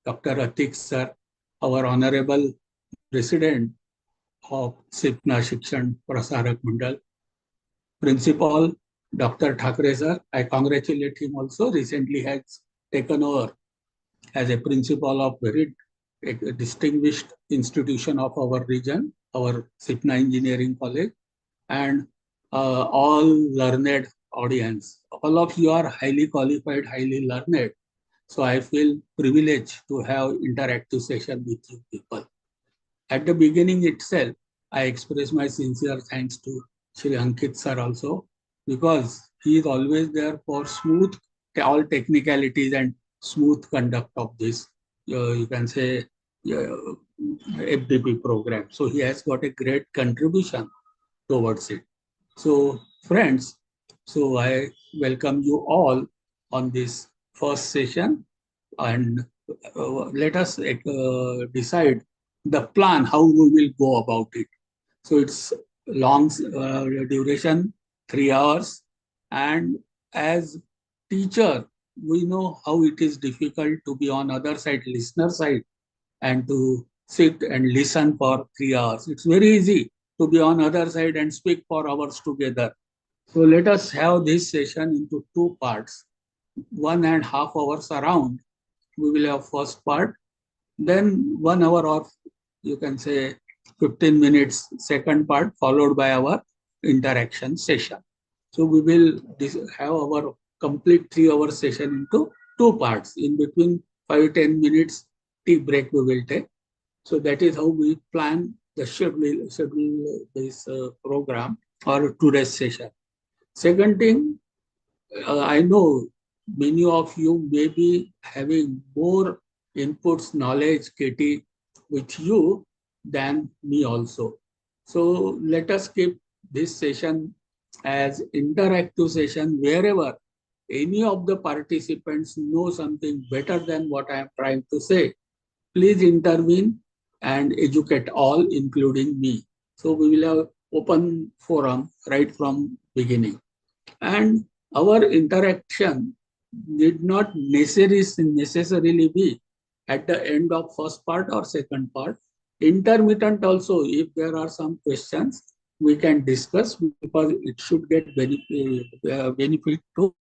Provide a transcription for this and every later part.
Dr. Atik sir, our honorable president of SIPNA Shikshan Prasarak Mandal, principal Dr. Thakre sir. I congratulate him also. Recently has taken over as a principal of very distinguished institution of our region, our SIPNA Engineering College, and all learned audience. All of you are highly qualified, highly learned. So I feel privileged to have interactive session with you people. At the beginning itself, I express my sincere thanks to Shri Ankit sir also, because he is always there for smooth, all technicalities and smooth conduct of this, you can say, FDP program. So he has got a great contribution towards it. So friends, so I welcome you all on this first session, and let us decide the plan, how we will go about it. So it's long duration, 3 hours, and as teacher, we know how it is difficult to be on other side, listener side, and to sit and listen for 3 hours. It's very easy to be on other side and speak for hours together. So let us have this session into two parts, 1.5 hours around. We will have first part, then 1 hour of, you can say, 15 minutes second part, followed by our interaction session. So we will have our complete 3-hour session into two parts. In between 5-10 minutes tea break we will take. So that is how we plan the schedule this program or today's session. Second thing, I know many of you may be having more inputs, knowledge, Katie, with you than me also. So let us keep this session as interactive session. Wherever any of the participants know something better than what I am trying to say, please intervene and educate all, including me. So we will have open forum right from beginning. And our interaction need not necessarily be at the end of first part or second part. Intermittent also, if there are some questions, we can discuss, because it should get benefit to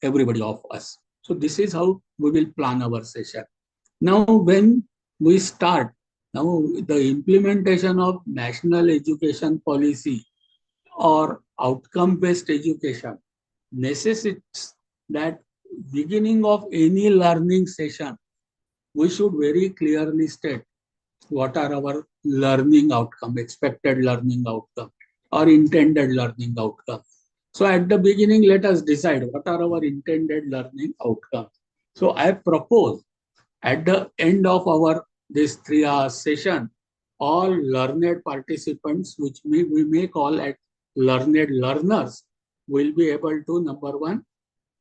everybody of us. So this is how we will plan our session. Now, when we start, now the implementation of national education policy or outcome-based education necessitates that beginning of any learning session, we should very clearly state what are our learning outcome, expected learning outcome, or intended learning outcome. So at the beginning, let us decide what are our intended learning outcomes. So I propose at the end of our this 3-hour session, all learned participants, which we may call at learned learners, will be able to, number one,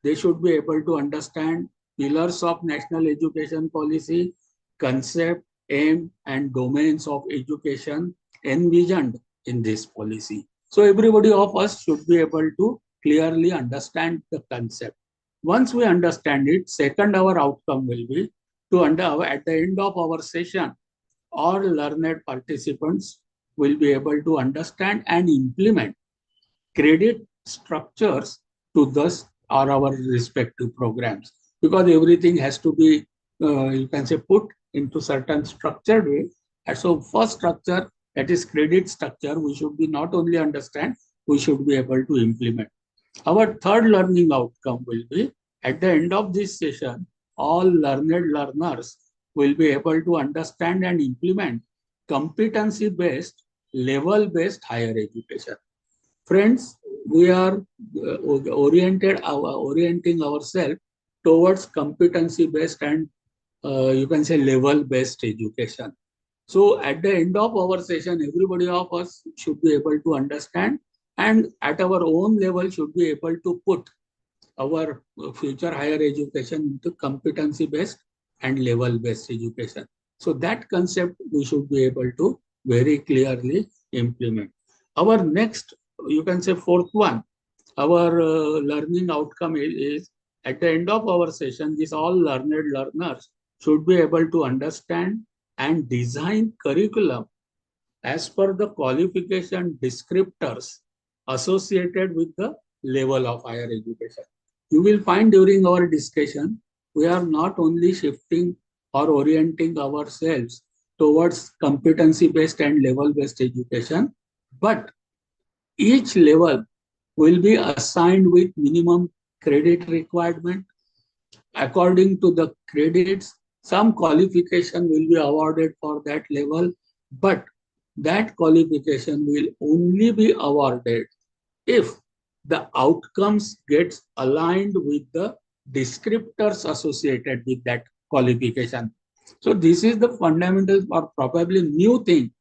they should be able to understand pillars of national education policy, concept, aim, and domains of education envisioned in this policy. So everybody of us should be able to clearly understand the concept. Once we understand it, second, our outcome will be to at the end of our session, all learned participants will be able to understand and implement credit structures to thus or our respective programs, because everything has to be, you can say, put into certain structured way. And so first structure, that is credit structure, we should be not only understand, we should be able to implement. Our third learning outcome will be at the end of this session, all learned learners will be able to understand and implement competency-based, level-based higher education. Friends, we are orienting ourselves towards competency-based and you can say level-based education. So at the end of our session, everybody of us should be able to understand, and at our own level should be able to put our future higher education into competency-based and level-based education. So that concept we should be able to very clearly implement. Our next, you can say, fourth one, our learning outcome is at the end of our session, these all learned learners should be able to understand and design curriculum as per the qualification descriptors associated with the level of higher education. You will find during our discussion, we are not only shifting or orienting ourselves towards competency-based and level-based education, but each level will be assigned with minimum credit requirement. According to the credits, some qualification will be awarded for that level, but that qualification will only be awarded if the outcomes gets aligned with the descriptors associated with that qualification. So this is the fundamental or probably new thing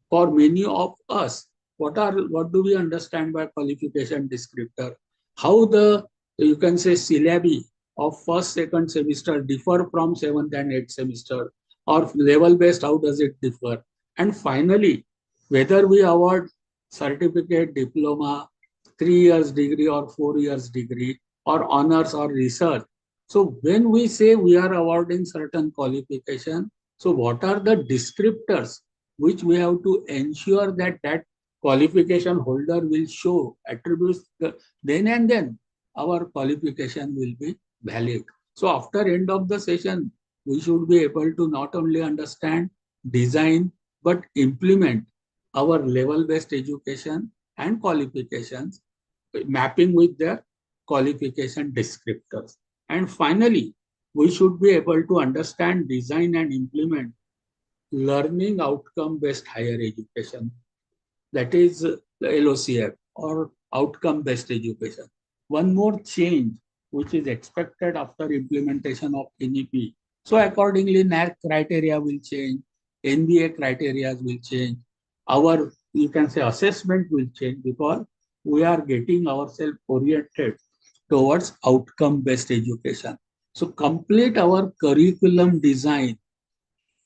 for many of us. What do we understand by qualification descriptor? How the, you can say, syllabi of first, second semester differ from seventh and eighth semester, or level based, how does it differ? And finally, whether we award certificate, diploma, 3 years degree or 4 years degree, or honors or research. So when we say we are awarding certain qualification, so what are the descriptors which we have to ensure that that qualification holder will show attributes, then and then our qualification will be valid. So after end of the session, we should be able to not only understand, design, but implement our level-based education and qualifications, mapping with their qualification descriptors. And finally, we should be able to understand, design, and implement learning outcome-based higher education. That is the LOCF, or outcome-based education. One more change which is expected after implementation of NEP. So accordingly, NAC criteria will change, NBA criteria will change. Our, you can say, assessment will change, because we are getting ourselves oriented towards outcome-based education. So complete our curriculum design,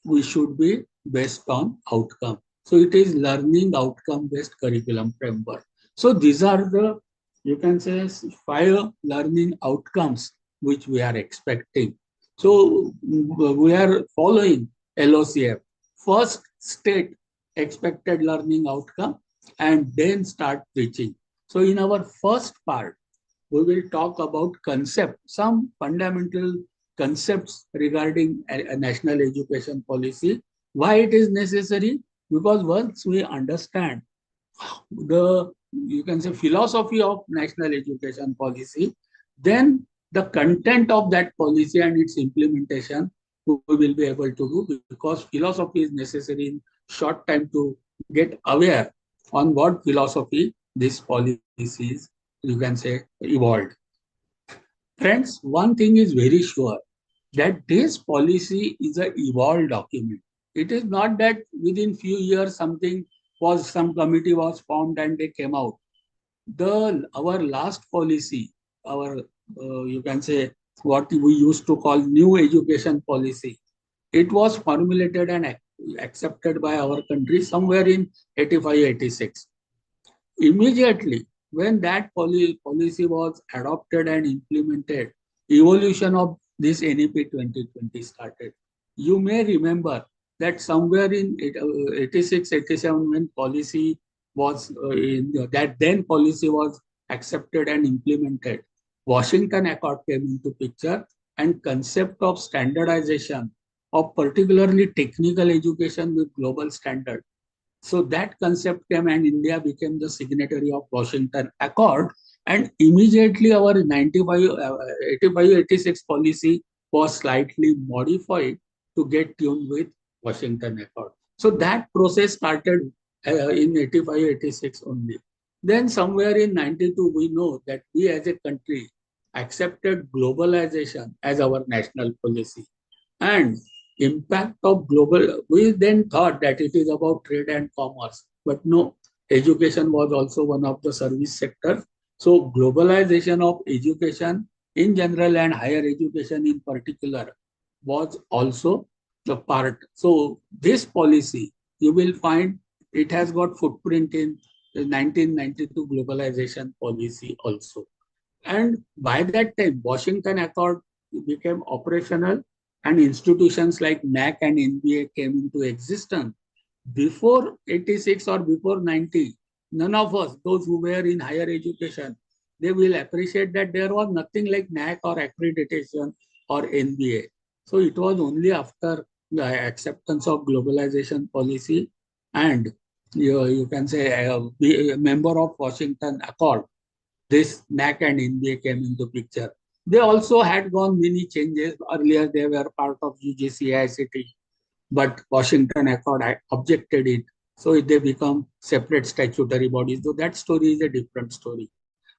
we should be based on outcome. So it is learning outcome-based curriculum framework. So these are the, you can say, 5 learning outcomes which we are expecting. So we are following LOCF. First state expected learning outcome, and then start preaching. So in our first part, we will talk about concept, some fundamental concepts regarding a national education policy. Why it is necessary? Because once we understand the, you can say, philosophy of national education policy, then the content of that policy and its implementation we will be able to do, because philosophy is necessary in short time to get aware on what philosophy this policy is, you can say, evolved. Friends, one thing is very sure, that this policy is an evolved document. It is not that within few years something was, some committee was formed and they came out. Our last policy, our you can say, what we used to call new education policy, it was formulated and accepted by our country somewhere in 85-86. Immediately when that policy was adopted and implemented, evolution of this NEP 2020 started. You may remember that somewhere in 86-87, when policy was that then policy was accepted and implemented, Washington Accord came into picture, and concept of standardization of particularly technical education with global standard. So that concept came, and India became the signatory of Washington Accord, and immediately our 85-86 policy was slightly modified to get tuned with Washington Accord. So that process started in 85-86 only. Then somewhere in 92, we know that we as a country accepted globalization as our national policy. And impact of global, we then thought that it is about trade and commerce, but no, education was also one of the service sectors. So globalization of education in general and higher education in particular was also the part. So this policy, you will find it has got footprint in the 1992 globalization policy also. And by that time, Washington Accord became operational, and institutions like NAC and NBA came into existence. Before 86 or before 90, none of us, those who were in higher education, they will appreciate that there was nothing like NAC or accreditation or NBA. So it was only after the acceptance of globalization policy and you can say be a member of Washington Accord, this NAC and NBA came into picture. They also had gone many changes. Earlier, they were part of UGCICT, but Washington Accord objected it. So they become separate statutory bodies. So that story is a different story.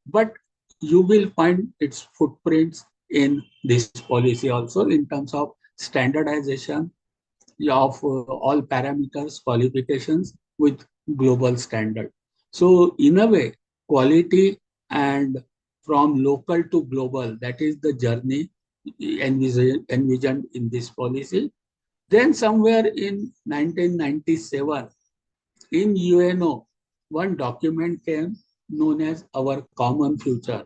But you will find its footprints in this policy also in terms of standardization of all parameters, qualifications with global standard. So in a way, quality and from local to global, that is the journey envisioned in this policy. Then somewhere in 1997, in UNO, one document came known as Our Common Future.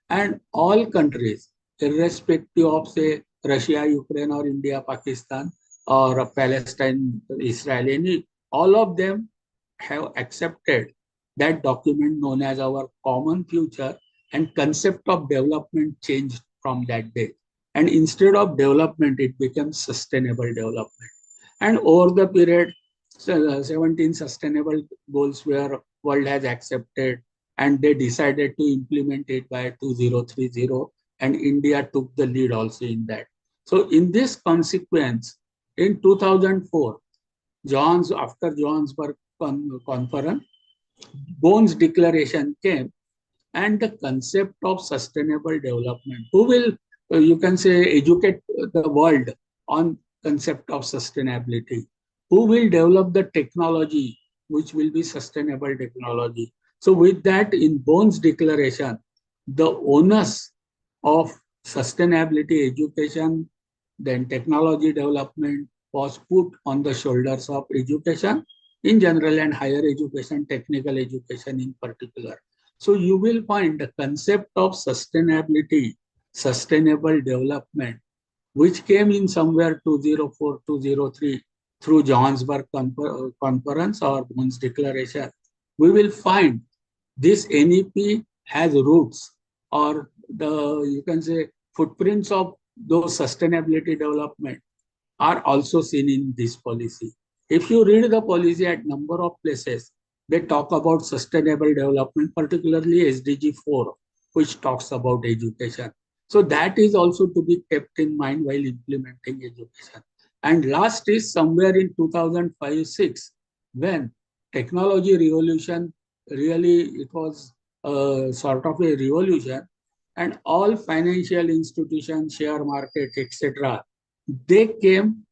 And all countries, irrespective of, say, Russia, Ukraine, or India, Pakistan, or Palestine, Israel, all of them have accepted that document known as Our Common Future, and concept of development changed from that day. And instead of development, it became sustainable development. And over the period, 17 sustainable goals were world has accepted, and they decided to implement it by 2030, and India took the lead also in that. So in this consequence, in 2004, after Johannesburg conference, Bones Declaration came, and the concept of sustainable development. Who will, you can say, educate the world on concept of sustainability? Who will develop the technology which will be sustainable technology? So with that, in Bones Declaration, the onus of sustainability education, then technology development was put on the shoulders of education in general and higher education, technical education in particular. So you will find the concept of sustainability, sustainable development, which came in somewhere 204, 203 through Johannesburg Conference or Bones Declaration. We will find this NEP has roots, or the, you can say, footprints of those sustainability development are also seen in this policy. If you read the policy at number of places, they talk about sustainable development, particularly SDG 4, which talks about education. So that is also to be kept in mind while implementing education. And last is somewhere in 2005-06, when technology revolution, really it was sort of a revolution, and all financial institutions, share market, etc., they came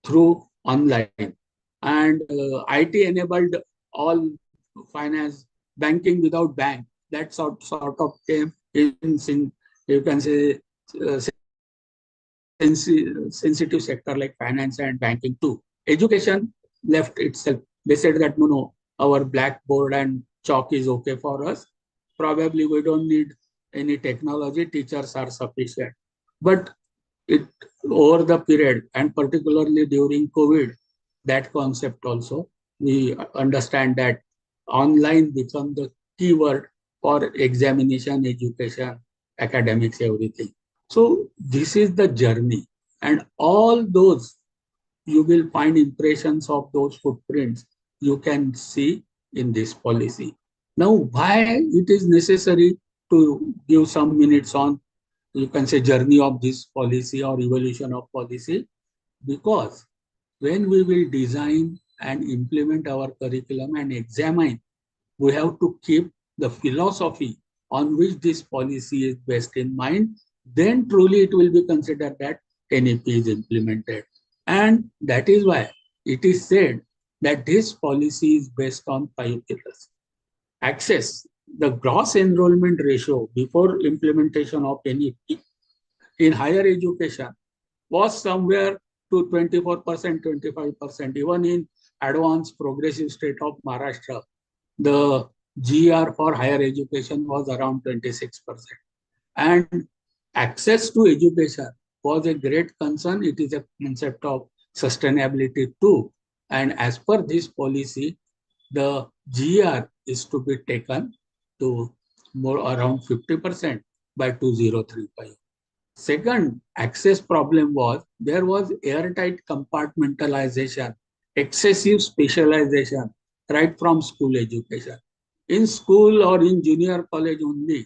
through online, and IT enabled all finance, banking without bank. That sort of came in, you can say, sensitive sector like finance and banking too. Education left itself. They said that no, our blackboard and chalk is okay for us. Probably we don't need any technology. Teachers are sufficient. But it over the period, and particularly during COVID, that concept also, we understand that online become the keyword for examination, education, academics, everything. So this is the journey, and all those you will find impressions of those footprints you can see in this policy. Now, why it is necessary to give some minutes on, you can say, journey of this policy or evolution of policy? Because when we will design and implement our curriculum and examine, we have to keep the philosophy on which this policy is based in mind. Then truly it will be considered that NEP is implemented. And that is why it is said that this policy is based on 5 pillars. Access, the gross enrollment ratio before implementation of NEP in higher education was somewhere to 24%, 25%. Even in advanced progressive state of Maharashtra, the GR for higher education was around 26%. And access to education was a great concern. It is a concept of sustainability too. And as per this policy, the GR is to be taken to more around 50% by 2035. Second access problem was there was airtight compartmentalization, excessive specialization right from school education. In school or in junior college only,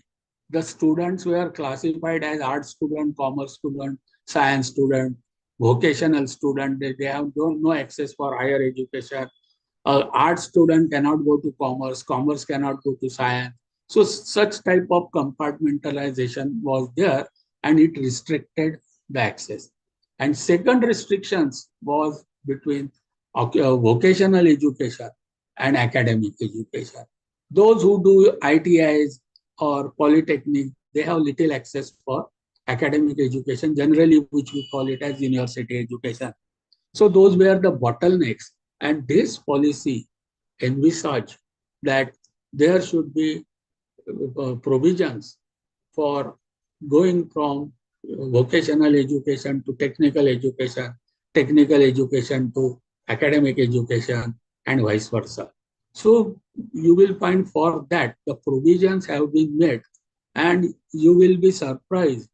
the students were classified as art student, commerce student, science student, vocational student. They have no access for higher education. Art student cannot go to commerce, commerce cannot go to science. So such type of compartmentalization was there and it restricted the access. And second restrictions was between vocational education and academic education. Those who do ITIs or polytechnic, they have little access for academic education, generally which we call it as university education. So those were the bottlenecks. And this policy envisaged that there should be provisions for going from vocational education to technical education to academic education, and vice versa. So you will find for that the provisions have been made, and you will be surprised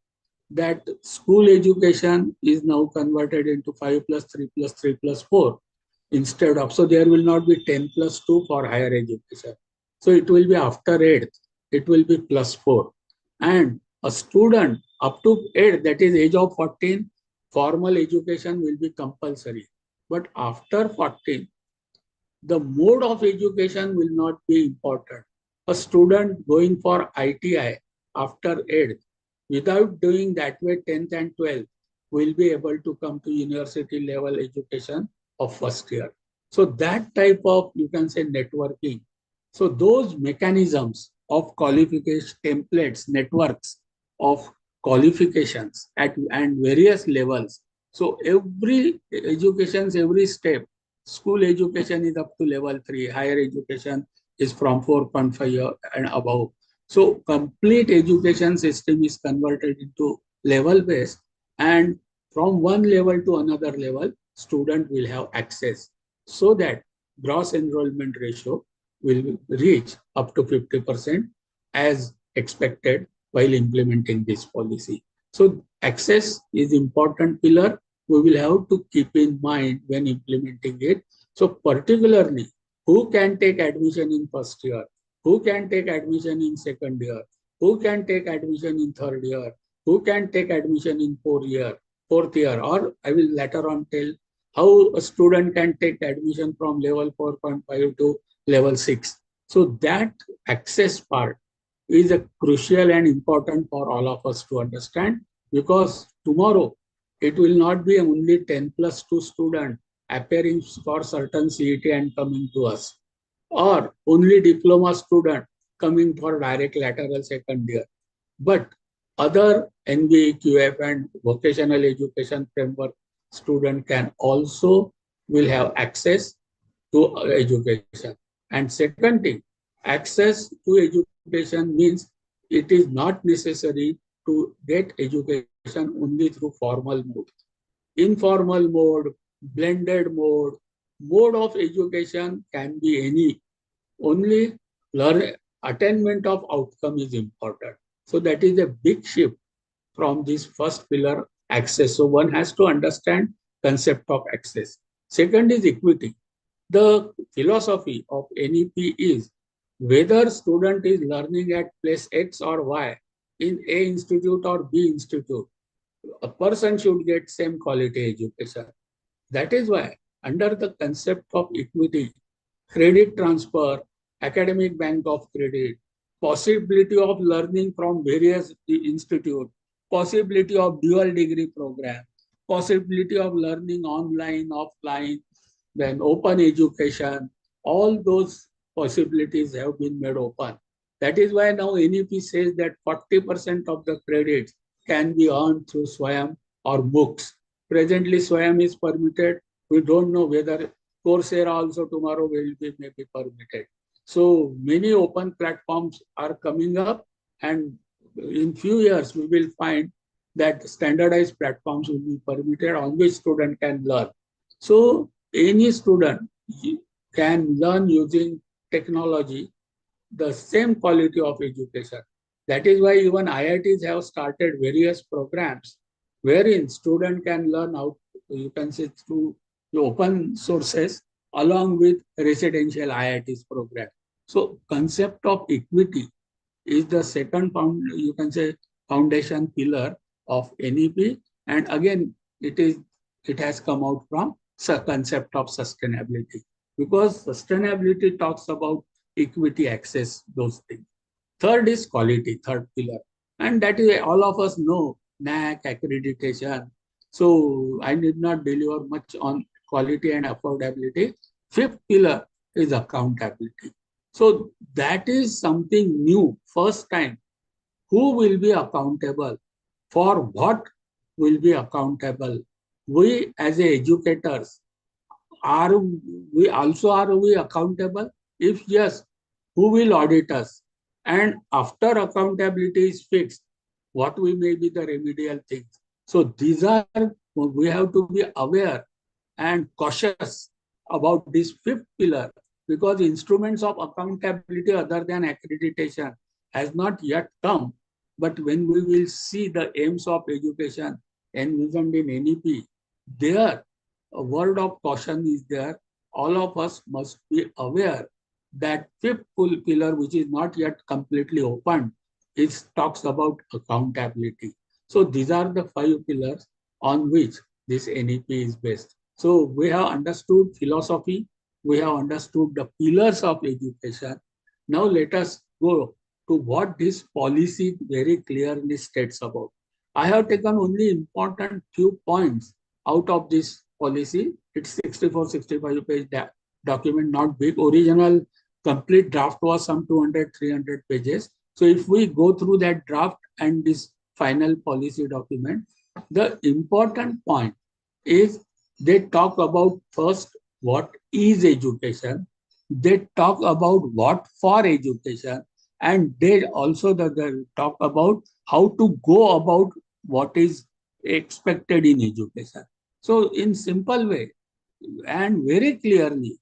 that school education is now converted into 5 plus 3 plus 3 plus 4 instead of, so there will not be 10 plus 2 for higher education. So it will be after 8th, it will be plus 4. And a student up to 8, that is age of 14, formal education will be compulsory. But after 14, the mode of education will not be important. A student going for ITI after 8th, without doing that way 10th and 12th, will be able to come to university level education of first year. So that type of, you can say, networking. So those mechanisms of qualification, templates, networks of qualifications at and various levels. So every education's every step, school education is up to level 3, higher education is from 4.5 and above. So complete education system is converted into level based, and from one level to another level, student will have access so that gross enrollment ratio will reach up to 50% as expected while implementing this policy. So access is important pillar we will have to keep in mind when implementing it. So particularly, who can take admission in first year, who can take admission in second year, who can take admission in third year, who can take admission in fourth year, or I will later on tell how a student can take admission from level 4.5 to level 6. So that access part is a crucial and important for all of us to understand, because tomorrow it will not be only 10 plus 2 student appearing for certain CET and coming to us, or only diploma student coming for direct lateral second year. But other NBA, QF and vocational education framework student can also will have access to education. And second thing, access to education means it is not necessary to get education only through formal mode. Informal mode, blended mode of education can be any. Only attainment of outcome is important. So that is a big shift from this first pillar, access. So one has to understand concept of access. Second is equity. The philosophy of NEP is whether student is learning at place X or Y in A institute or B institute, a person should get same quality education. That is why under the concept of equity, credit transfer, academic bank of credit, possibility of learning from various institutes, possibility of dual degree program, possibility of learning online, offline, then open education, all those possibilities have been made open. That is why now NEP says that 40% of the credits can be earned through SWAYAM or books. Presently, SWAYAM is permitted. We don't know whether Coursera also tomorrow will be maybe permitted. So many open platforms are coming up, and in few years we will find that standardized platforms will be permitted on which student can learn. So any student can learn using technology the same quality of education. That is why even IITs have started various programs wherein student can learn out, you can say, through the open sources along with residential IITs program. So concept of equity is the second you can say foundation pillar of NEP, and again it has come out from the concept of sustainability, because sustainability talks about equity, access, those things. Third is quality, third pillar, and that is all of us know NAC accreditation. So I need not deliver much on quality and affordability. Fifth pillar is accountability. So that is something new, first time. Who will be accountable? For what will be accountable? We as educators, are we accountable? If yes, who will audit us? And after accountability is fixed, what we may be the remedial things? So these are, we have to be aware and cautious about this fifth pillar, because instruments of accountability other than accreditation has not yet come. But when we will see the aims of education envisioned in NEP, there a word of caution is there. All of us must be aware that fifth pillar, which is not yet completely opened, it talks about accountability. So these are the five pillars on which this NEP is based. So we have understood philosophy, we have understood the pillars of education. Now let us go to what this policy very clearly states about. I have taken only important few points out of this policy. It's 64, 65 page document, not big. Original complete draft was some 200, 300 pages. So if we go through that draft and this final policy document, the important point is they talk about first what is education, they talk about what for education, and they also they talk about how to go about what is expected in education. So in simple way and very clearly,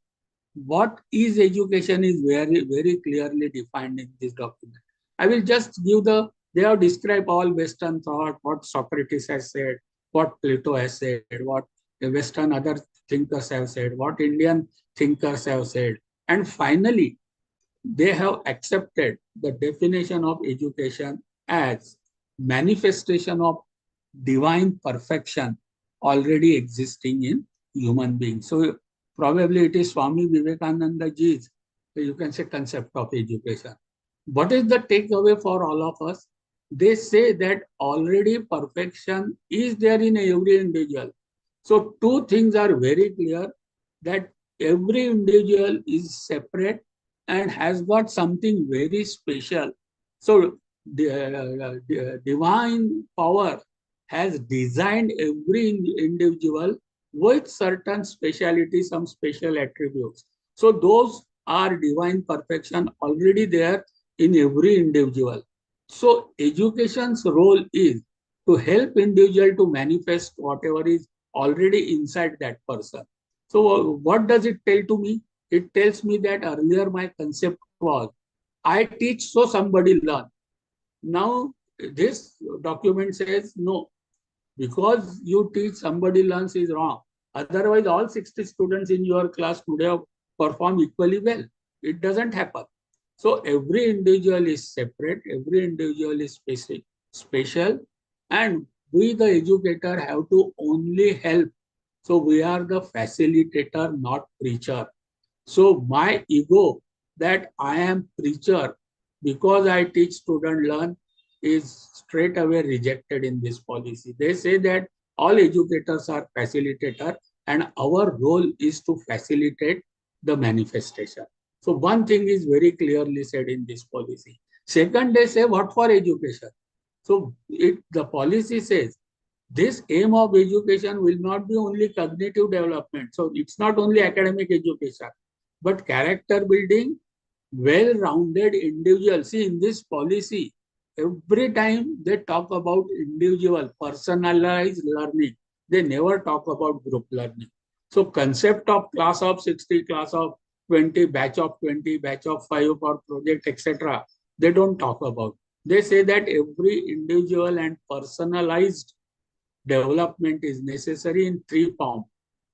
what is education is very, very clearly defined in this document. I will just give they have described all Western thought, what Socrates has said, what Plato has said, what the Western other thinkers have said, what Indian thinkers have said. And finally, they have accepted the definition of education as manifestation of divine perfection already existing in human beings. So probably it is Swami Vivekananda ji's, you can say, concept of education. What is the takeaway for all of us? They say that already perfection is there in every individual. So two things are very clear, that every individual is separate and has got something very special. So the divine power has designed every individual with certain speciality, some special attributes. So those are divine perfection already there in every individual. So education's role is to help individual to manifest whatever is already inside that person. So what does it tell to me? It tells me that earlier my concept was, I teach so somebody learn. Now this document says no, because you teach somebody learns is wrong. Otherwise all 60 students in your class would have performed equally well. It doesn't happen. So every individual is separate, every individual is special, and we the educator have to only help. So we are the facilitator, not preacher. So my ego that I am preacher because I teach student learn is straight away rejected in this policy. They say that all educators are facilitator and our role is to facilitate the manifestation. So one thing is very clearly said in this policy. Second, they say what for education. So the policy says this aim of education will not be only cognitive development. So it's not only academic education, but character building, well-rounded individual. See, in this policy, every time they talk about individual personalized learning, they never talk about group learning. So concept of class of 60, class of 20, batch of 20, batch of 5 for project, etc. They don't talk about. They say that every individual and personalized development is necessary in three forms: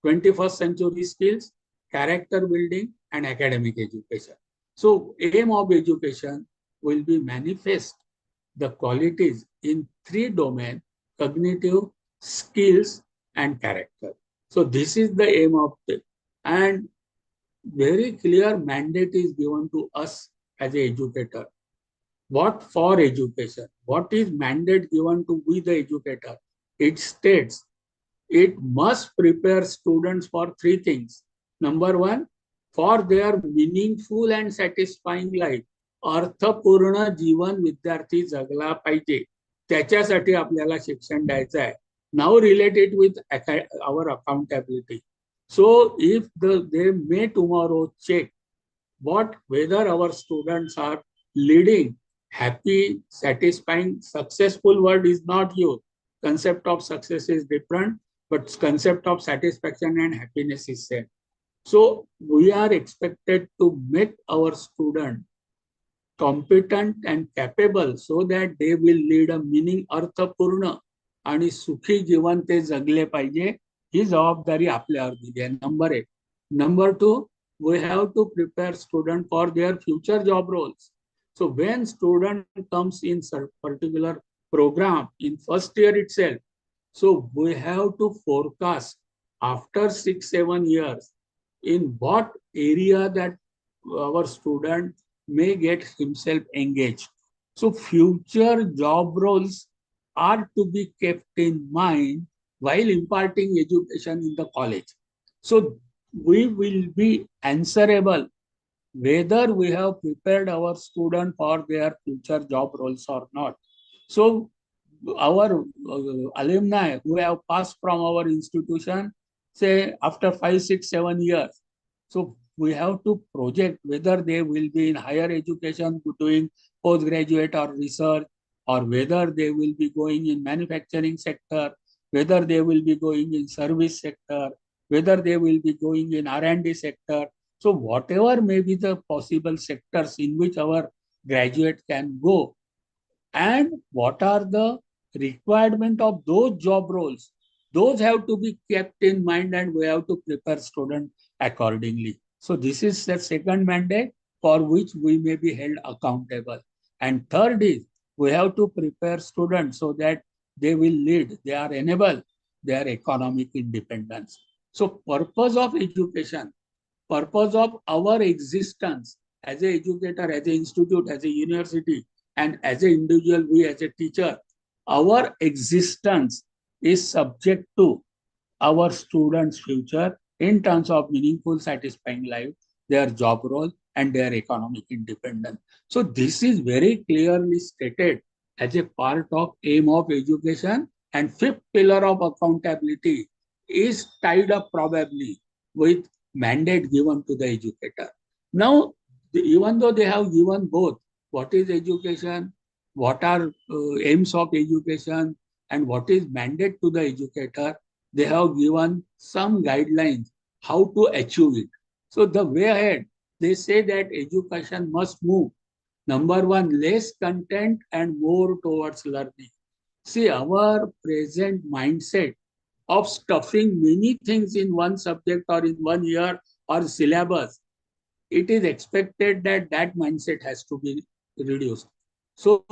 21st century skills, character building, and academic education. So aim of education will be manifest the qualities in three domains: cognitive, skills, and character. So this is the aim of it. And very clear mandate is given to us as an educator. What for education? What is mandate given to be the educator? It states it must prepare students for three things. Number one, for their meaningful and satisfying life. अर्थपूर्ण जीवन विद्यार्थी जगला पाहिजे, त्याच्यासाठी आपल्याला शिक्षण द्यायचं आहे. Now related with our accountability. So if they may tomorrow check whether our students are leading happy, satisfying, successful word is not used. Concept of success is different, but concept of satisfaction and happiness is same. So we are expected to make our student competent and capable so that they will lead a meaning अर्थपूर्ण आणि सुखी जीवन ते जगले पाहिजे, ही जबाबदारी आपल्यावर दिली आहे. Number 1. Number 2, we have to prepare student for their future job roles. So when student comes in particular program in first year itself, so we have to forecast after 6-7 years in what area that our student may get himself engaged. So future job roles are to be kept in mind while imparting education in the college. So we will be answerable whether we have prepared our student for their future job roles or not. So our alumni who have passed from our institution, say after 5, 6, 7 years, so we have to project whether they will be in higher education doing postgraduate or research, or whether they will be going in manufacturing sector, whether they will be going in service sector, whether they will be going in R&D sector. So whatever may be the possible sectors in which our graduate can go, and what are the requirement of those job roles, those have to be kept in mind, and we have to prepare students accordingly. So this is the second mandate for which we may be held accountable. And third is we have to prepare students so that they will lead, they are enable their economic independence. So purpose of education, purpose of our existence as an educator, as an institute, as a university, and as an individual, we as a teacher, our existence is subject to our students' future in terms of meaningful, satisfying life, their job role, and their economic independence. So this is very clearly stated as a part of aim of education. And fifth pillar of accountability is tied up probably with mandate given to the educator. Now, even though they have given both, what is education, what are aims of education, and what is mandate to the educator, they have given some guidelines how to achieve it. So the way ahead, they say that education must move. Number 1, less content and more towards learning. See, our present mindset of stuffing many things in one subject or in 1 year or syllabus, it is expected that that mindset has to be reduced. So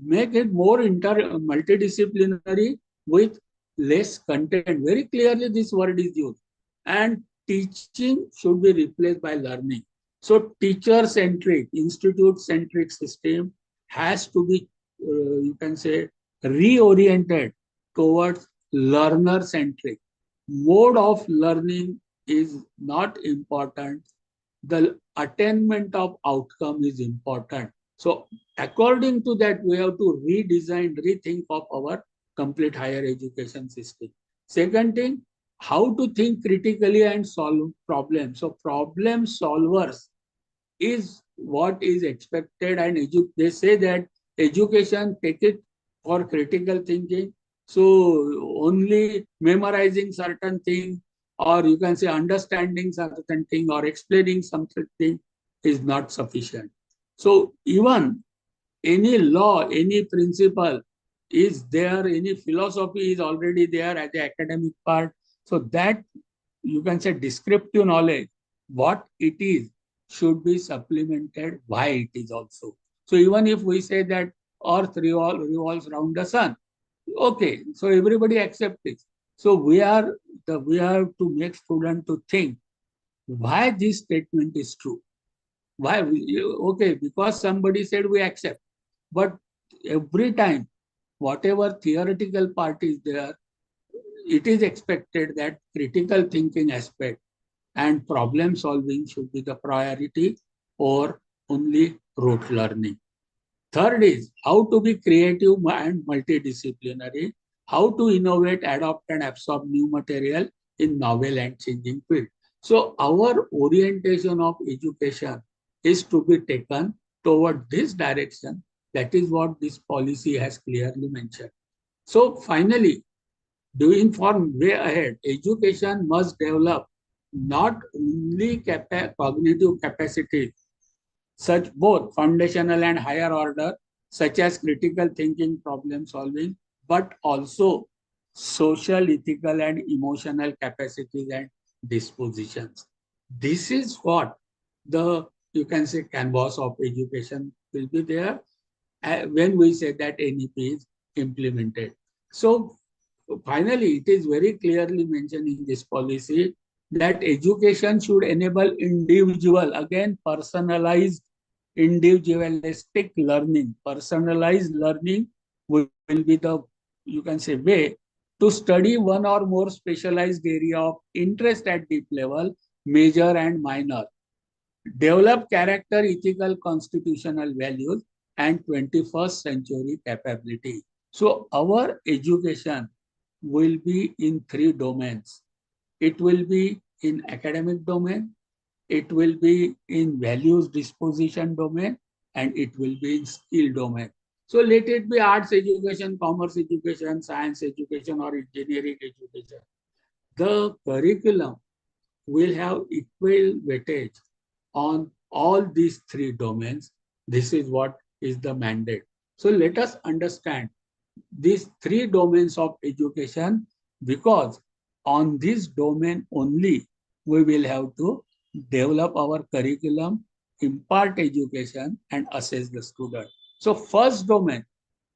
make it more multidisciplinary with less content. Very clearly this word is used. And teaching should be replaced by learning. So teacher-centric, institute-centric system has to be, you can say, reoriented towards learner-centric. Mode of learning is not important. The attainment of outcome is important. So according to that, we have to redesign, rethink of our complete higher education system. Second thing, how to think critically and solve problems. So problem solvers is what is expected, and they say that education, take it for critical thinking. So only memorizing certain thing, or you can say understanding certain thing or explaining something is not sufficient. So even any law, any principle is there, any philosophy is already there as the academic part. So that you can say descriptive knowledge, what it is, should be supplemented why it is also. So even if we say that Earth revolves around the sun, okay, so everybody accepts it. So we have to make student to think why this statement is true. Why? Okay, because somebody said we accept. But every time, whatever theoretical part is there, it is expected that critical thinking aspect and problem solving should be the priority or only rote learning. Third is how to be creative and multidisciplinary, how to innovate, adopt and absorb new material in novel and changing field. So our orientation of education is to be taken toward this direction. That is what this policy has clearly mentioned. So finally, doing for way ahead, education must develop not only cognitive capacity, such both foundational and higher order, such as critical thinking, problem solving, but also social, ethical, and emotional capacities and dispositions. This is what the you can say canvas of education will be there when we say that NEP is implemented. So finally, it is very clearly mentioned in this policy that education should enable individual, again, personalized, individualistic learning. Personalized learning will be the, you can say, way to study one or more specialized area of interest at deep level, major and minor. Develop character, ethical, constitutional values, and 21st century capability. So our education will be in three domains. It will be in academic domain, it will be in values disposition domain, and it will be in skill domain. So let it be arts education, commerce education, science education, or engineering education. The curriculum will have equal weightage on all these three domains. This is what is the mandate. So let us understand these three domains of education, because on this domain only we will have to develop our curriculum, impart education, and assess the student. So first domain,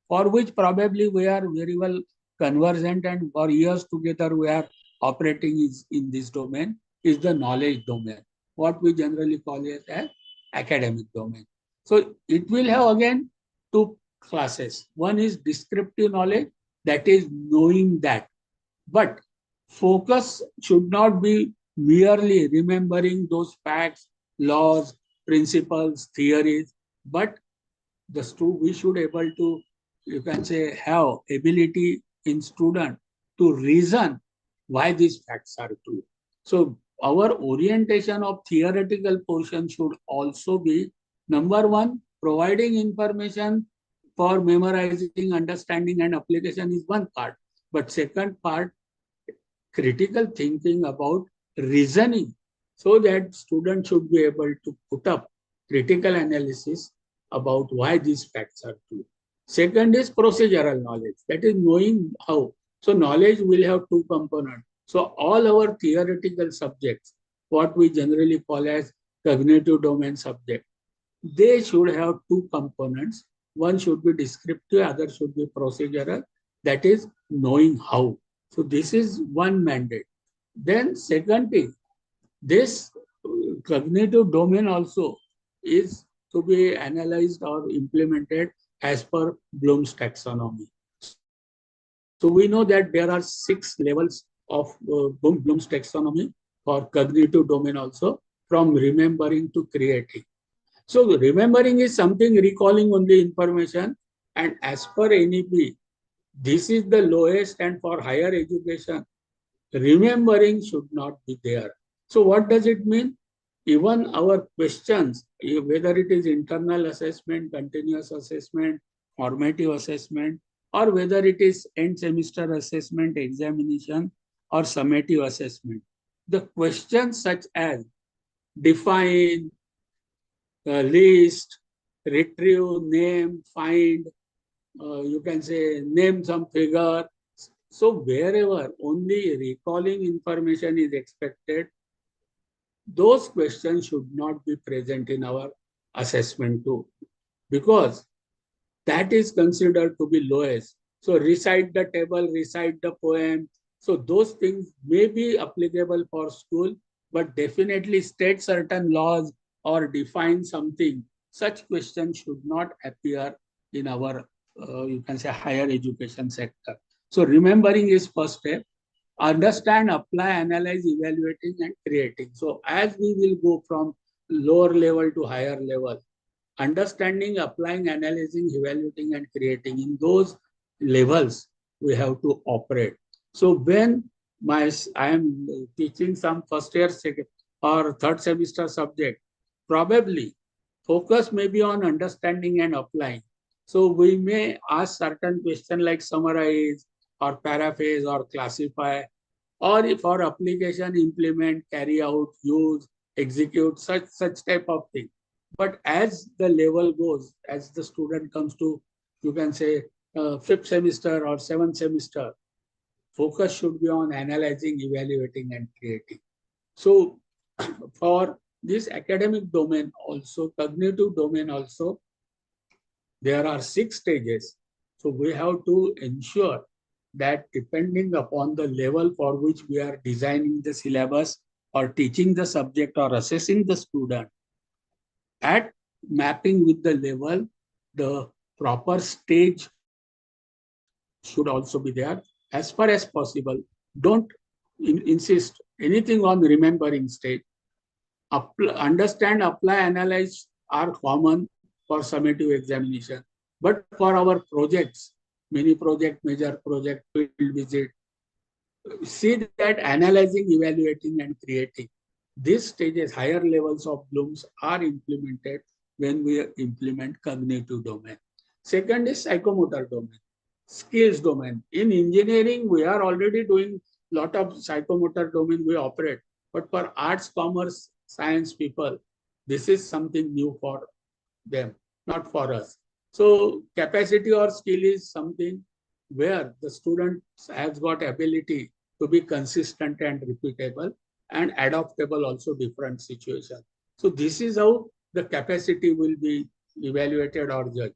for which probably we are very well conversant and for years together we are operating is in this domain, is the knowledge domain, what we generally call it as academic domain. So it will have again two classes. One is descriptive knowledge, that is knowing that. But focus should not be merely remembering those facts, laws, principles, theories, but we should able to, you can say, have ability in student to reason why these facts are true. So our orientation of theoretical portion should also be, number one, providing information for memorizing, understanding, and application is one part. But second part, critical thinking about reasoning, so that students should be able to put up critical analysis about why these facts are true. Second is procedural knowledge, that is knowing how. So knowledge will have two components. So all our theoretical subjects, what we generally call as cognitive domain subject, they should have two components. One should be descriptive, other should be procedural, that is knowing how. So this is one mandate. Then second thing, this cognitive domain also is to be analyzed or implemented as per Bloom's taxonomy. So we know that there are 6 levels of Bloom's taxonomy for cognitive domain also, from remembering to creating. So remembering is something recalling only information, and as per NEP, this is the lowest, and for higher education, remembering should not be there. So what does it mean? Even our questions, whether it is internal assessment, continuous assessment, formative assessment, or whether it is end semester assessment, examination, or summative assessment. The questions such as define, list, retrieve, name, find, you can say name some figure. So wherever only recalling information is expected, those questions should not be present in our assessment too, because that is considered to be lowest. So recite the table, recite the poem. So those things may be applicable for school, but definitely state certain laws or define something. Such questions should not appear in our, you can say, higher education sector. So remembering is first step. Understand, apply, analyze, evaluating, and creating. So as we will go from lower level to higher level, understanding, applying, analyzing, evaluating, and creating, in those levels we have to operate. So when I am teaching some first year, second or third semester subject, probably focus may be on understanding and applying. So we may ask certain question like summarize or paraphrase or classify, or if for application, implement, carry out, use, execute, such type of thing. But as the level goes, as the student comes to, you can say, fifth semester or seventh semester, focus should be on analyzing, evaluating, and creating. So for this academic domain also, cognitive domain also, there are 6 stages. So we have to ensure that depending upon the level for which we are designing the syllabus or teaching the subject or assessing the student, at mapping with the level, the proper stage should also be there. As far as possible, don't insist anything on remembering stage. Understand, apply, analyze are common for summative examination. But for our projects, mini project, major project, field visit, see that analyzing, evaluating, and creating. These stages, higher levels of blooms are implemented when we implement cognitive domain. Second is psychomotor domain, skills domain. In engineering, we are already doing lot of psychomotor domain we operate. But for arts, commerce, science people, this is something new for them, not for us. So capacity or skill is something where the student has got ability to be consistent and repeatable and adaptable also different situations. So this is how the capacity will be evaluated or judged.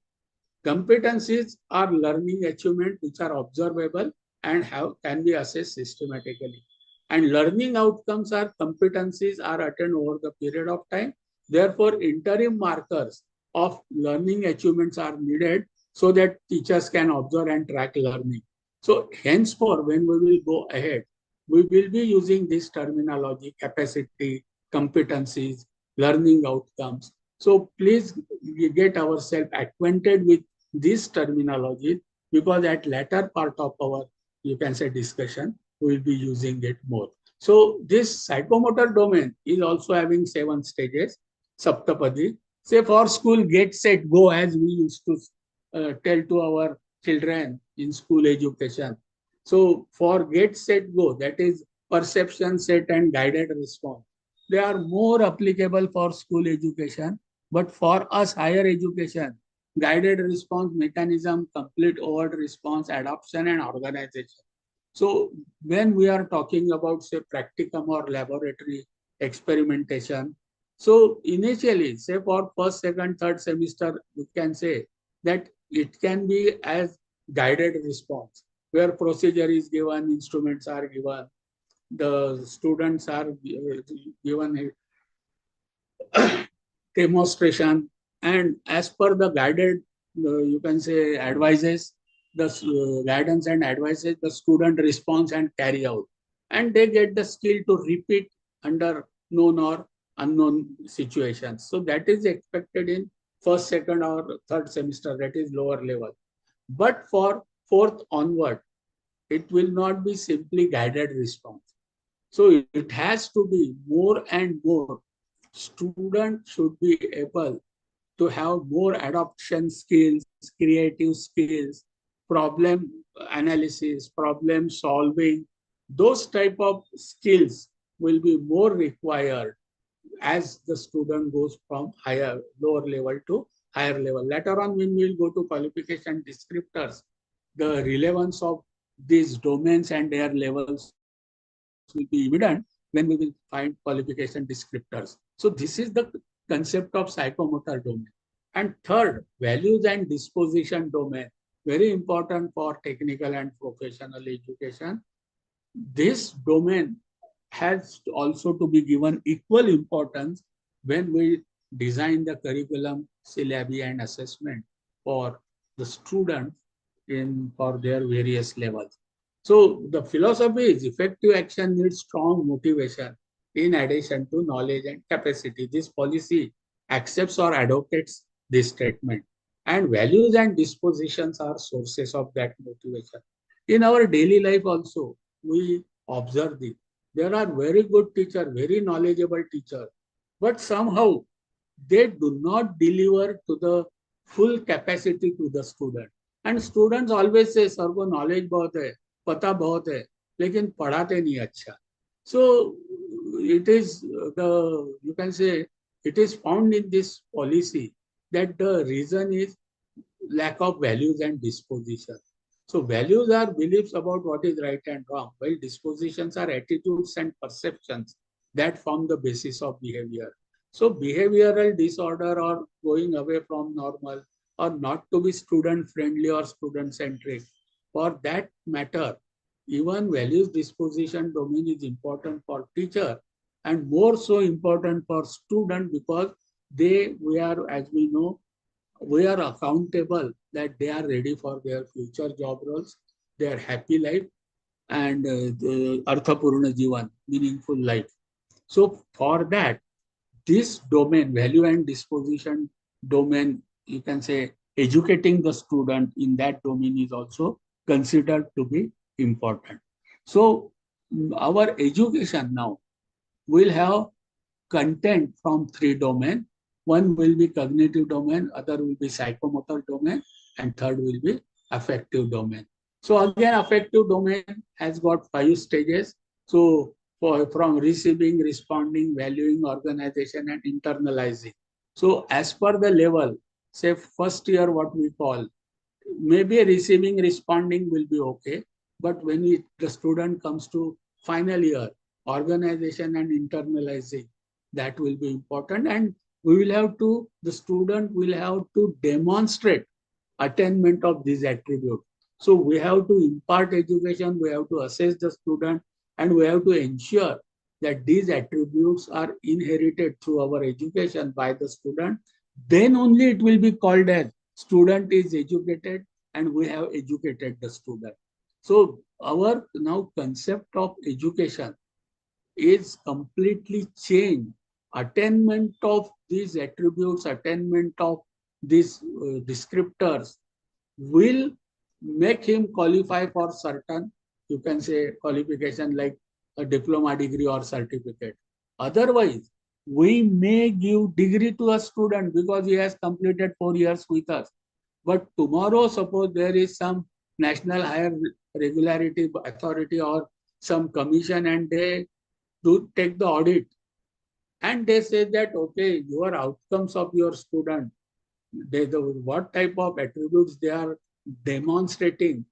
Competencies are learning achievement which are observable and can be assessed systematically. And learning outcomes are competencies are attained over the period of time. Therefore, interim markers of learning achievements are needed so that teachers can observe and track learning. So henceforth, when we will go ahead, we will be using this terminology, capacity, competencies, learning outcomes. So please get ourselves acquainted with this terminology, because at latter part of our, you can say, discussion, we will be using it more. So this psychomotor domain is also having 7 stages, Saptapadi. Say for school, get, set, go, as we used to tell to our children in school education. So for get, set, go, that is perception, set, and guided response. They are more applicable for school education, but for us higher education, guided response mechanism, complete overt response, adoption, and organization. So when we are talking about, say, practicum or laboratory experimentation, so initially, say for first, second, third semester, we can say that it can be as guided response, where procedure is given, instruments are given, the students are given a demonstration, and as per the guided, you can say, advices, the guidance and advices, the student response and carry out, and they get the skill to repeat under known or unknown situations. So that is expected in first, second, or third semester, that is lower level. But for fourth onward, it will not be simply guided response. So it has to be more and more. Student should be able to have more adoption skills, creative skills, problem analysis, problem solving. Those type of skills will be more required as the student goes from lower level to higher level. Later on, when we will go to qualification descriptors, the relevance of these domains and their levels will be evident when we will find qualification descriptors. So this is the concept of psychomotor domain. And third, values and disposition domain, very important for technical and professional education. This domain has also to be given equal importance when we design the curriculum, syllabi, and assessment for the students in for their various levels. So the philosophy is effective action needs strong motivation in addition to knowledge and capacity. This policy accepts or advocates this statement. And values and dispositions are sources of that motivation. In our daily life also, we observe this. There are very good teachers, very knowledgeable teachers, but somehow they do not deliver to the full capacity to the student. And students always say, "Sir, को knowledge बहुत है, पता बहुत है, लेकिन पढ़ाते नहीं अच्छा." So it is you can say it is found in this policy that the reason is lack of values and disposition. So values are beliefs about what is right and wrong, while dispositions are attitudes and perceptions that form the basis of behavior. So behavioral disorder or going away from normal or not to be student friendly or student centric, for that matter, even values disposition domain is important for teacher and more so important for student because we are, as we know, we are accountable that they are ready for their future job roles, their happy life, and the Arthapurna Jivan, meaningful life. So for that, this domain, value and disposition domain, you can say educating the student in that domain is also considered to be important. So our education now will have content from three domains. One will be cognitive domain, other will be psychomotor domain, and third will be affective domain. So again, affective domain has got 5 stages. So from receiving, responding, valuing, organization, and internalizing. So as per the level, say first year, what we call, maybe receiving, responding will be okay. But when the student comes to final year, organization and internalizing, that will be important. And the student will have to demonstrate attainment of these attributes. So we have to impart education, we have to assess the student, and we have to ensure that these attributes are inherited through our education by the student. Then only it will be called as student is educated and we have educated the student. So our now concept of education is completely changed. Attainment of these attributes, attainment of these descriptors will make him qualify for certain, you can say, qualification like a diploma degree or certificate. Otherwise, we may give degree to a student because he has completed 4 years with us. But tomorrow, suppose there is some national higher regularity authority or some commission and they do take the audit and they say that, okay, your outcomes of your student, what type of attributes they are demonstrating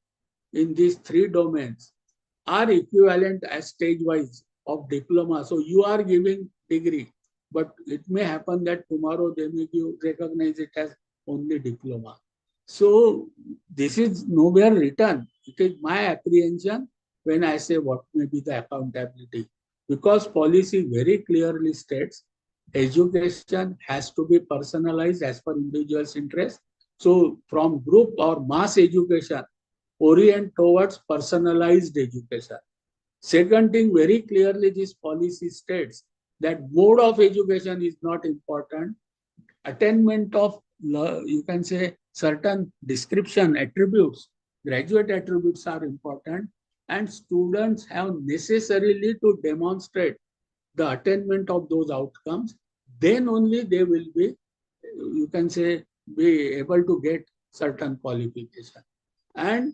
in these three domains are equivalent as stage wise of diploma. So you are giving degree, but it may happen that tomorrow they may recognize it as only diploma. So this is nowhere written. It is my apprehension when I say what may be the accountability. Because policy very clearly states education has to be personalized as per individual's interest. So from group or mass education, orient towards personalized education. Second thing, very clearly this policy states that mode of education is not important. Attainment of, you can say, certain description attributes, graduate attributes are important, and students have necessarily to demonstrate the attainment of those outcomes. Then only they will be you can say, be able to get certain qualification. And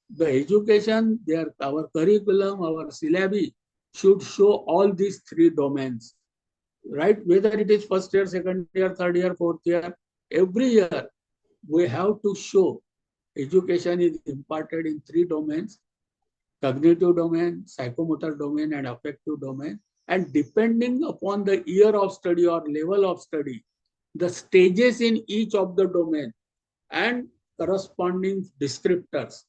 the education, our curriculum, our syllabi should show all these three domains, right? Whether it is first year, second year, third year, fourth year, every year we have to show education is imparted in three domains: cognitive domain, psychomotor domain, and affective domain. And depending upon the year of study or level of study, the stages in each of the domain and corresponding descriptors.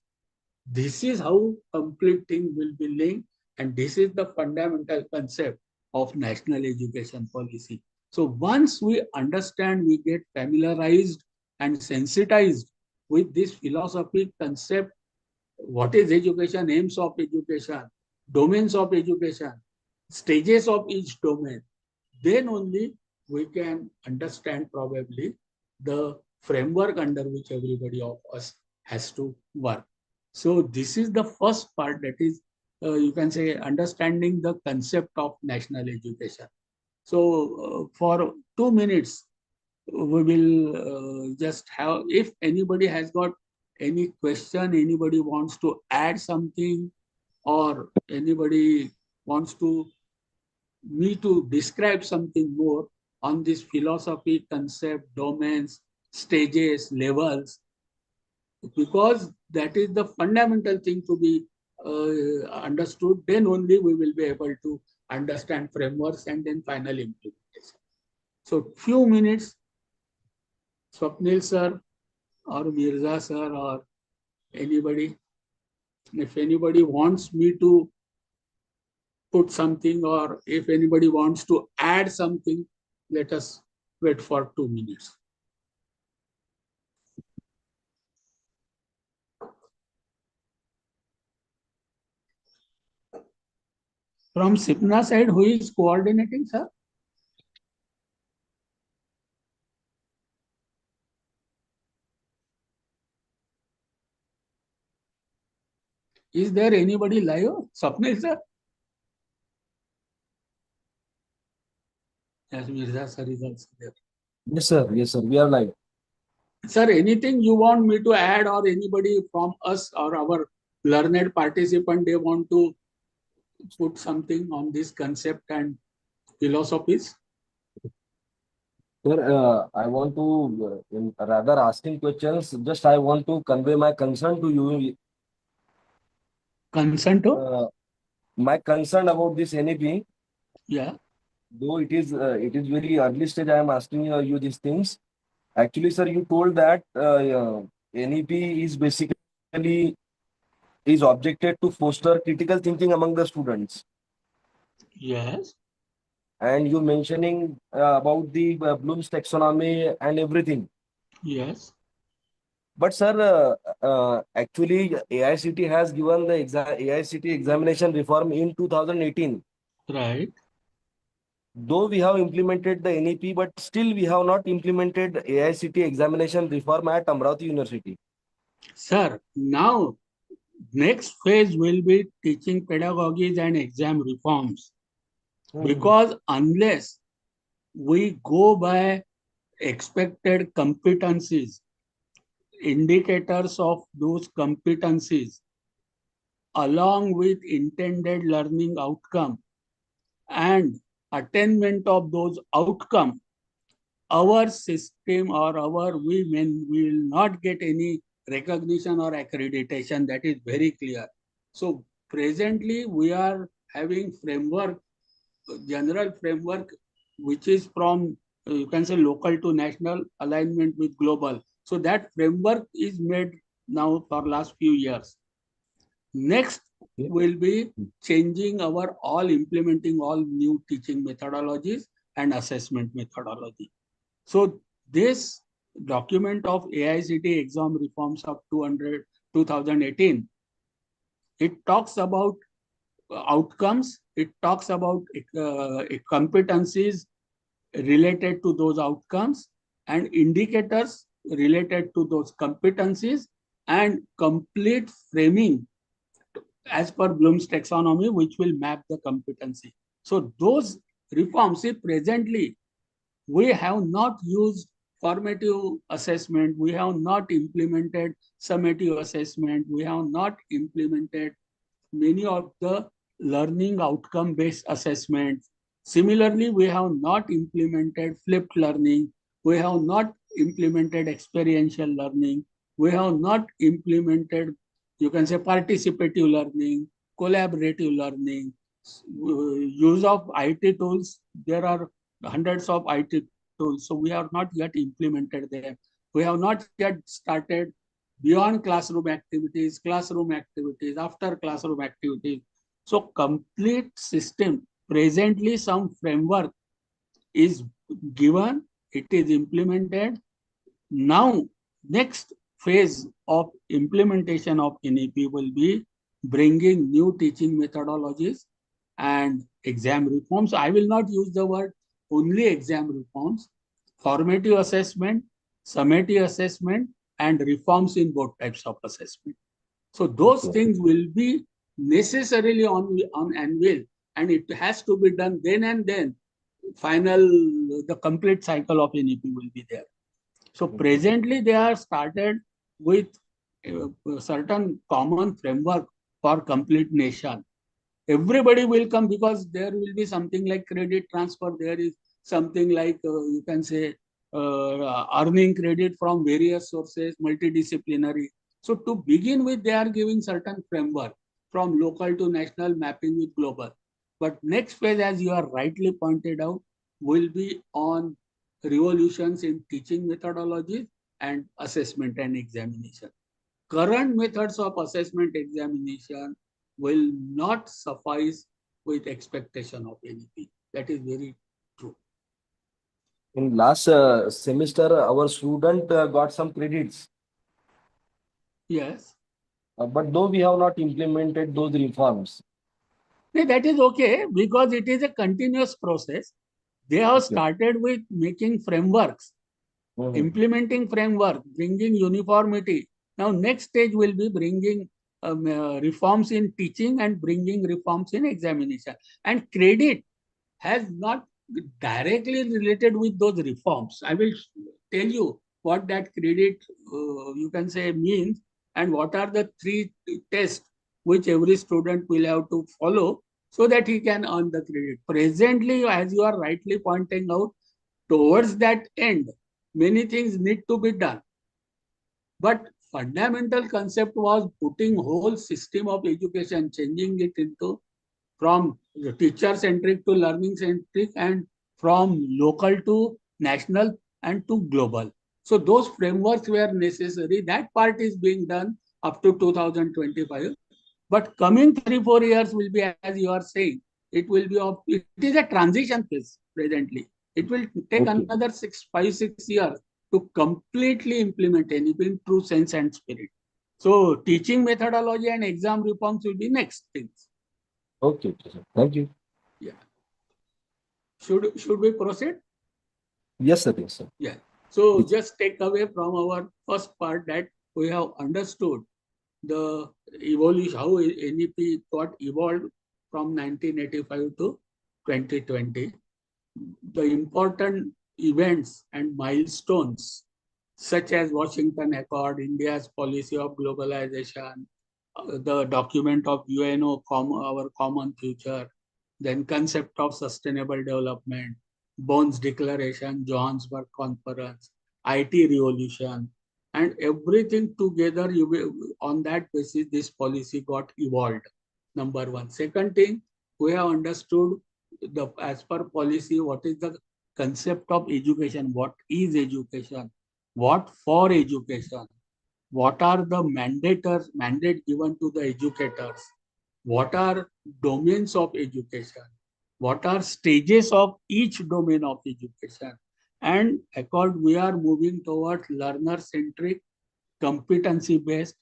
This is how complete thing will be linked, and this is the fundamental concept of national education policy. So once we understand, we get familiarized and sensitized with this philosophy concept, what is education, aims of education, domains of education, stages of each domain, then only we can understand probably the framework under which everybody of us has to work. So this is the first part, that is, you can say, understanding the concept of national education. So for 2 minutes, we will just have, if anybody has got any question, anybody wants to add something, or anybody wants to me to describe something more on this philosophy, concept, domains, stages, levels, because that is the fundamental thing to be understood, then only we will be able to understand frameworks and then final implementation. So few minutes, Swapnil sir or Mirza sir or anybody, if anybody wants me to put something, or if anybody wants to add something, let us wait for 2 minutes. From SIPNA side, who is coordinating, sir? Is there anybody live? Swapnil sir? Yes, Mirza sir is also there. Yes, sir. Yes, sir. We are live. Sir, anything you want me to add, or anybody from us or our learned participant, they want to put something on this concept and philosophies? Sir, I want to, rather asking questions, just I want to convey my concern to you. Consent to? My concern about this NEP, Yeah. though it is very early stage, I am asking you these things. Actually, sir, you told that NEP is basically is objected to foster critical thinking among the students. Yes. And you mentioning about the Bloom's taxonomy and everything. Yes. But sir, actually AICT has given the AICT examination reform in 2018. Right. Though we have implemented the NEP, but still we have not implemented AICT examination reform at Amravati University. Sir, now next phase will be teaching pedagogies and exam reforms. Because unless we go by expected competencies, indicators of those competencies, along with intended learning outcome and attainment of those outcome, our system or our women will not get any recognition or accreditation. That is very clear. So presently we are having framework, general framework, which is from, you can say, local to national alignment with global. So that framework is made now for last few years. Next will be changing our implementing all new teaching methodologies and assessment methodology. So this document of AICT exam reforms of 2018, it talks about outcomes, it talks about competencies related to those outcomes and indicators related to those competencies, and complete framing as per Bloom's taxonomy, which will map the competency. So those reforms, see, presently we have not used formative assessment, we have not implemented summative assessment, we have not implemented many of the learning outcome based assessments. Similarly, we have not implemented flipped learning, we have not implemented experiential learning, we have not implemented, you can say, participative learning, collaborative learning, use of IT tools. There are hundreds of IT tools, so we have not yet implemented them. We have not yet started beyond classroom activities, after classroom activities. So complete system, presently some framework is given, it is implemented. Now, next phase of implementation of NEP will be bringing new teaching methodologies and exam reforms. I will not use the word only exam reforms, formative assessment, summative assessment, and reforms in both types of assessment. So those Okay. things will be necessarily on anvil, and it has to be done then and then. Final, the complete cycle of NEP will be there. So Okay. presently they are started with a certain common framework for complete nation. Everybody will come because there will be something like credit transfer. There is something like you can say earning credit from various sources, multidisciplinary. So to begin with, they are giving certain framework from local to national, mapping with global. But next phase, as you are rightly pointed out, will be on revolutions in teaching methodologies and assessment and examination. Current methods of assessment examination will not suffice with expectation of NEP. That is very true. In last semester, our student got some credits, Yes. but though we have not implemented those reforms. No, that is okay because it is a continuous process. They have Okay. started with making frameworks, Mhm. implementing framework, bringing uniformity. Now, next stage will be bringing reforms in teaching and bringing reforms in examination. And credit has not directly related with those reforms. I will tell you what that credit, you can say, means, and what are the three tests which every student will have to follow so that he can earn the credit. Presently, as you are rightly pointing out, towards that end, many things need to be done. But fundamental concept was putting whole system of education, changing it into from teacher centric to learning centric and from local to national and to global. So those frameworks were necessary. That part is being done up to 2025. But coming 3-4 years will be, as you are saying, it is a transition phase presently. It will take Okay. another 5-6 years to completely implement anything true sense and spirit. So teaching methodology and exam reforms will be next things. Okay, sir. Thank you. Yeah. Should we proceed? Yes, sir. Yes, sir. Yeah. So Yes. just take away from our first part that we have understood the evolution, how NEP got evolved from 1985 to 2020. The important events and milestones such as Washington Accord, India's policy of globalization, the document of UNO, our common future, then concept of sustainable development, Bonn's Declaration, Johannesburg Conference, IT revolution, and everything together. On that basis, this policy got evolved. Number one. Second thing, we have understood the as per policy what is the concept of education, what is education, what for education, what are the mandate given to the educators, what are domains of education, what are stages of each domain of education, and we are moving towards learner centric, competency based,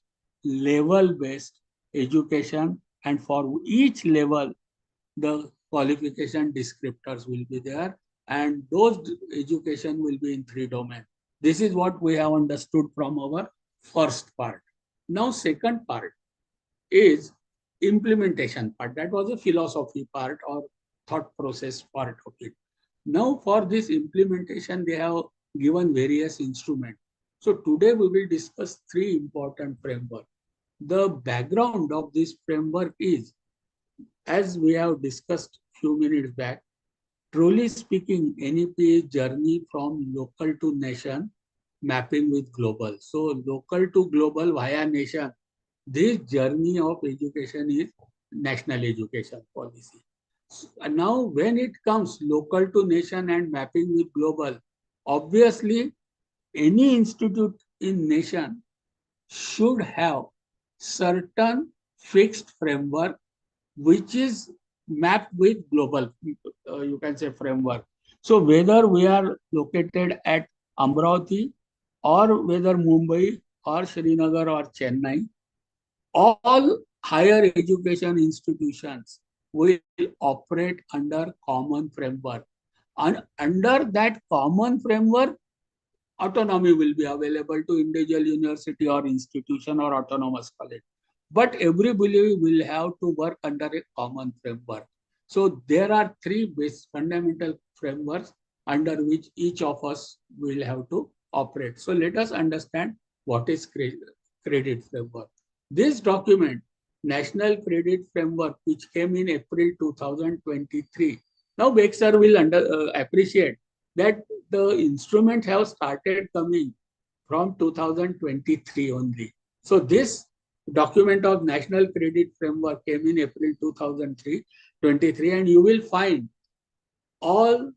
level based education, and for each level the qualification descriptors will be there, and those education will be in three domains. This is what we have understood from our first part. Now second part is implementation part. That was a philosophy part or thought process part of it. Now for this implementation, they have given various instruments. So today we will discuss three important frameworks. The background of this framework is, as we have discussed few minutes back, truly speaking, NEP is journey from local to nation, mapping with global. So local to global via nation, this journey of education is national education policy. And now when it comes local to nation and mapping with global, obviously any institute in nation should have certain fixed framework which is mapped with global, you can say, framework. So whether we are located at Amravati or whether Mumbai or Srinagar or Chennai, all higher education institutions will operate under common framework. And under that common framework, autonomy will be available to individual university or institution or autonomous college. But everybody will have to work under a common framework. So there are three base fundamental frameworks under which each of us will have to operate. So let us understand what is credit framework. This document, National Credit Framework, which came in April 2023. Now, Beck sir will appreciate that the instruments have started coming from 2023 only. So this document of National Credit Framework came in April 2023, and you will find all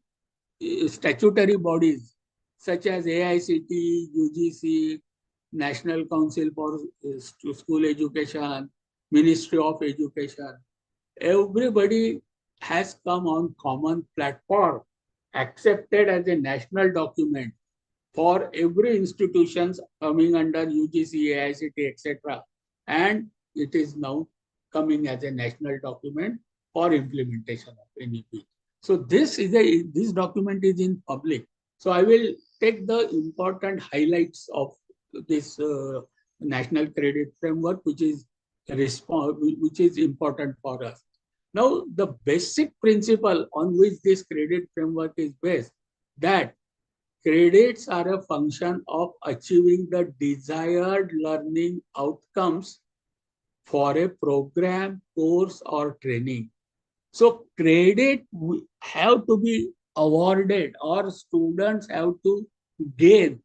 statutory bodies such as AICT, UGC, National Council for School Education, Ministry of Education. Everybody has come on common platform, accepted as a national document for every institutions coming under UGC, AICT, etc. And it is now coming as a national document for implementation of NEP. So this document is in public. So I will take the important highlights of this national credit framework, which is important for us. Now, the basic principle on which this credit framework is based, that credits are a function of achieving the desired learning outcomes for a program, course, or training. So credit have to be awarded, or students have to gain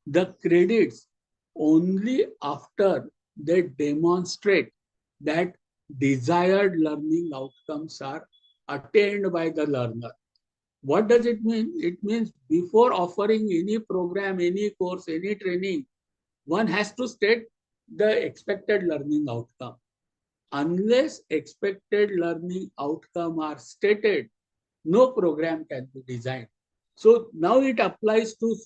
the credits only after they demonstrate that desired learning outcomes are attained by the learner. What does it mean? It means before offering any program, any course, any training, one has to state the expected learning outcome. Unless expected learning outcome are stated, no program can be designed. So now it applies to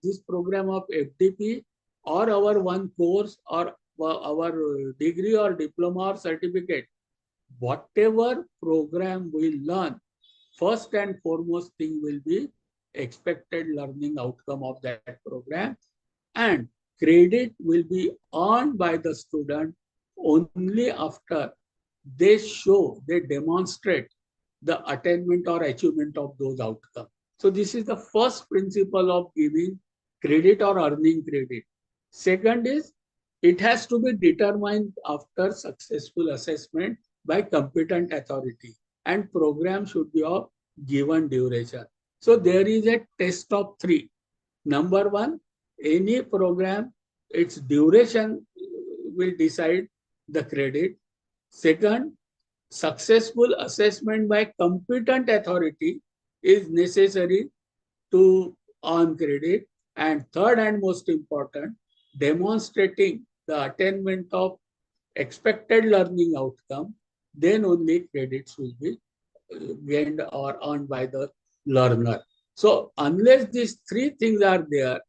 this program of FDP or our one course or our degree or diploma or certificate. Whatever program we learn, first and foremost thing will be expected learning outcome of that program, and credit will be earned by the student only after they demonstrate the attainment or achievement of those outcomes. So this is the first principle of giving credit or earning credit. Second is, it has to be determined after successful assessment by competent authority, and program should be of given duration. So there is a test of three. Number one, any program, its duration will decide the credit. Second, successful assessment by competent authority is necessary to earn credit. And third and most important, demonstrating the attainment of expected learning outcome, then only credits will be gained or earned by the learner. So unless these three things are there,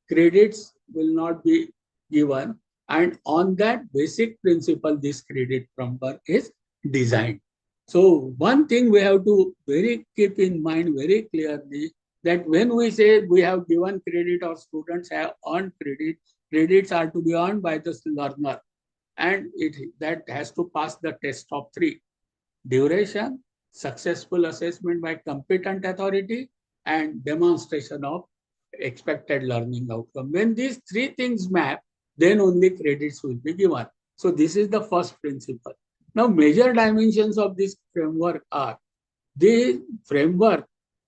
credits will not be given. And on that basic principle, this credit framework is designed. So one thing we have to very keep in mind very clearly, that when we say we have given credit or students have earned credit, credits are to be earned by the learner, and that has to pass the test of three: duration, successful assessment by competent authority, and demonstration of expected learning outcome. When these three things map, then only credits will be given. So this is the first principle. Now, major dimensions of this framework are, the framework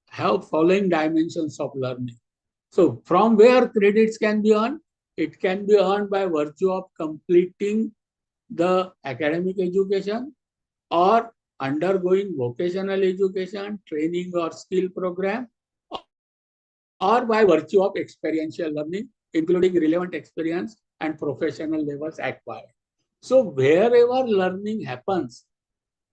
have following dimensions of learning. So from where credits can be earned? It can be earned by virtue of completing the academic education or undergoing vocational education, training or skill program, or by virtue of experiential learning, including relevant experience and professional levels acquired. So wherever learning happens,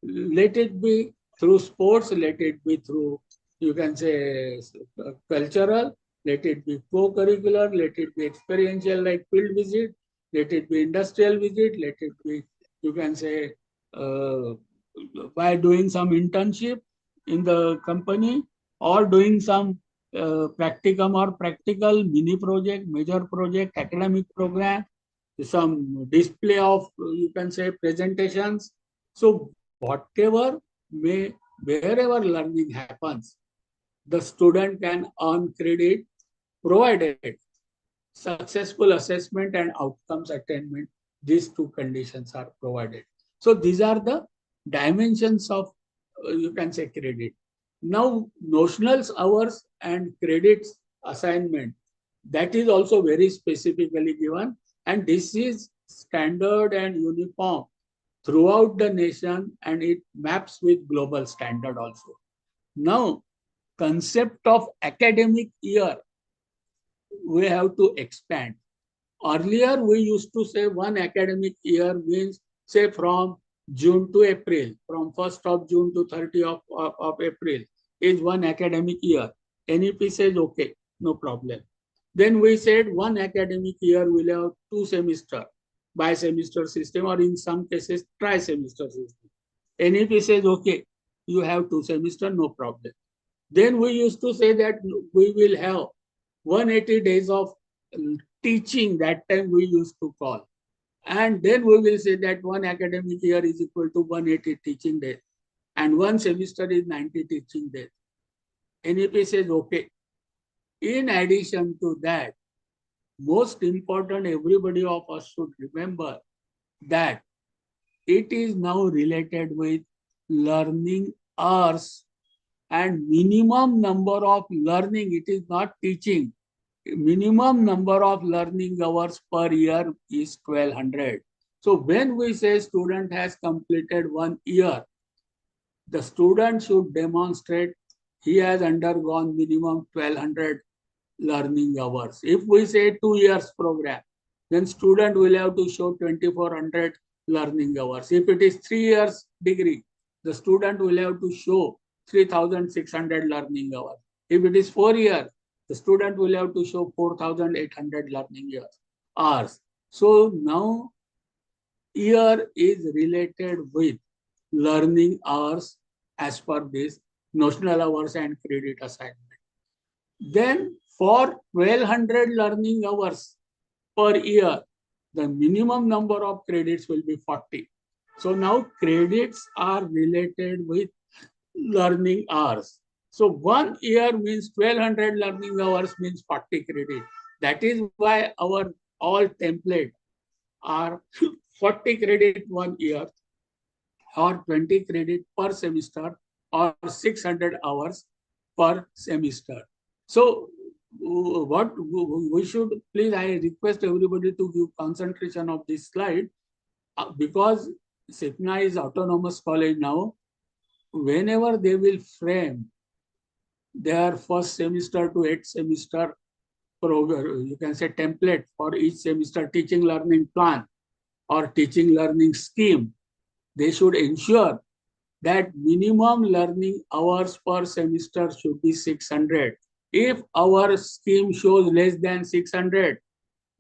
let it be through sports, let it be through, you can say, cultural, let it be co-curricular, let it be experiential like field visit, let it be industrial visit, let it be, you can say, uh, by doing some internship in the company or doing some practicum or practical mini project, major project, academic program, some display of, you can say, presentations. So whatever may, wherever learning happens, the student can earn credit provided successful assessment and outcomes attainment. These two conditions are provided. So these are the dimensions of, you can say, credit. Now, notional hours and credits assignment, that is also very specifically given, and this is standard and uniform throughout the nation, and it maps with global standard also. Now, concept of academic year, we have to expand. Earlier, we used to say one academic year means, say, from June to April, from 1st of June to 30th of April is one academic year. NEP says, okay, no problem. Then we said one academic year will have two semester, bi-semester system, or in some cases, tri-semester system. NEP says, okay, you have two semester, no problem. Then we used to say that we will have 180 days of teaching, that time we used to call. And then we will say that one academic year is equal to 180 teaching days and one semester is 90 teaching days. NEP says, okay. In addition to that, most important, everybody of us should remember that it is now related with learning hours and minimum number of learning. It is not teaching. Minimum number of learning hours per year is 1200. So when we say student has completed 1 year, the student should demonstrate he has undergone minimum 1200 learning hours. If we say 2 years program, then student will have to show 2400 learning hours. If it is 3 years degree, the student will have to show 3600 learning hours. If it is 4 years, the student will have to show 4800 learning hours. So now year is related with learning hours as per this notional hours and credit assignment. Then for 1200 learning hours per year, the minimum number of credits will be 40. So now credits are related with learning hours. So 1 year means 1200 learning hours means 40 credit. That is why our all template are 40 credit 1 year or 20 credit per semester or 600 hours per semester. So what we should, please, I request everybody to give concentration of this slide because SIPNA is autonomous college now. Whenever they will frame their first semester to 8th semester program, you can say template for each semester teaching learning plan or teaching learning scheme, they should ensure that minimum learning hours per semester should be 600. If our scheme shows less than 600,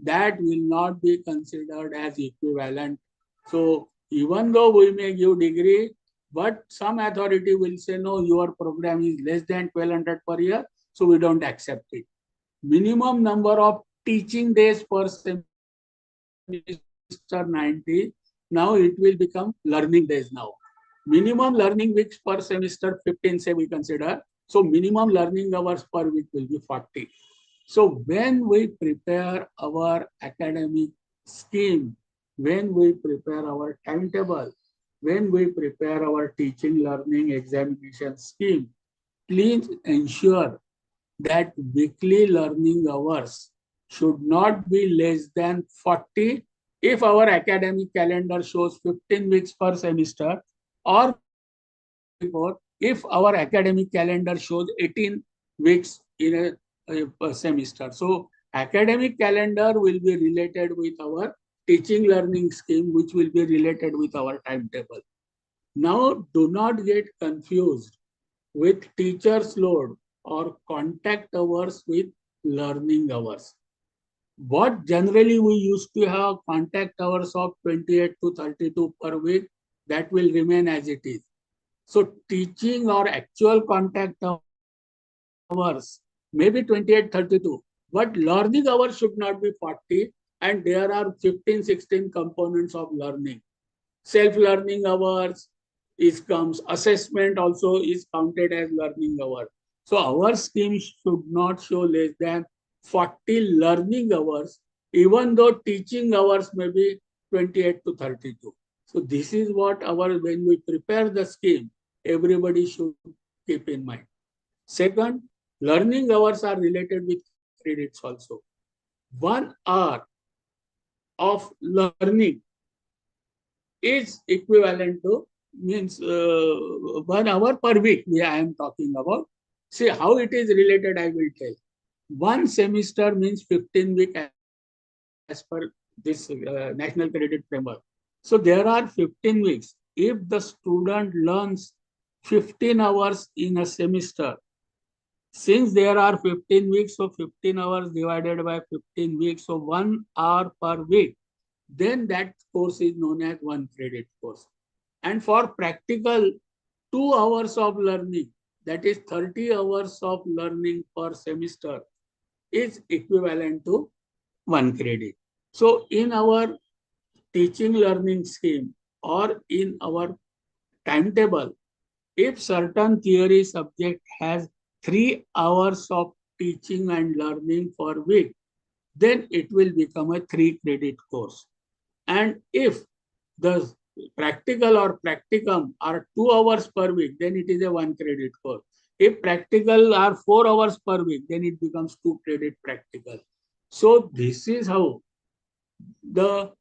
that will not be considered as equivalent. So even though we may give degree, but some authority will say, no, your program is less than 1200 per year, so we don't accept it. Minimum number of teaching days per semester 90, now it will become learning days now. Minimum learning weeks per semester 15, say we consider. So minimum learning hours per week will be 40. So when we prepare our academic scheme, when we prepare our timetable, when we prepare our teaching, learning, examination scheme, please ensure that weekly learning hours should not be less than 40 if our academic calendar shows 15 weeks per semester, or before if our academic calendar shows 18 weeks in a semester. So academic calendar will be related with our teaching learning scheme, which will be related with our timetable. Now, do not get confused with teacher's load or contact hours with learning hours. What generally we used to have contact hours of 28 to 32 per week, that will remain as it is. So teaching or actual contact hours may be 28, 32, but learning hours should not be 40, and there are 15, 16 components of learning. Self-learning hours is comes, assessment also is counted as learning hour. So our scheme should not show less than 40 learning hours, even though teaching hours may be 28 to 32. So this is what when we prepare the scheme, everybody should keep in mind. Second, learning hours are related with credits also. 1 hour of learning is equivalent to, means 1 hour per week I am talking about. See how it is related, I will tell. One semester means 15 week as per this National Credit Framework. So there are 15 weeks. If the student learns 15 hours in a semester, since there are 15 weeks, so 15 hours divided by 15 weeks, so 1 hour per week, then that course is known as one credit course. And for practical, 2 hours of learning, that is 30 hours of learning per semester, is equivalent to one credit. So in our teaching learning scheme or in our timetable, if certain theory subject has 3 hours of teaching and learning per week, then it will become a 3 credit course. And if the practical or practicum are 2 hours per week, then it is a 1 credit course. If practical are 4 hours per week, then it becomes 2 credit practical. So this is how the,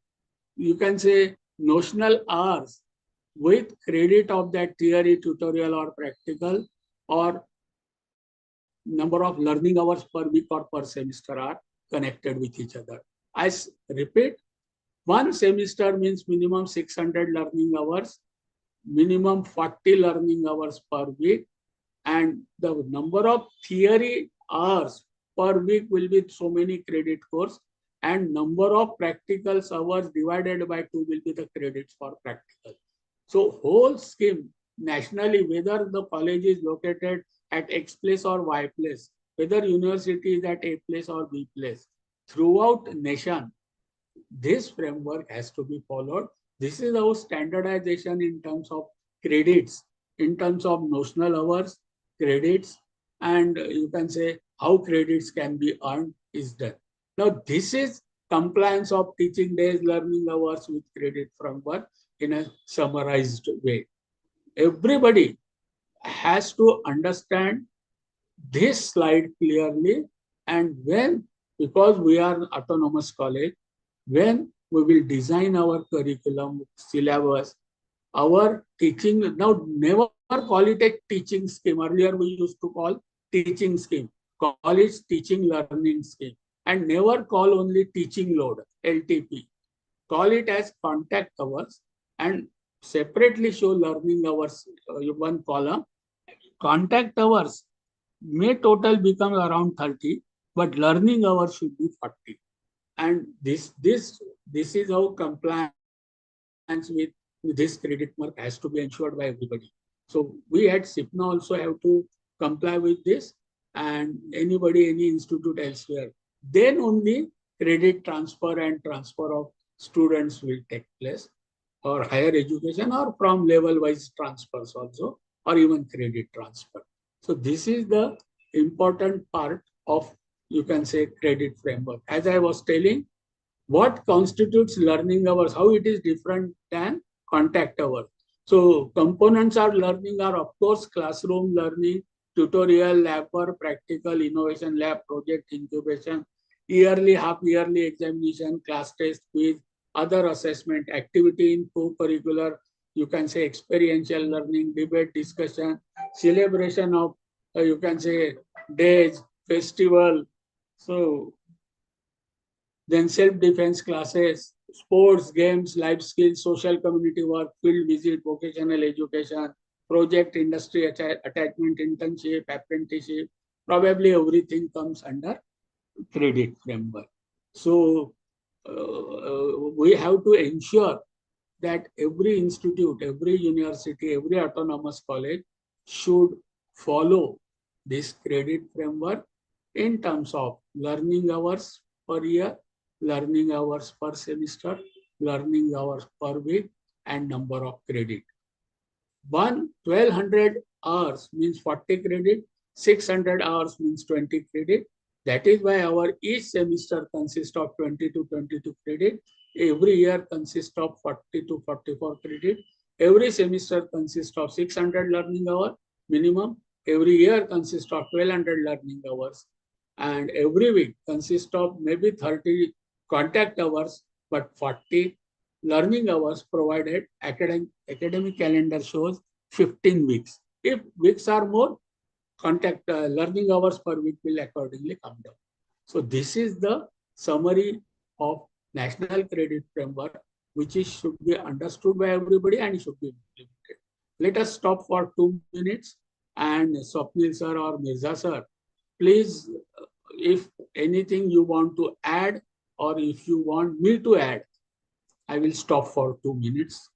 you can say, notional hours with credit of that theory, tutorial or practical, or number of learning hours per week or per semester are connected with each other. I repeat, one semester means minimum 600 learning hours, minimum 40 learning hours per week, and the number of theory hours per week will be so many credit course, and number of practical hours divided by 2 will be the credits for practical. So whole scheme nationally, whether the college is located at X place or Y place, whether university is at A place or B place, throughout nation, this framework has to be followed. This is our standardization in terms of credits, in terms of notional hours, credits, and you can say how credits can be earned is done. Now, this is compliance of teaching days, learning hours with credit framework in a summarized way. Everybody has to understand this slide clearly, and when, because we are autonomous college, when we will design our curriculum, syllabus, our teaching, now never call it a teaching scheme. Earlier we used to call teaching scheme, call it teaching learning scheme, and never call only teaching load, LTP. Call it as contact hours and separately show learning hours, one column. Contact hours may total become around 30, but learning hours should be 40. And this is how compliance with this credit mark has to be ensured by everybody. So we at SIPNA also have to comply with this, and anybody, any institute elsewhere. Then only credit transfer and transfer of students will take place, or higher education, or from level wise transfers also, or even credit transfer. So this is the important part of you can say, credit framework. As I was telling, what constitutes learning hours, how it is different than contact hours. So components of learning are, of course, classroom learning, tutorial, lab work, practical, innovation lab, project, incubation, yearly, half-yearly examination, class test, quiz, other assessment, activity in co-curricular, you can say experiential learning, debate, discussion, celebration of, you can say, days, festival. So then self-defense classes, sports, games, life skills, social community work, field visit, vocational education, project, industry attachment, internship, apprenticeship. Probably everything comes under credit framework. So we have to ensure that every institute, every university, every autonomous college should follow this credit framework in terms of learning hours per year, learning hours per semester, learning hours per week, and number of credit. 1200 hours means 40 credit, 600 hours means 20 credit. That is why our each semester consists of 20 to 22 credit. Every year consists of 40 to 44 credit. Every semester consists of 600 learning hours minimum. Every year consists of 1200 learning hours. And every week consists of maybe 30 contact hours, but 40 learning hours, provided academic calendar shows 15 weeks. If weeks are more, contact learning hours per week will accordingly come down. So this is the summary of National Credit Framework, which is should be understood by everybody and should be implemented. Let us stop for 2 minutes, and Swapnil sir or Mirza sir, please, if anything you want to add or if you want me to add, I will stop for 2 minutes.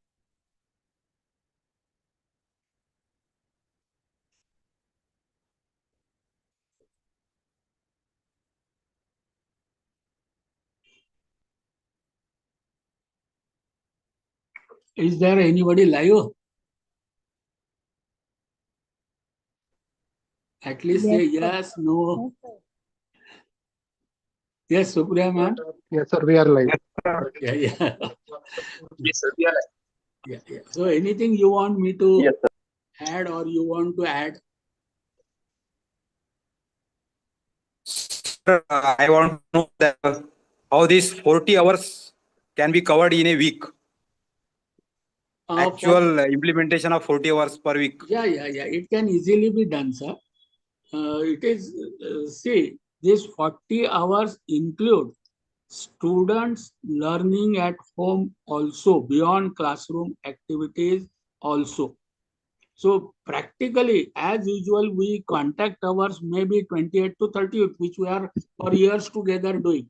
Is there anybody live? At least say yes, no. Yes, Supriya ma'am. Yes, sir, we are live. Yeah, yeah. Yes, sir, we are live. Yeah, yeah. So anything you want me to add or you want to add? I want to know that how these 40 hours can be covered in a week. Actual implementation of 40 hours per week. Yeah. It can easily be done, sir. It is, see, these 40 hours include students learning at home also, beyond classroom activities also. So practically, as usual, we contact hours maybe 28 to 30, which we are for years together doing.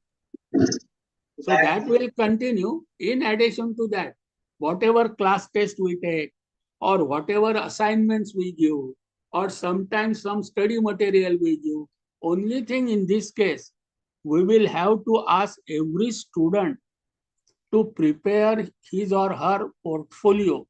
So that will continue. In addition to that, whatever class test we take or whatever assignments we give, or sometimes some study material we give, only thing in this case, we will have to ask every student to prepare his or her portfolio.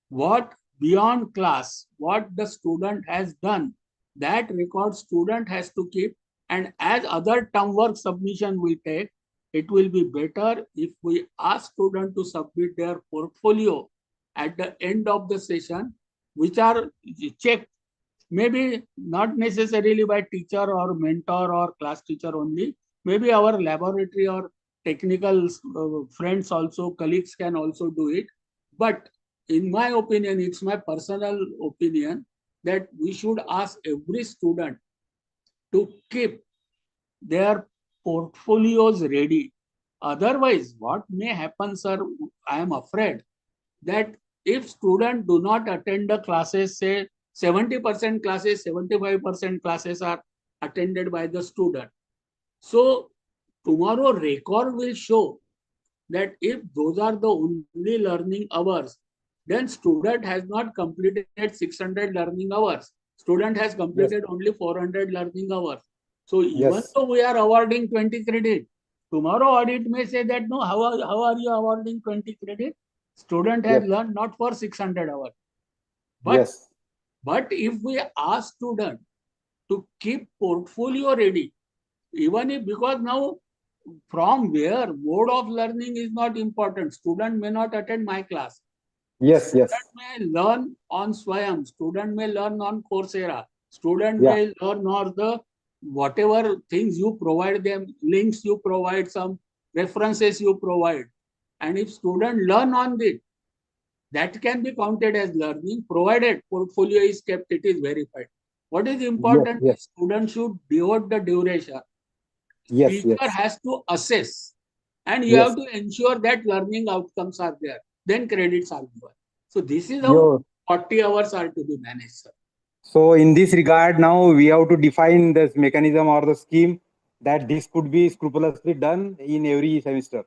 What beyond class, what the student has done, that record student has to keep. And as other term work submission we take, it will be better if we ask students to submit their portfolio at the end of the session, which are checked, maybe not necessarily by teacher or mentor or class teacher only, maybe our laboratory or technical friends also, colleagues can also do it. But in my opinion, it's my personal opinion that we should ask every student to keep their portfolios ready. Otherwise, what may happen, sir, I am afraid that if students do not attend the classes, say 70% classes, 75% classes are attended by the student. So tomorrow record will show that if those are the only learning hours, then student has not completed 600 learning hours. Student has completed only 400 learning hours. So even though we are awarding 20 credit, tomorrow audit may say that no, how are you awarding 20 credit? Student has learned not for 600 hours. But if we ask student to keep portfolio ready, Even if, because now from where mode of learning is not important. Student may not attend my class. Yes, yes. Student may learn on Swayam. Student may learn on Coursera. Student Yeah. may learn on the whatever things you provide them, links you provide, some references you provide. And if student learn on it, that can be counted as learning, provided portfolio is kept, it is verified. What is Yes, important yes, is student should devote the duration. yes, Teacher yes, has to assess, and you have yes. to ensure that learning outcomes are there. Then credits are given. So this is how Yo, 40 hours are to be managed, sir. so in this regard, now we have to define this mechanism or the scheme that this could be scrupulously done in every semester.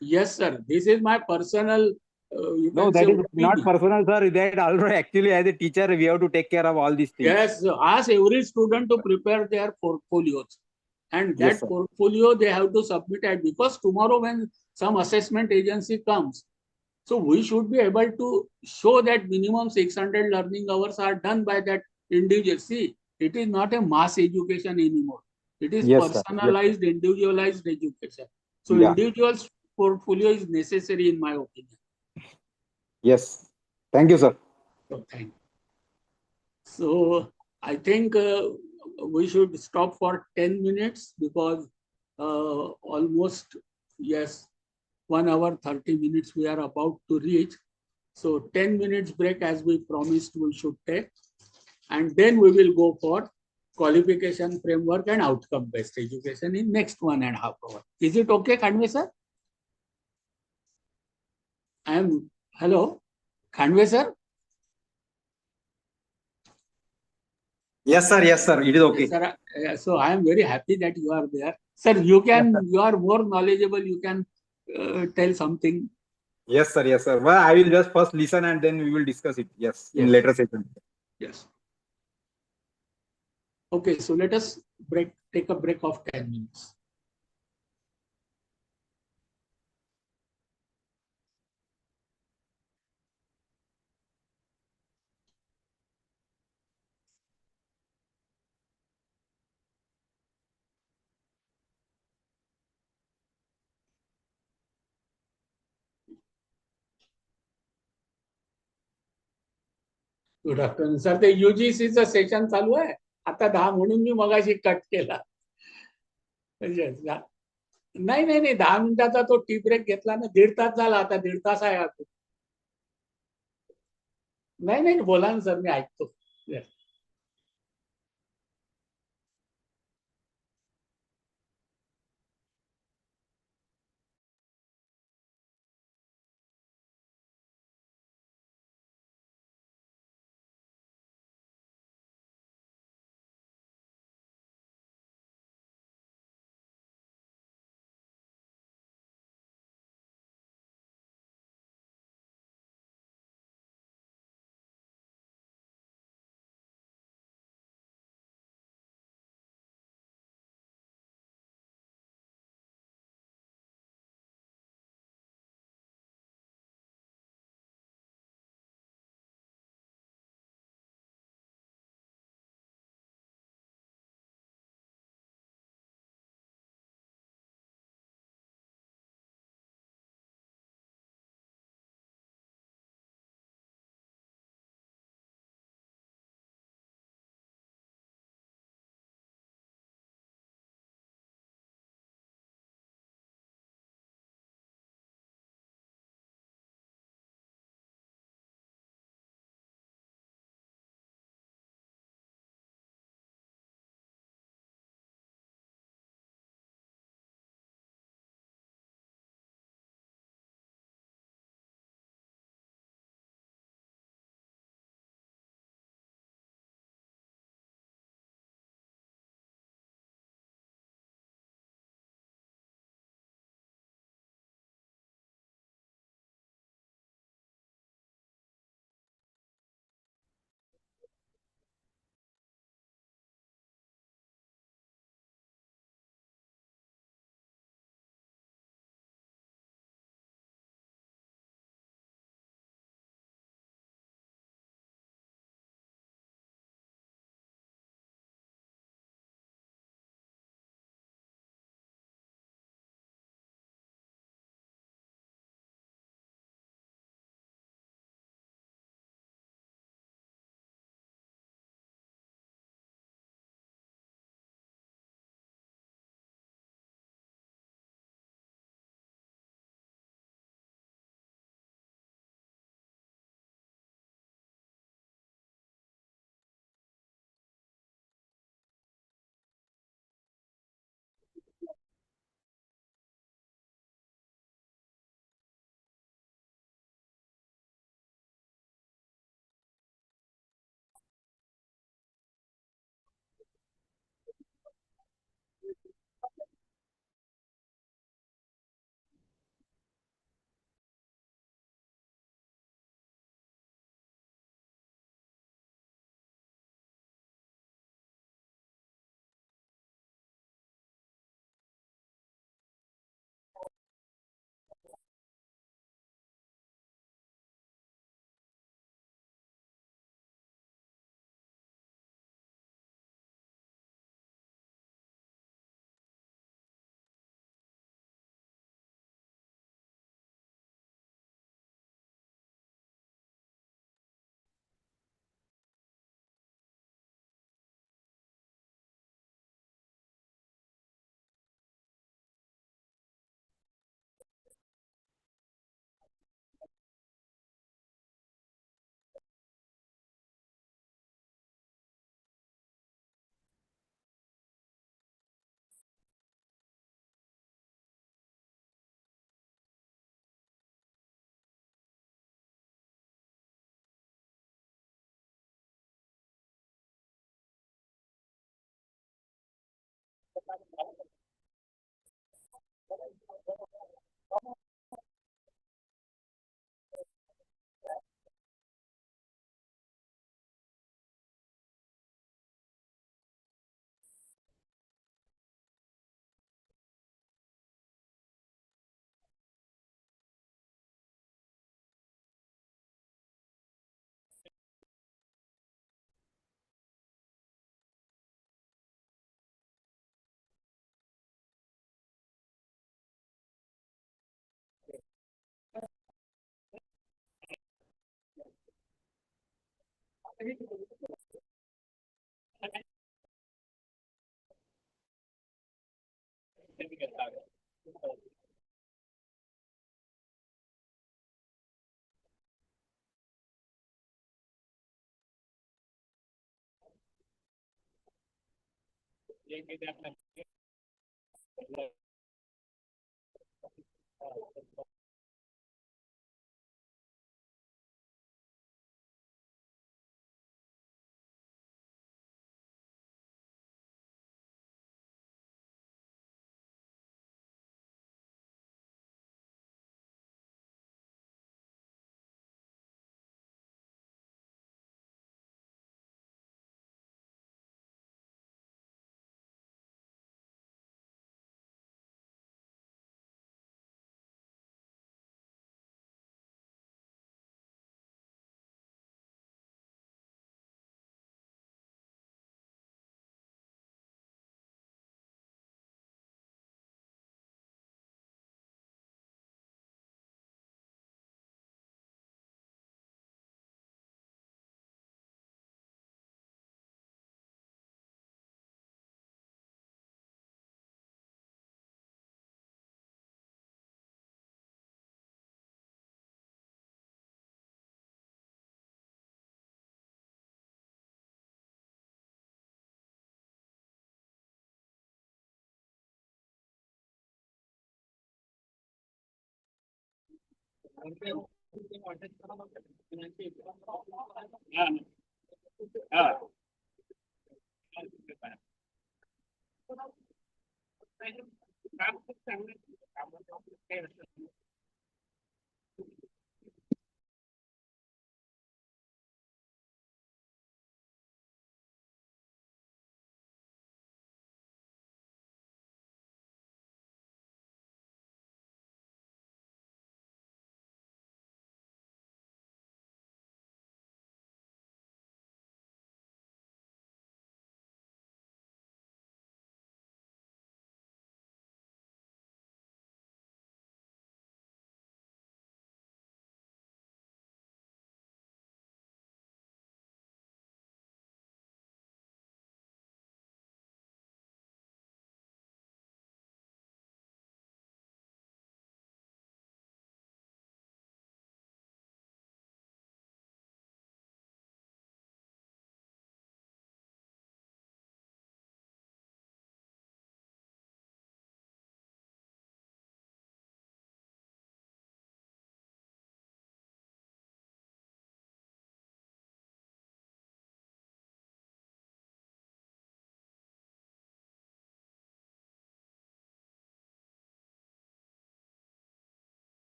Yes, sir. This is my personal, you No, can say, that is not opinion. personal, sir. That also actually, as a teacher, we have to take care of all these things. Yes, ask every student to prepare their portfolios. And Yes, that sir. portfolio they have to submit it, because tomorrow when some assessment agency comes, so we should be able to show that minimum 600 learning hours are done by that individual. See, it is not a mass education anymore. It is Yes, sir. Yes, sir. personalized, individualized education. So Yeah. individual's portfolio is necessary in my opinion. Yes. Thank you, sir. So thank you. So I think we should stop for 10 minutes, because almost, yes, 1 hour 30 minutes we are about to reach. So 10 minutes break as we promised we should take. And then we will go for qualification framework and outcome based education in next 1.5 hours. Is it okay, Khanve sir? I am, hello, Khanve sir? Yes, sir. Yes, sir. It is Yes, okay. sir. So I am very happy that you are there. Sir, you are more knowledgeable. You can tell something. Yes, sir. Yes, sir. Well, I will just first listen and then we will discuss it. Yes, in Yes, later session. yes. Okay, so let us take a break of 10 minutes. Good afternoon sir. ते UGCचं session चालू आहे आता 10 म्हणून मी मगाशी cut केला. नाही नाही नाही, 10 मिनिटाचा तो टी ब्रेक घेतला ना. 1.5 तास झाला, आता 1.5 तास आहे. नाही नाही, बोला ना सर, मी ऐकतो.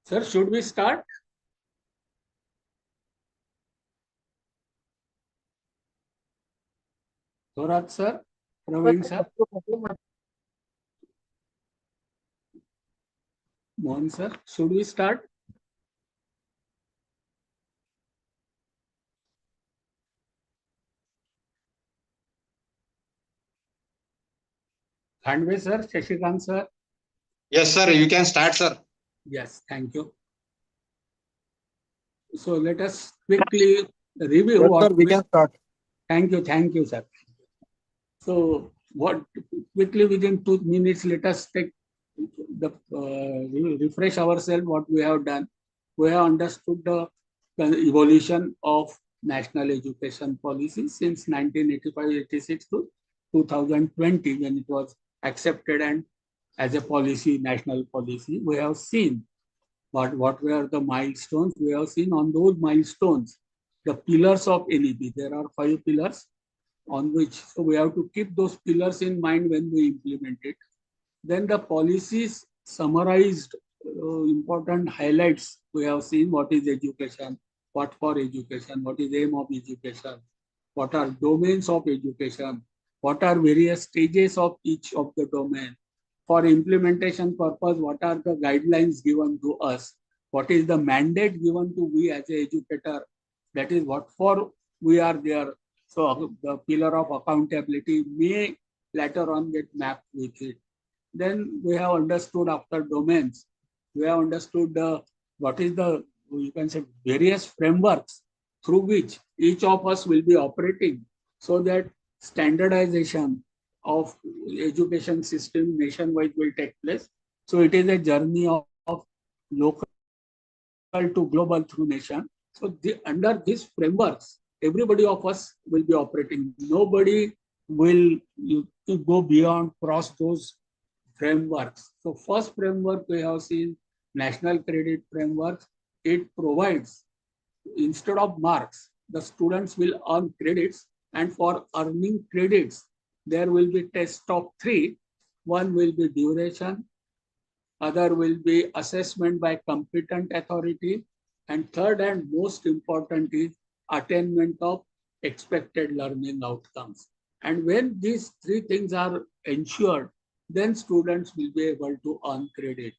Sir, should we start? Thorat sir, Praveen sir, Mohan sir, should we start? Khandwe sir, Shashikant sir. Yes, sir. You can start, sir. Yes, thank you. So let us quickly review Yes, what sir, we can start. Thank you, sir. So what quickly within 2 minutes, let us take the refresh ourselves what we have done. We have understood the evolution of national education policy since 1985-86 to 2020 when it was accepted and as a policy, national policy. We have seen what were the milestones. We have seen on those milestones the pillars of NEP. There are 5 pillars. on which, so we have to keep those pillars in mind when we implement it. Then the policies summarized important highlights. We have seen what is education, what for education, what is aim of education, what are domains of education, what are various stages of each of the domain. For implementation purpose, what are the guidelines given to us? What is the mandate given to we as an educator? That is what for we are there. So the pillar of accountability may later on get mapped with it. Then we have understood after domains, we have understood what is the, you can say, various frameworks through which each of us will be operating, so that standardization of education system nationwide will take place. So it is a journey of local to global through nation. So under these frameworks, everybody of us will be operating. Nobody will go beyond, cross those frameworks. So first framework we have seen, National Credit Framework. It provides, instead of marks, the students will earn credits, and for earning credits, there will be test of three. One will be duration, other will be assessment by competent authority, and third and most important is attainment of expected learning outcomes. And when these three things are ensured, then students will be able to earn credit.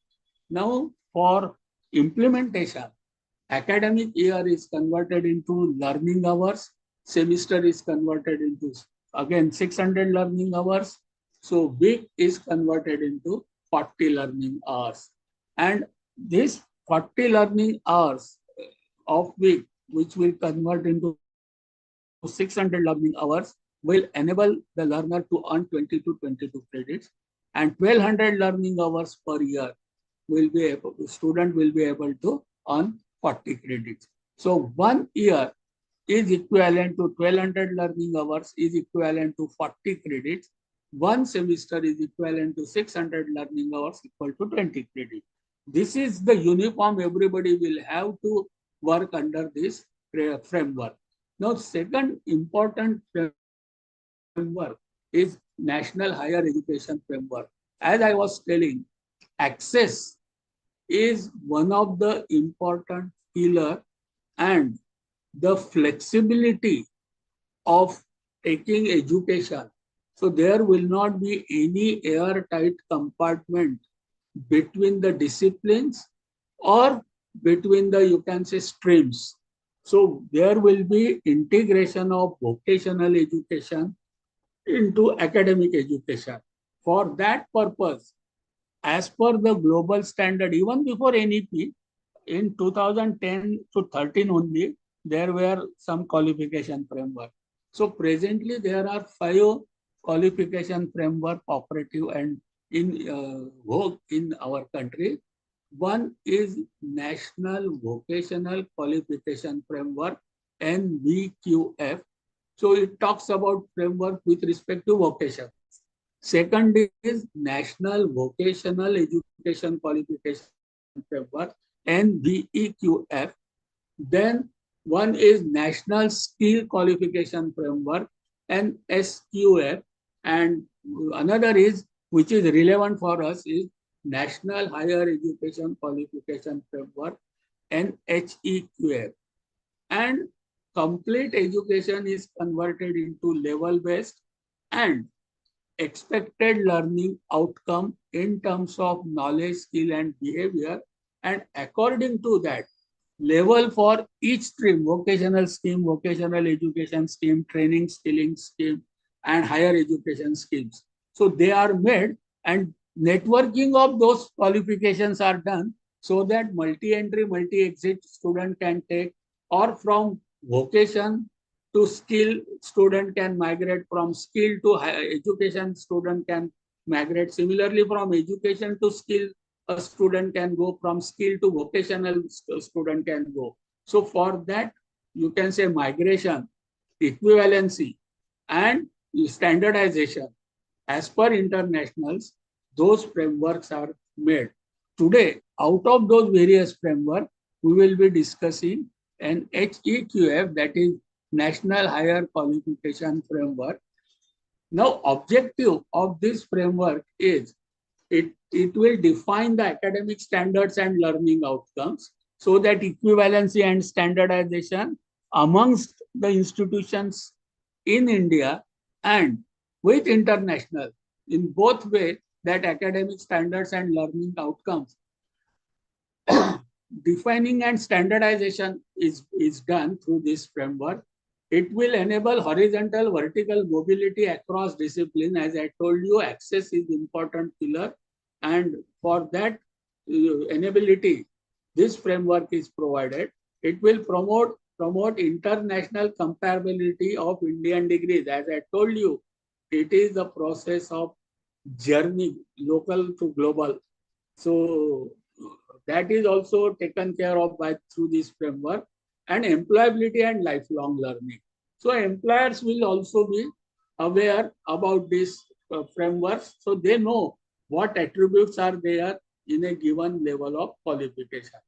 Now, for implementation, academic year is converted into learning hours, semester is converted into, again, 600 learning hours. So week is converted into 40 learning hours. And this 40 learning hours of week, which will convert into 600 learning hours, will enable the learner to earn 20 to 22 credits, and 1200 learning hours per year will be able, the student will be able to earn 40 credits. So 1 year is equivalent to 1200 learning hours, is equivalent to 40 credits. 1 semester is equivalent to 600 learning hours, equal to 20 credits. This is the uniform everybody will have to work under this framework. Now, second important framework is National Higher Education Framework. As I was telling, access is one of the important pillar, and the flexibility of taking education. So there will not be any airtight compartment between the disciplines or between the, you can say, streams. So there will be integration of vocational education into academic education. For that purpose, as per the global standard, even before NEP, in 2010 to 13 only, there were some qualification framework. So presently there are 5 qualification framework operative and in work in our country. One is National Vocational Qualification Framework, NVQF. So it talks about framework with respect to vocation. Second is National Vocational Education Qualification Framework, NVEQF. Then one is National Skill Qualification Framework, NSQF. And another is, which is relevant for us, is National Higher Education Qualification Framework, NHEQF. And complete education is converted into level-based and expected learning outcome in terms of knowledge, skill, and behavior. And according to that, level for each stream, vocational scheme, vocational education scheme, training skilling scheme, and higher education schemes. So they are made, and networking of those qualifications are done, so that multi-entry, multi-exit student can take, or from vocation to skill, student can migrate, from skill to higher education, student can migrate. Similarly, from education to skill, a student can go, from skill to vocational, student can go. So for that, you can say migration, equivalency, and standardization as per internationals, those frameworks are made. Today, out of those various frameworks, we will be discussing an HEQF, that is National Higher Qualification Framework. Now, objective of this framework is it will define the academic standards and learning outcomes so that equivalency and standardization amongst the institutions in India and with international in both ways that academic standards and learning outcomes defining and standardization is done through this framework. It will enable horizontal, vertical mobility across discipline. As I told you, access is important pillar. And for that enability, this framework is provided. It will promote international comparability of Indian degrees. As I told you, it is a process of journey, local to global. So that is also taken care of by through this framework, and employability and lifelong learning. So employers will also be aware about this framework, so they know what attributes are there in a given level of qualification.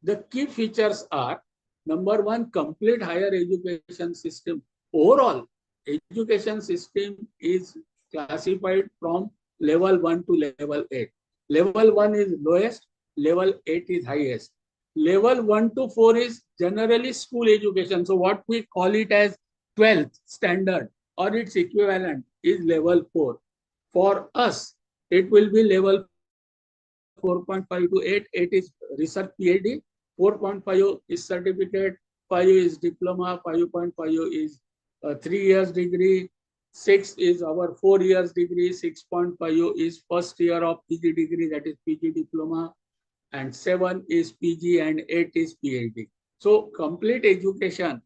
The key features are, number one, complete higher education system. Overall, education system is classified from level 1 to level 8. Level 1 is lowest, level 8 is highest. Level 1 to 4 is generally school education. So what we call it as 12th standard or its equivalent is level 4. For us, it will be level 4.5 to 8. 8 is research PhD, 4.5 is certificate, 5 is diploma, 5.5 is 3 years degree, 6 is our 4 years degree, 6.5 is first year of PG degree, that is PG diploma, and 7 is PG and 8 is PhD. So complete education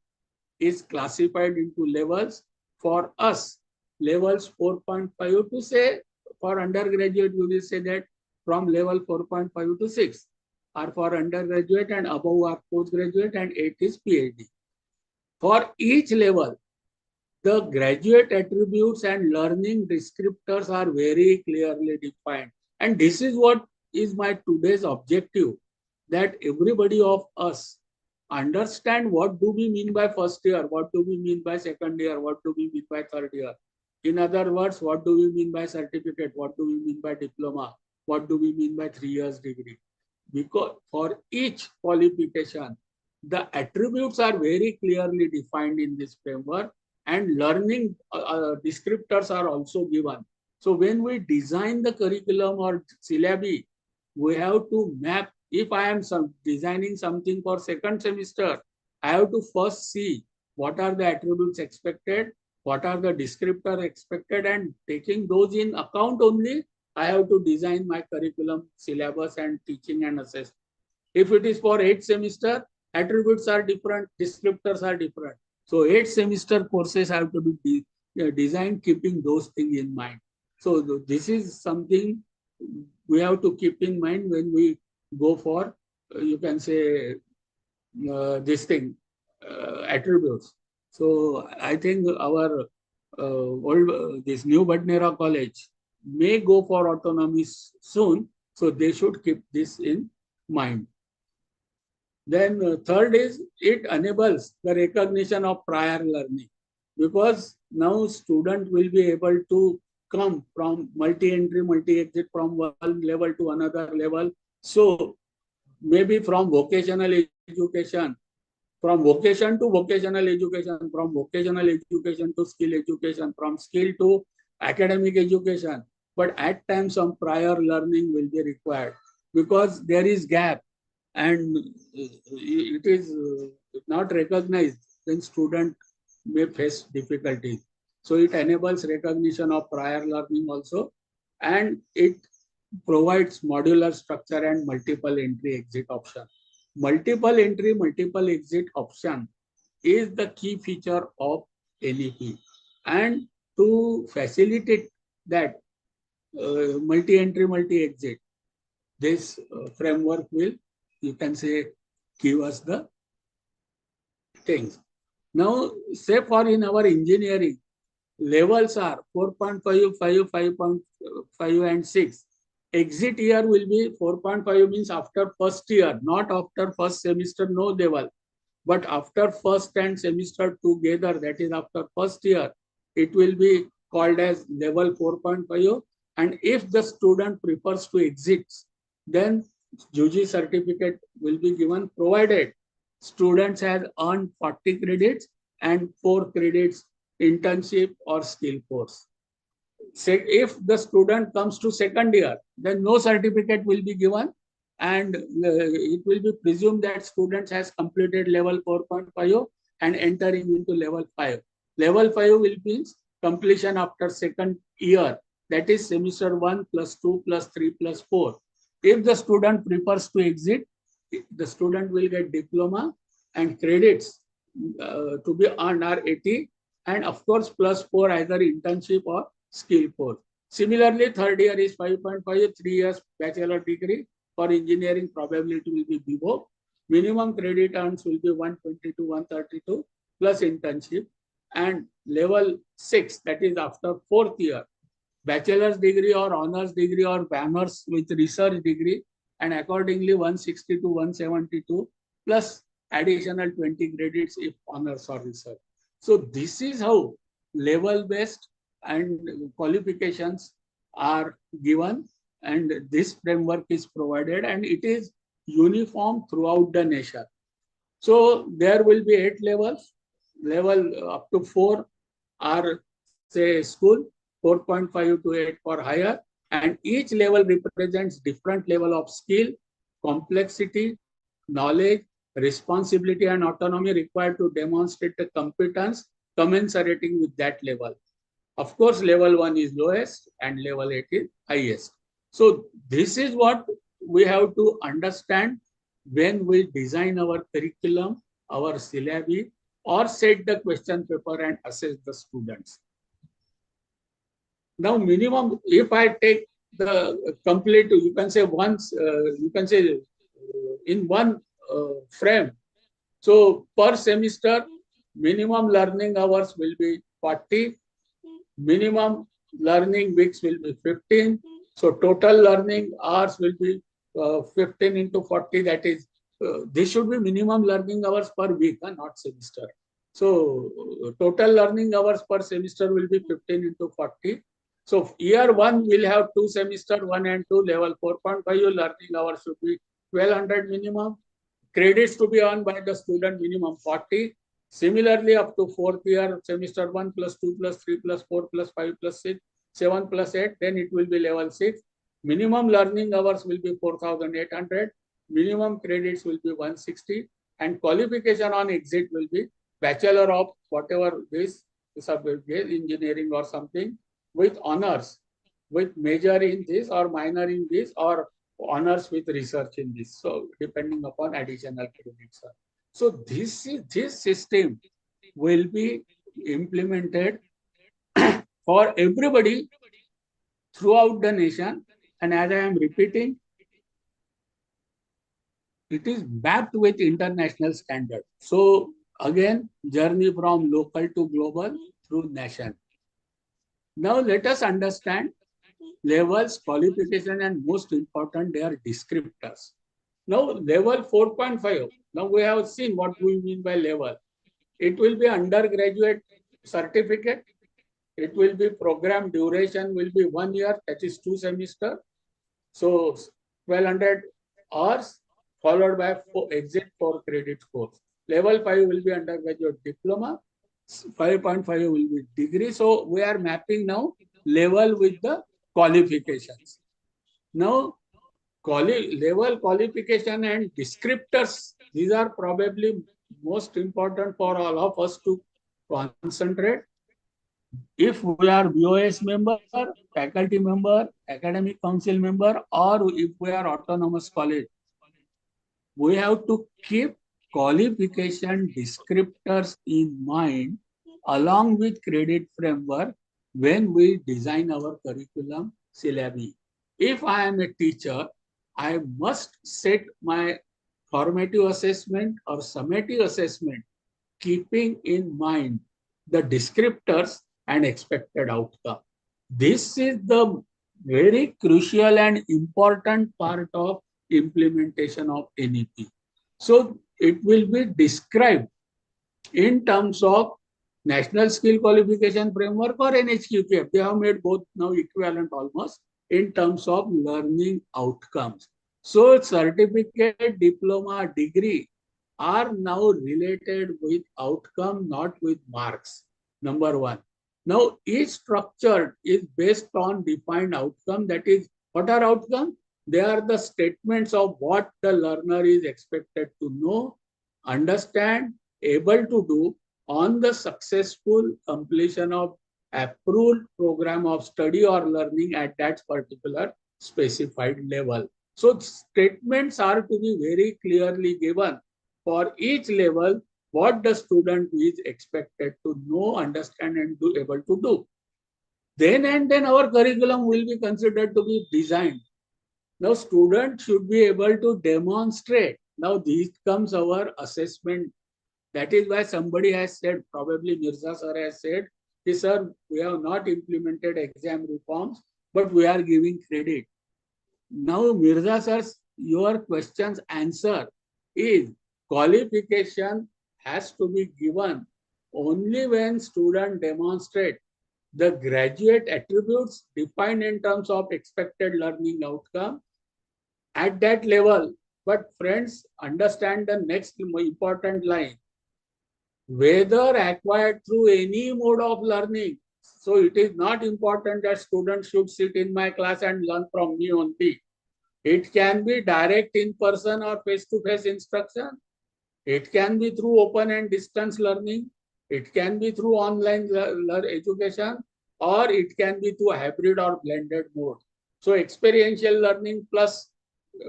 is classified into levels. For us, levels 4.5 to say, for undergraduate, we will say that from level 4.5 to 6 are for undergraduate and above are postgraduate, and 8 is PhD. For each level, the graduate attributes and learning descriptors are very clearly defined. And this is what is my today's objective, that everybody of us understand what do we mean by first year, what do we mean by second year, what do we mean by third year. In other words, what do we mean by certificate, what do we mean by diploma, what do we mean by 3 years degree. Because for each qualification, the attributes are very clearly defined in this framework, and learning descriptors are also given. So when we design the curriculum or syllabi, we have to map. If I am designing something for second semester, I have to first see what are the attributes expected, what are the descriptors expected, and taking those in account only, I have to design my curriculum, syllabus, and teaching and assessment. If it is for 8th semester, attributes are different, descriptors are different. So 8th semester courses have to be designed keeping those things in mind. So this is something we have to keep in mind when we go for, you can say, this thing, attributes. So I think our this new Badnera College may go for autonomy soon, so they should keep this in mind. Then third is, it enables the recognition of prior learning, because now student will be able to come from multi-entry, multi-exit from one level to another level. So maybe from vocational education, from vocation to vocational education, from vocational education to skill education, from skill to academic education. But at times some prior learning will be required because there is gap and it is not recognized, then student may face difficulties. So it enables recognition of prior learning also, and it provides modular structure and multiple entry exit option. Multiple entry, multiple exit option is the key feature of NEP. And to facilitate that multi-entry, multi-exit, this framework will, you can say, give us the things. Now, say for in our engineering, levels are 4.5, 5, 5.5 and 6. Exit year will be 4.5 means after first year, not after first semester, no level. But after first and semester together, that is after first year, it will be called as level 4.5. And if the student prefers to exit, then UG certificate will be given, provided students have earned 40 credits and 4 credits internship or skill course. If the student comes to second year, then no certificate will be given, and it will be presumed that students has completed level 4.5 and entering into level 5. Level 5 will be completion after second year, that is semester 1 plus 2 plus 3 plus 4. If the student prefers to exit, the student will get diploma and credits to be earned are 80, and of course plus 4 either internship or skill course. Similarly, third year is 5.5, 3 years bachelor degree. For engineering, probability will be BVO. Minimum credit earns will be 120 to 132 plus internship. And level 6, that is after fourth year, bachelor's degree or honors degree or honors with research degree, and accordingly 160 to 172 plus additional 20 credits if honors or research. So this is how level based and qualifications are given, and this framework is provided, and it is uniform throughout the nation. So there will be 8 levels. Level up to 4 are, say, school, 4.5 to 8 for higher, and each level represents different level of skill, complexity, knowledge, responsibility, and autonomy required to demonstrate the competence commensurating with that level. Of course, level 1 is lowest and level 8 is highest. So this is what we have to understand when we design our curriculum, our syllabi, or set the question paper and assess the students. Now, minimum, if I take the complete, you can say once, you can say in one frame. So per semester, minimum learning hours will be 40, minimum learning weeks will be 15. So total learning hours will be 15 into 40. That is, this should be minimum learning hours per week, not semester. So total learning hours per semester will be 15 into 40. So year 1 will have 2 semester, 1 and 2, level 4.5 learning hours should be 1200 minimum. Credits to be earned by the student minimum 40. Similarly, up to 4th year, semester 1 plus 2 plus 3 plus 4 plus 5 plus 6, 7 plus 8, then it will be level 6. Minimum learning hours will be 4,800. Minimum credits will be 160. And qualification on exit will be bachelor of whatever this subject, engineering or something, with honors, with major in this or minor in this, or honors with research in this. So depending upon additional credits. So this system will be implemented for everybody throughout the nation. And as I am repeating, it is mapped with international standards. So again, journey from local to global through nation. Now let us understand levels, qualification, and most important, they are descriptors. Now level 4.5, now we have seen what we mean by level. It will be undergraduate certificate. It will be program duration will be 1 year, that is 2 semester. So 1200 hours followed by exit 4 credit course. Level 5 will be undergraduate diploma. 5.5 will be degree. So we are mapping now level with the qualifications. Now level, qualification, and descriptors, these are probably most important for all of us to concentrate. If we are BOS member, faculty member, academic council member, or if we are autonomous college, we have to keep qualification descriptors in mind along with credit framework when we design our curriculum syllabi. If I am a teacher, I must set my formative assessment or summative assessment keeping in mind the descriptors and expected outcome. This is the very crucial and important part of implementation of NEP. So it will be described in terms of National Skill Qualification Framework or NHQF. They have made both now equivalent almost in terms of learning outcomes. So certificate, diploma, degree are now related with outcome, not with marks. Number one. Now each structure is based on defined outcome. That is, what are outcomes? They are the statements of what the learner is expected to know, understand, able to do on the successful completion of approved program of study or learning at that particular specified level. So statements are to be very clearly given for each level what the student is expected to know, understand, and be able to do. Then and then our curriculum will be considered to be designed. Now students should be able to demonstrate. Now this comes our assessment. That is why somebody has said, probably Mirza sir has said, sir, we have not implemented exam reforms, but we are giving credit. Now Mirza sir, your question's answer is qualification has to be given only when student demonstrate the graduate attributes defined in terms of expected learning outcome at that level. But friends, understand the next important line. Whether acquired through any mode of learning. So it is not important that students should sit in my class and learn from me only. It can be direct in person or face-to-face instruction. It can be through open and distance learning. It can be through online education, or it can be through hybrid or blended mode. So experiential learning plus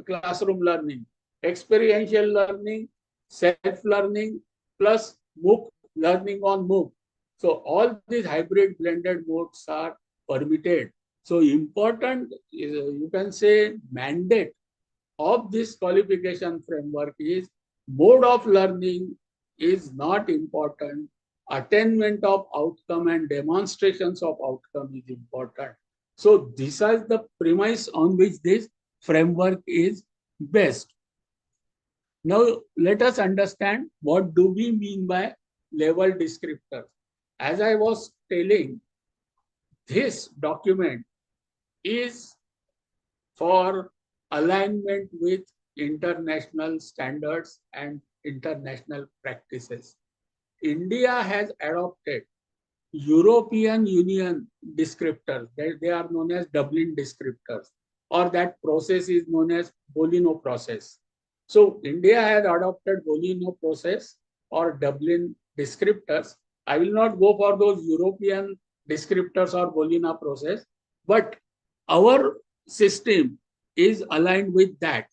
classroom learning, experiential learning, self-learning plus MOOC, learning on MOOC. So all these hybrid blended modes are permitted. So important is, you can say, mandate of this qualification framework is mode of learning is not important. Attainment of outcome and demonstrations of outcome is important. So this is the premise on which this framework is based. Now let us understand what do we mean by level descriptors. As I was telling, this document is for alignment with international standards and international practices. India has adopted European Union descriptors. They are known as Dublin descriptors, or that process is known as Bolino process. So India has adopted Bolino process or Dublin descriptors. I will not go for those European descriptors or Bolino process, but our system is aligned with that.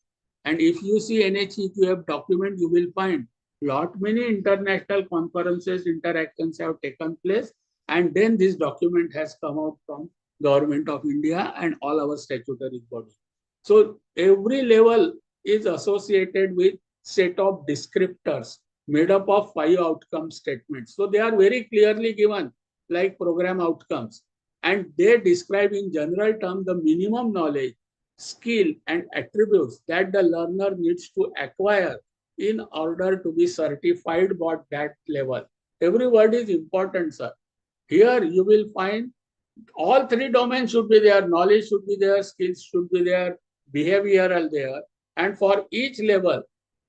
And if you see NHEQF document, you will find lot many international conferences, interactions have taken place, and then this document has come out from Government of India and all our statutory bodies. So every level is associated with set of descriptors made up of 5 outcome statements. So they are very clearly given, like program outcomes, and they describe in general terms the minimum knowledge, skill, and attributes that the learner needs to acquire in order to be certified at that level. Every word is important, sir. Here you will find all 3 domains should be there. Knowledge should be there, skills should be there, behavioral there. And for each level,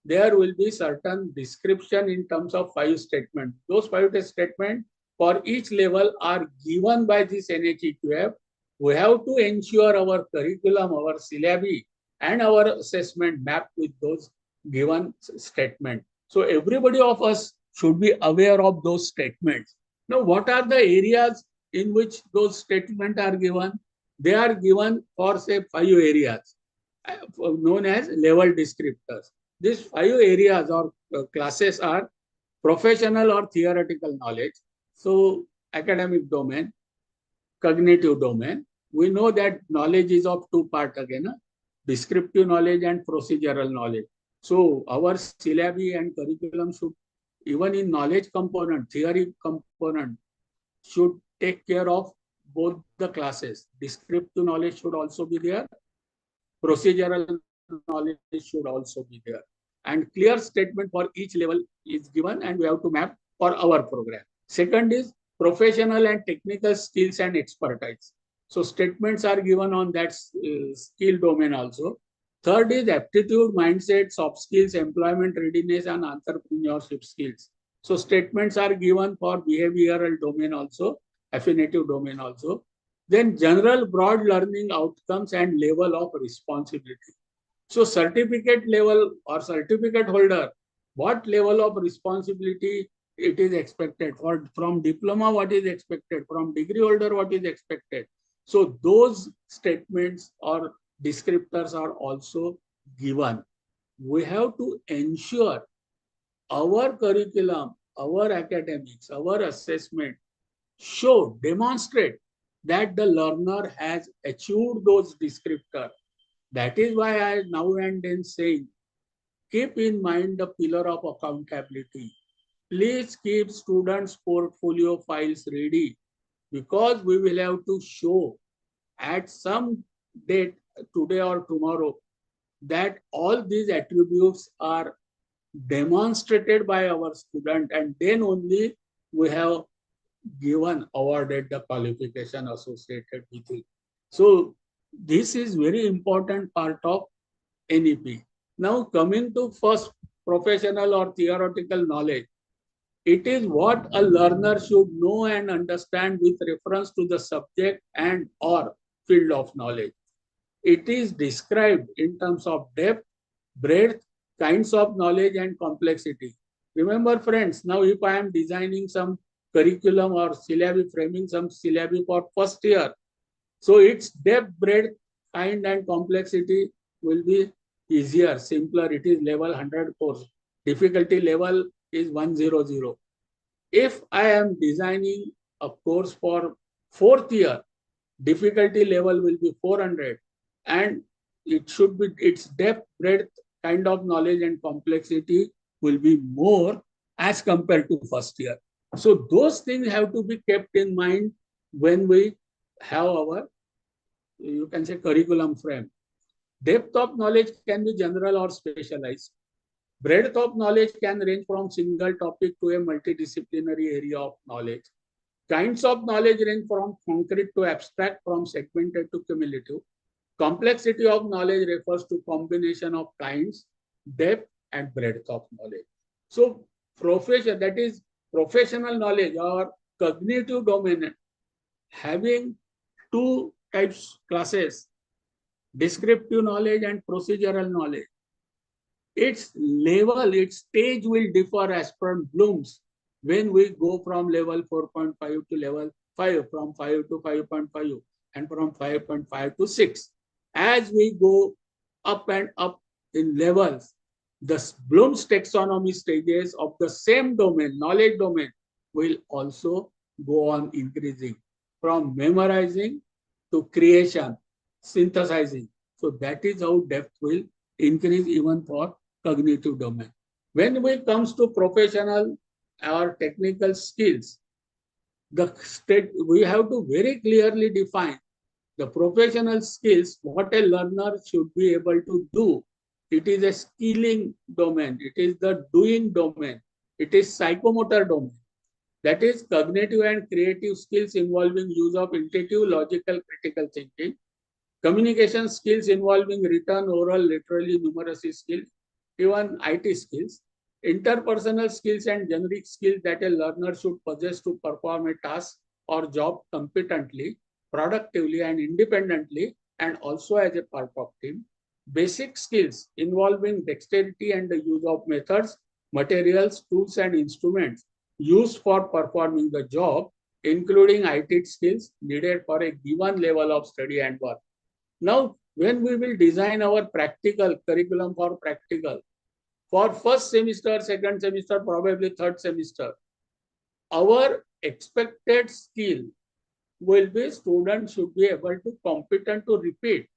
there will be certain description in terms of 5 statements. Those 5 statements for each level are given by this NHEQF. We have to ensure our curriculum, our syllabi, and our assessment map with those given statements. So everybody of us should be aware of those statements. Now, what are the areas in which those statements are given? They are given for, say, 5 areas known as level descriptors. These 5 areas or classes are professional or theoretical knowledge, so academic domain, cognitive domain. We know that knowledge is of 2 parts again, descriptive knowledge and procedural knowledge. So our syllabi and curriculum should, even in knowledge component, theory component, should take care of both the classes. Descriptive knowledge should also be there. Procedural knowledge should also be there. and clear statement for each level is given, and we have to map for our program. Second is professional and technical skills and expertise. So statements are given on that skill domain also. Third is aptitude, mindset, soft skills, employment readiness, and entrepreneurship skills. So statements are given for behavioral domain also, affinitive domain also. Then general broad learning outcomes and level of responsibility. So certificate level or certificate holder, what level of responsibility it is expected, or from diploma what is expected, from degree holder what is expected. So those statements or descriptors are also given. We have to ensure our curriculum, our academics, our assessment show, demonstrate that the learner has achieved those descriptors. That is why I now and then saying, keep in mind the pillar of accountability. Please keep students' portfolio files ready, because we will have to show at some date, today or tomorrow, that all these attributes are demonstrated by our student, and then only we have awarded the qualification associated with it. So this is very important part of NEP. Now coming to first, professional or theoretical knowledge. It is what a learner should know and understand with reference to the subject and or field of knowledge. It is described in terms of depth, breadth, kinds of knowledge, and complexity. Remember, friends, now if I am designing some curriculum or syllabi, framing some syllabi for first year, so its depth, breadth, kind, and complexity will be easier, simpler. It is level 100 course. Difficulty level is 100. If I am designing a course for fourth year, difficulty level will be 400, and it should be its depth, breadth, kind of knowledge, and complexity will be more as compared to first year. So those things have to be kept in mind when we have our, you can say, curriculum frame. Depth of knowledge can be general or specialized. Breadth of knowledge can range from single topic to a multidisciplinary area of knowledge. Kinds of knowledge range from concrete to abstract, from segmented to cumulative. Complexity of knowledge refers to combination of kinds, depth, and breadth of knowledge. So profession, that is professional knowledge or cognitive domain, having two types classes, descriptive knowledge and procedural knowledge. Its level, its stage will differ as per Bloom's when we go from level 4.5 to level 5, from 5 to 5.5, and from 5.5 to 6. As we go up and up in levels, the Bloom's taxonomy stages of the same domain, knowledge domain, will also go on increasing from memorizing to creation, synthesizing. So that is how depth will increase even for cognitive domain. When it comes to professional or technical skills, we have to very clearly define the professional skills, what a learner should be able to do. It is a skilling domain. It is the doing domain. It is psychomotor domain. That is cognitive and creative skills involving use of intuitive, logical, critical thinking. Communication skills involving written, oral, literary, numeracy skills, even IT skills. Interpersonal skills and generic skills that a learner should possess to perform a task or job competently, productively, and independently, and also as a part of team. Basic skills involving dexterity and the use of methods, materials, tools, and instruments used for performing the job, including IT skills needed for a given level of study and work. Now, when we will design our practical curriculum for practical, for first semester, second semester, probably third semester, our expected skill will be students should be able to competent to repeat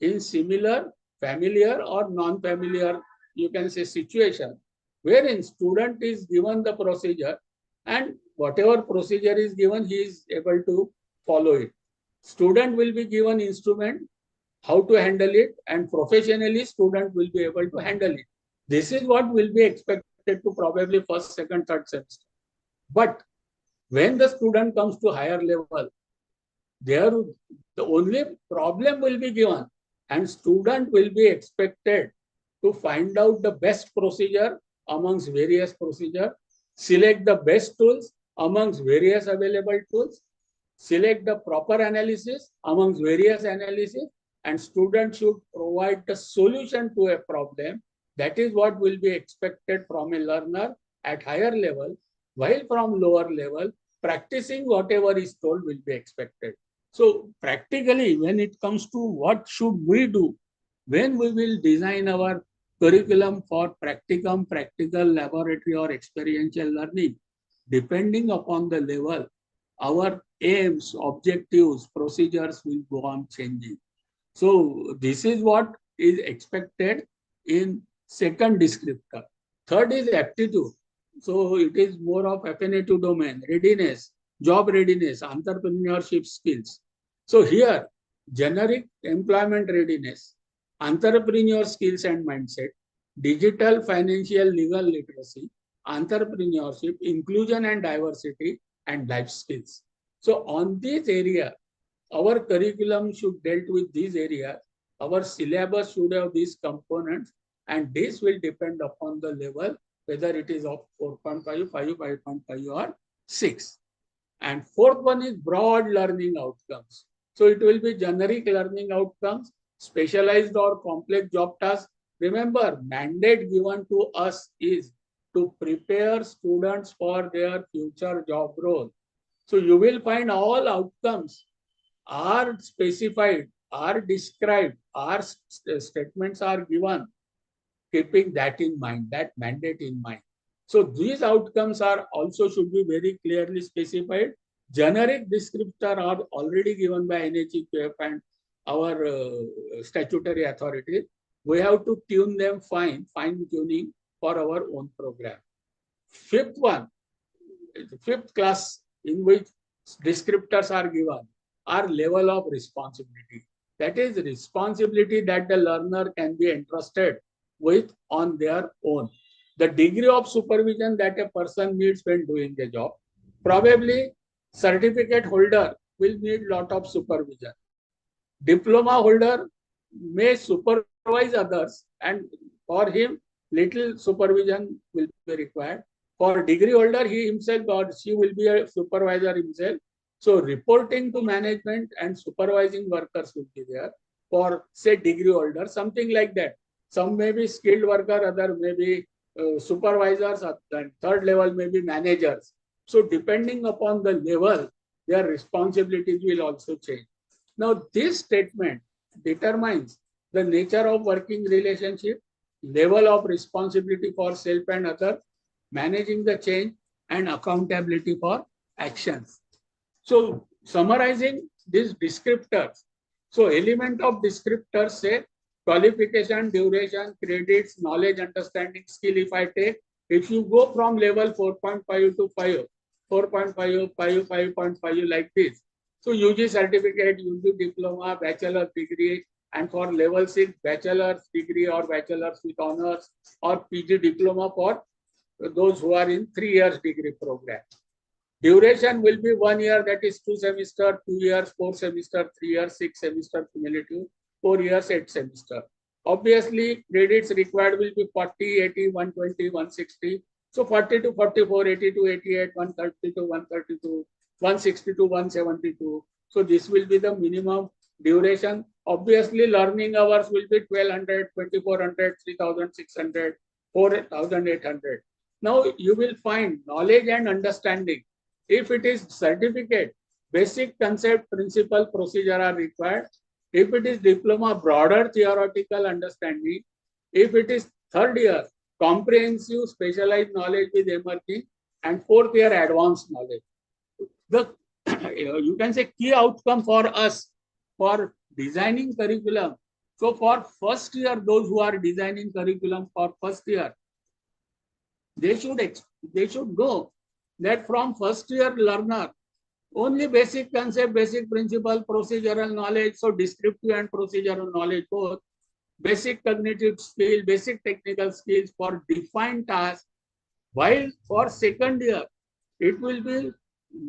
in similar, familiar or non-familiar, you can say, situation, wherein student is given the procedure, and whatever procedure is given, he is able to follow it. Student will be given instrument, how to handle it, and professionally student will be able to handle it. This is what will be expected to probably first, second, third semester. But when the student comes to higher level, there the only problem will be given, and student will be expected to find out the best procedure amongst various procedure, select the best tools amongst various available tools, select the proper analysis amongst various analysis, and student should provide the solution to a problem. That is what will be expected from a learner at higher level, while from lower level, practicing whatever is told will be expected. So practically, when it comes to what should we do, when we will design our curriculum for practicum, practical, laboratory or experiential learning, depending upon the level, our aims, objectives, procedures will go on changing. So this is what is expected in second descriptor. Third is aptitude. So it is more of affinity domain, readiness, job readiness, entrepreneurship skills. So here, generic employment readiness, entrepreneur skills and mindset, digital, financial, legal literacy, entrepreneurship, inclusion and diversity, and life skills. So on this area, our curriculum should deal with these areas. Our syllabus should have these components, and this will depend upon the level, whether it is of 4.5, 5.5, or 6. And fourth one is broad learning outcomes. So it will be generic learning outcomes, specialized or complex job tasks. Remember, mandate given to us is to prepare students for their future job role. So you will find all outcomes are specified, are described, are statements are given, keeping that in mind, that mandate in mind. So these outcomes are also should be very clearly specified. Generic descriptor are already given by NHEQF and our statutory authorities. We have to tune them fine tuning for our own program. Fifth one, fifth class in which descriptors are given are level of responsibility. That is responsibility that the learner can be entrusted with on their own. The degree of supervision that a person needs when doing the job. Probably certificate holder will need lot of supervision. Diploma holder may supervise others, and for him little supervision will be required. For degree holder, he himself or she will be a supervisor himself. So reporting to management and supervising workers will be there for say degree holder, something like that. Some may be skilled worker, other may be supervisors, and third level may be managers. So depending upon the level, their responsibilities will also change. Now this statement determines the nature of working relationship, level of responsibility for self and other, managing the change, and accountability for actions. So summarizing these descriptors. So element of descriptors say qualification, duration, credits, knowledge, understanding, skill. If I take, if you go from level 4.5 to 5, 4.5, 5, 5.5 like this. So UG certificate, UG diploma, bachelor degree, and for level 6, bachelor's degree or bachelor's with honors or PG diploma for those who are in 3 years degree program. Duration will be 1 year, that is 2 semester, 2 years, 4 semester, 3 years, 6 semester cumulative, 4 years, 8 semester. Obviously, credits required will be 40, 80, 120, 160. So 40 to 44, 80 to 88, 130 to 132, 160 to 172. So this will be the minimum duration. Obviously, learning hours will be 1200, 2400, 3600, 4800. Now you will find knowledge and understanding. If it is certificate, basic concept, principle, procedure are required. If it is diploma, broader theoretical understanding. If it is third year, comprehensive specialized knowledge with emerging, and fourth year advanced knowledge. The you can say key outcome for us for designing curriculum. So for first year, those who are designing curriculum for first year, they should know that from first year learner, only basic concept, basic principle, procedural knowledge, so descriptive and procedural knowledge both, basic cognitive skill, basic technical skills for defined tasks. While for second year, it will be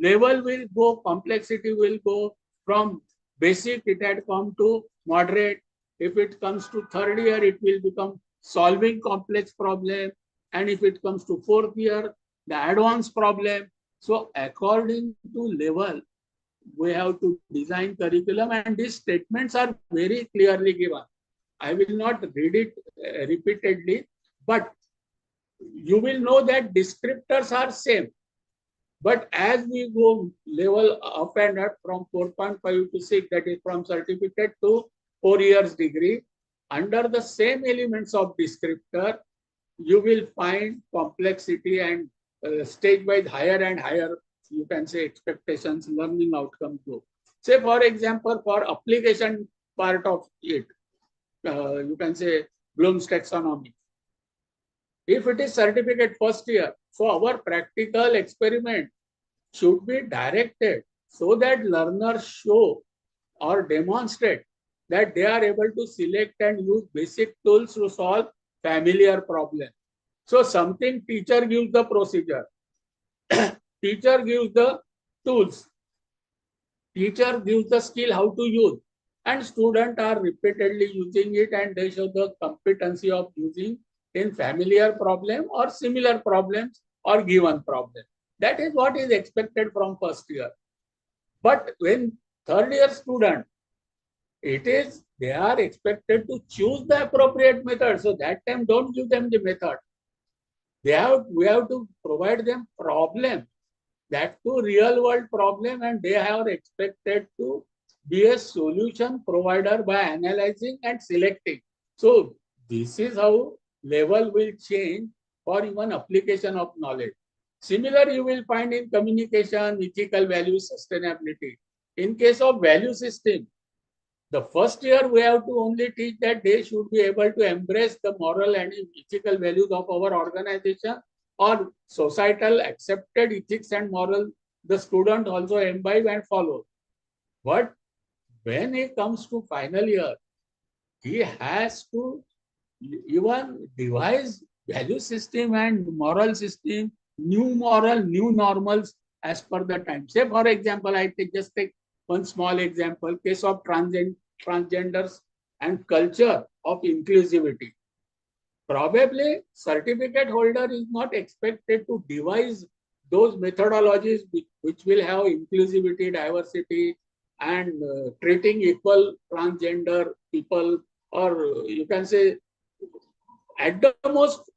level will go, complexity will go from basic, it had come to moderate. If it comes to third year, it will become solving complex problem. And if it comes to fourth year, the advanced problem. So according to level, we have to design curriculum, and these statements are very clearly given. I will not read it repeatedly, but you will know that descriptors are same. But as we go level up and up from 4.5 to 6, that is from certificate to 4 years degree, under the same elements of descriptor, you will find complexity and stage-wise higher and higher, you can say, expectations, learning outcome go. Say, for example, for application part of it, you can say Bloom's taxonomy. If it is certificate first year, so our practical experiment should be directed so that learners show or demonstrate that they are able to select and use basic tools to solve familiar problems. So something teacher gives the procedure, teacher gives the tools, teacher gives the skill how to use, and students are repeatedly using it, and they show the competency of using in familiar problem or similar problems or given problem. That is what is expected from first year. But when third year student, it is they are expected to choose the appropriate method. So that time don't give them the method. We have to provide them problem, that to real world problem, and they are expected to be a solution provider by analyzing and selecting. So this is how level will change for even application of knowledge. Similar you will find in communication, ethical values, sustainability. In case of value system, the first year we have to only teach that they should be able to embrace the moral and ethical values of our organization or societal accepted ethics and moral. The student also imbibe and follow. But when it comes to final year, he has to even devise value system and moral system, new moral, new normals as per the time. Say, for example, I just take one small example, case of transgenders and culture of inclusivity. Probably certificate holder is not expected to devise those methodologies which will have inclusivity, diversity, and treating equal transgender people, or you can say at the most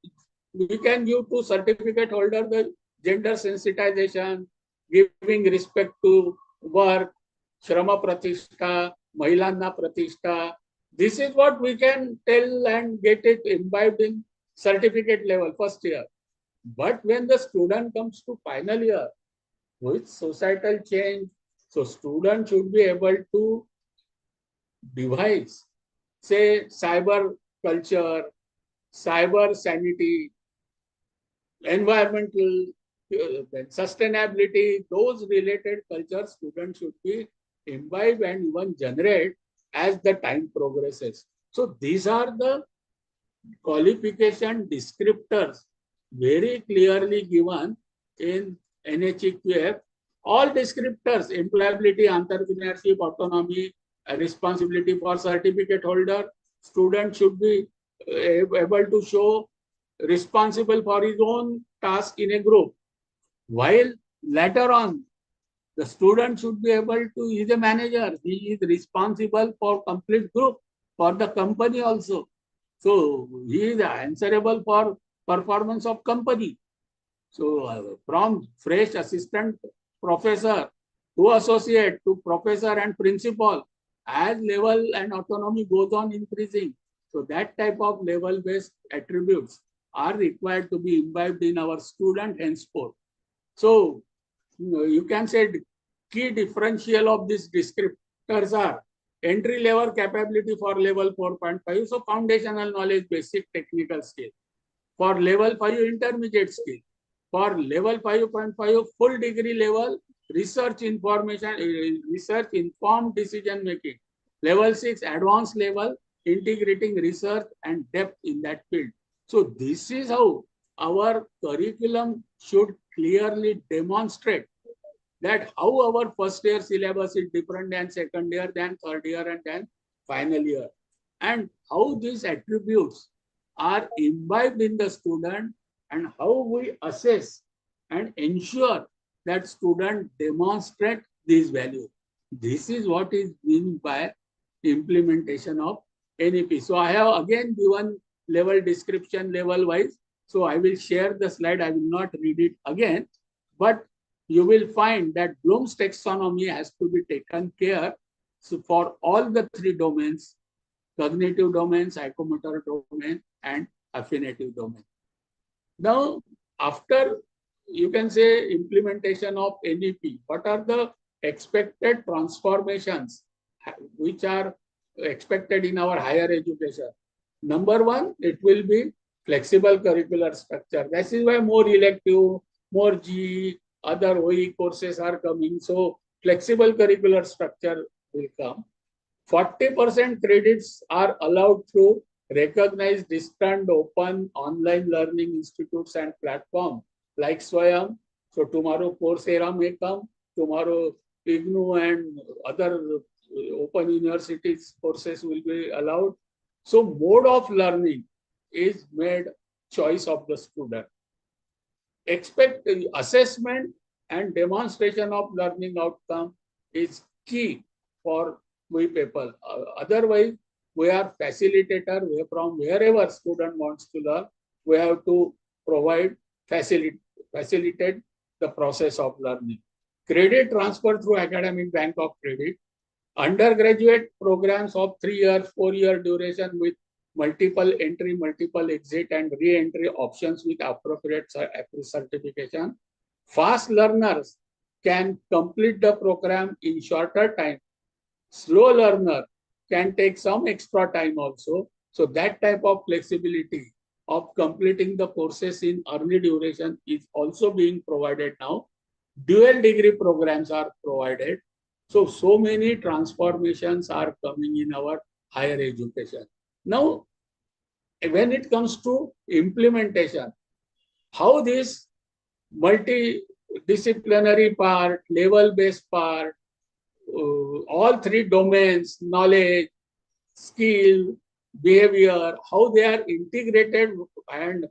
we can give to certificate holder the gender sensitization, giving respect to work, Shrama Pratishtha, Mahilanna Pratishtha. This is what we can tell and get it imbibed in certificate level first year. But when the student comes to final year, with societal change, so student should be able to devise, say, cyber culture, cyber sanity, environmental sustainability, those related culture students should be imbibe and even generate as the time progresses. So these are the qualification descriptors very clearly given in NHEQF. All descriptors, employability, entrepreneurship, autonomy, responsibility for certificate holder, student should be able to show responsible for his own task in a group. While later on, the student should be able to, he is a manager, he is responsible for complete group, for the company also. So he is answerable for performance of company. So from fresh assistant professor to associate to professor and principal, as level and autonomy goes on increasing, so that type of level-based attributes are required to be imbibed in our student henceforth. So you can say the key differential of these descriptors are entry level capability for level 4.5, so foundational knowledge, basic technical skill. For level 5, intermediate skill. For level 5.5, full degree level, research information, research informed decision making. Level 6, advanced level, integrating research and depth in that field. So this is how our curriculum should clearly demonstrate that how our first year syllabus is different than second year, than third year, and then final year, and how these attributes are imbibed in the student, and how we assess and ensure that student demonstrate these values. This is what is meant by implementation of NEP. So I have again given level description level wise. So I will share the slide. I will not read it again, but you will find that Bloom's taxonomy has to be taken care for all the three domains: cognitive domain, psychomotor domain, and affinitive domain. Now, after you can say implementation of NEP, what are the expected transformations which are expected in our higher education? Number one, it will be flexible curricular structure. This is why more elective, more GE, other OE courses are coming. So flexible curricular structure will come. 40% credits are allowed through recognized distant open online learning institutes and platforms like Swayam. So tomorrow Coursera may come, tomorrow IGNOU and other open universities courses will be allowed. So mode of learning is made choice of the student. Expect assessment and demonstration of learning outcome is key for we people. Otherwise, we are facilitator from wherever student wants to learn. We have to provide facilitate the process of learning. Credit transfer through academic bank of credit. Undergraduate programs of 3 years, 4-year duration with multiple entry, multiple exit, and re-entry options with appropriate certification. Fast learners can complete the program in shorter time. Slow learner can take some extra time also. So that type of flexibility of completing the courses in early duration is also being provided now. Dual degree programs are provided. So many transformations are coming in our higher education. Now, when it comes to implementation, how this multidisciplinary part, level-based part, all three domains, knowledge, skill, behavior, how they are integrated and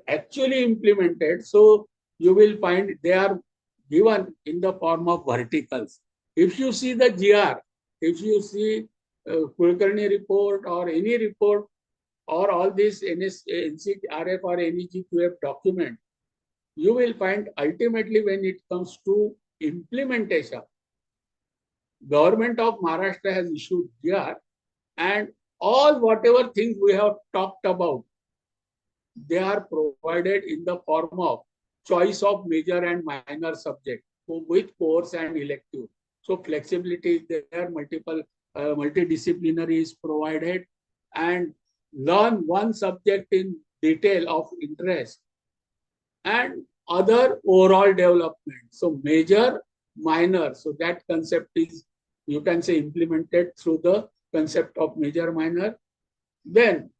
actually implemented. So you will find they are given in the form of verticals. If you see the GR, if you see Kulkarni report or any report or all this NCRF or NEGQF document, you will find ultimately when it comes to implementation, Government of Maharashtra has issued GR, and all whatever things we have talked about, they are provided in the form of choice of major and minor subject with course and elective. So flexibility is there, multidisciplinary is provided, and learn one subject in detail of interest and other overall development. So major, minor. So that concept is, you can say, implemented through the concept of major, minor. Then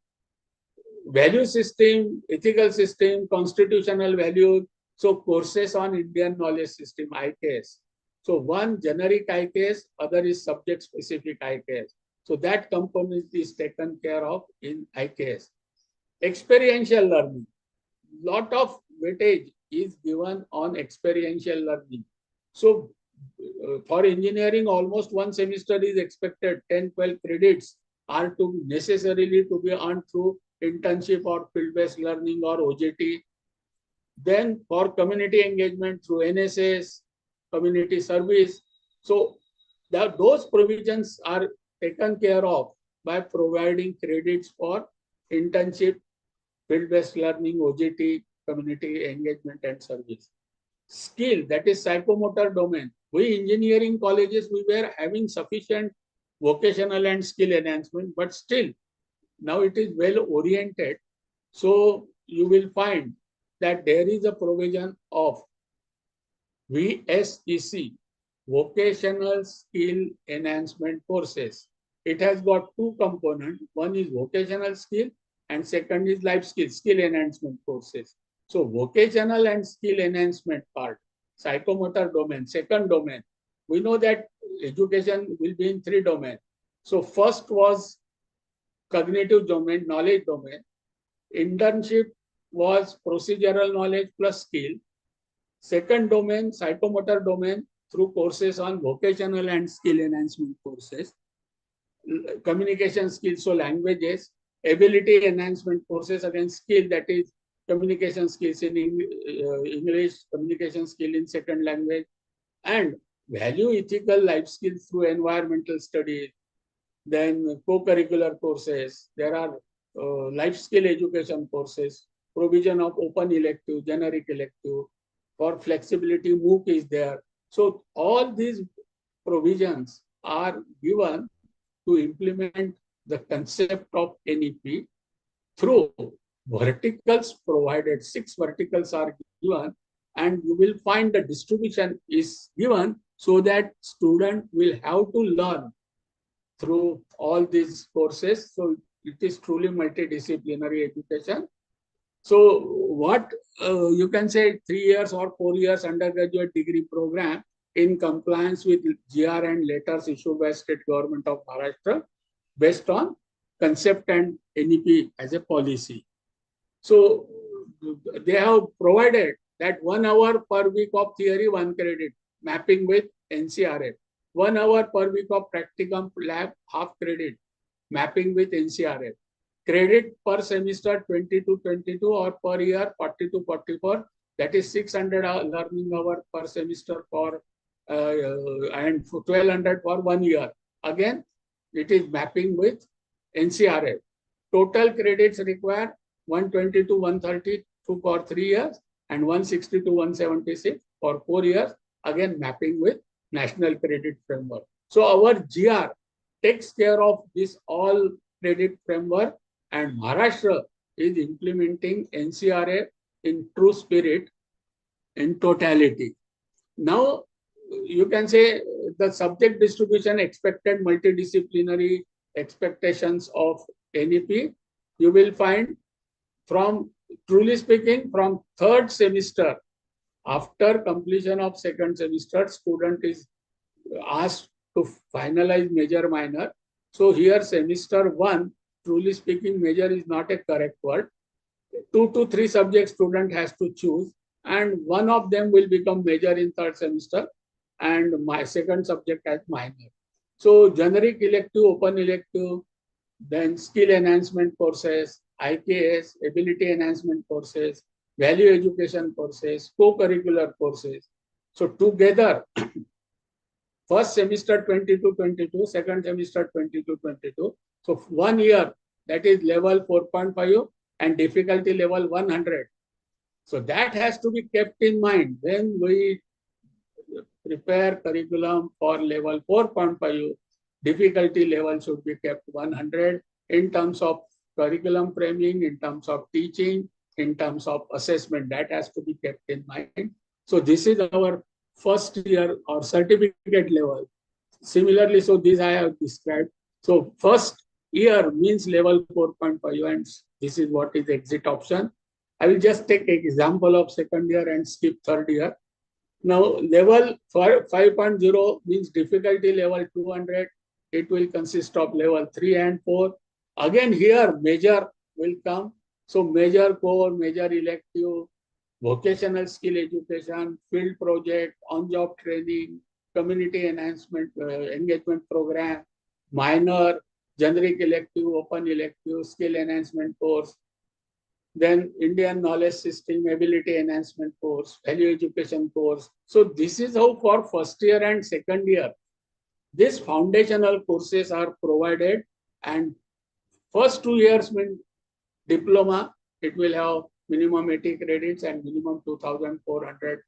value system, ethical system, constitutional values. So courses on Indian knowledge system, IKS. So one generic IKS, other is subject specific IKS. So that component is taken care of in IKS. Experiential learning. Lot of weightage is given on experiential learning. So for engineering, almost one semester is expected, 10, 12 credits are to necessarily to be earned through internship or field-based learning or OJT. Then for community engagement through NSS, community service. So those provisions are taken care of by providing credits for internship, field-based learning, OJT, community engagement and service. Skill, that is psychomotor domain. We engineering colleges, we were having sufficient vocational and skill enhancement, but still now it is well oriented. So you will find that there is a provision of VSEC, vocational skill enhancement courses. it has got two components. One is vocational skill and second is life skill, skill enhancement courses. So vocational and skill enhancement part, psychomotor domain, second domain. We know that education will be in three domains. So first was cognitive domain, knowledge domain. Internship was procedural knowledge plus skill. Second domain, psychomotor domain, through courses on vocational and skill enhancement courses. Communication skills, so languages. Ability enhancement courses, again skill, that is communication skills in English, communication skill in second language, and value ethical life skills through environmental studies. Then co-curricular courses. There are life skill education courses, provision of open elective, generic elective. For flexibility, MOOC is there. So all these provisions are given to implement the concept of NEP through verticals provided. 6 verticals are given, and you will find the distribution is given so that student will have to learn through all these courses. So it is truly multidisciplinary education. So what you can say 3 years or 4 years undergraduate degree program in compliance with GR and letters issued by state government of Maharashtra based on concept and NEP as a policy. So they have provided that 1 hour per week of theory, 1 credit, mapping with NCRF. 1 hour per week of practicum lab, half credit, mapping with NCRF. Credit per semester 20 to 22 or per year 40 to 44. That is 600 learning hour per semester for and 1200 for 1 year. Again, it is mapping with NCRF. Total credits required 120 to 130 for 3 years and 160 to 176 for 4 years. Again, mapping with National Credit Framework. So our GR takes care of this all credit framework, and Maharashtra is implementing NCRF in true spirit, in totality. Now, you can say the subject distribution, expected multidisciplinary expectations of NEP, you will find from, truly speaking, from third semester, after completion of second semester, student is asked to finalize major minor. So here semester 1, truly speaking, major is not a correct word. 2 to 3 subjects student has to choose, and one of them will become major in third semester and my second subject as minor. So generic elective, open elective, then skill enhancement courses, IKS, ability enhancement courses, value education courses, co-curricular courses. So together, first semester 22-22, second semester 22-22. So 1 year, that is level 4.5 and difficulty level 100. So that has to be kept in mind when we prepare curriculum for level 4.5. Difficulty level should be kept 100 in terms of curriculum framing, in terms of teaching, in terms of assessment. That has to be kept in mind. So this is our first year or certificate level. Similarly, so this I have described. So first year means level 4.5, and this is what is exit option. I will just take an example of second year and skip third year. Now level 5.0 means difficulty level 200. It will consist of level 3 and 4. Again here major will come. So major core, major elective, vocational skill education, field project, on-job training, community enhancement, engagement program, minor, generic elective, open elective, skill enhancement course, then Indian knowledge system, ability enhancement course, value education course. So this is how for first year and second year, these foundational courses are provided, and first 2 years mean diploma, it will have minimum 80 credits and minimum 2,400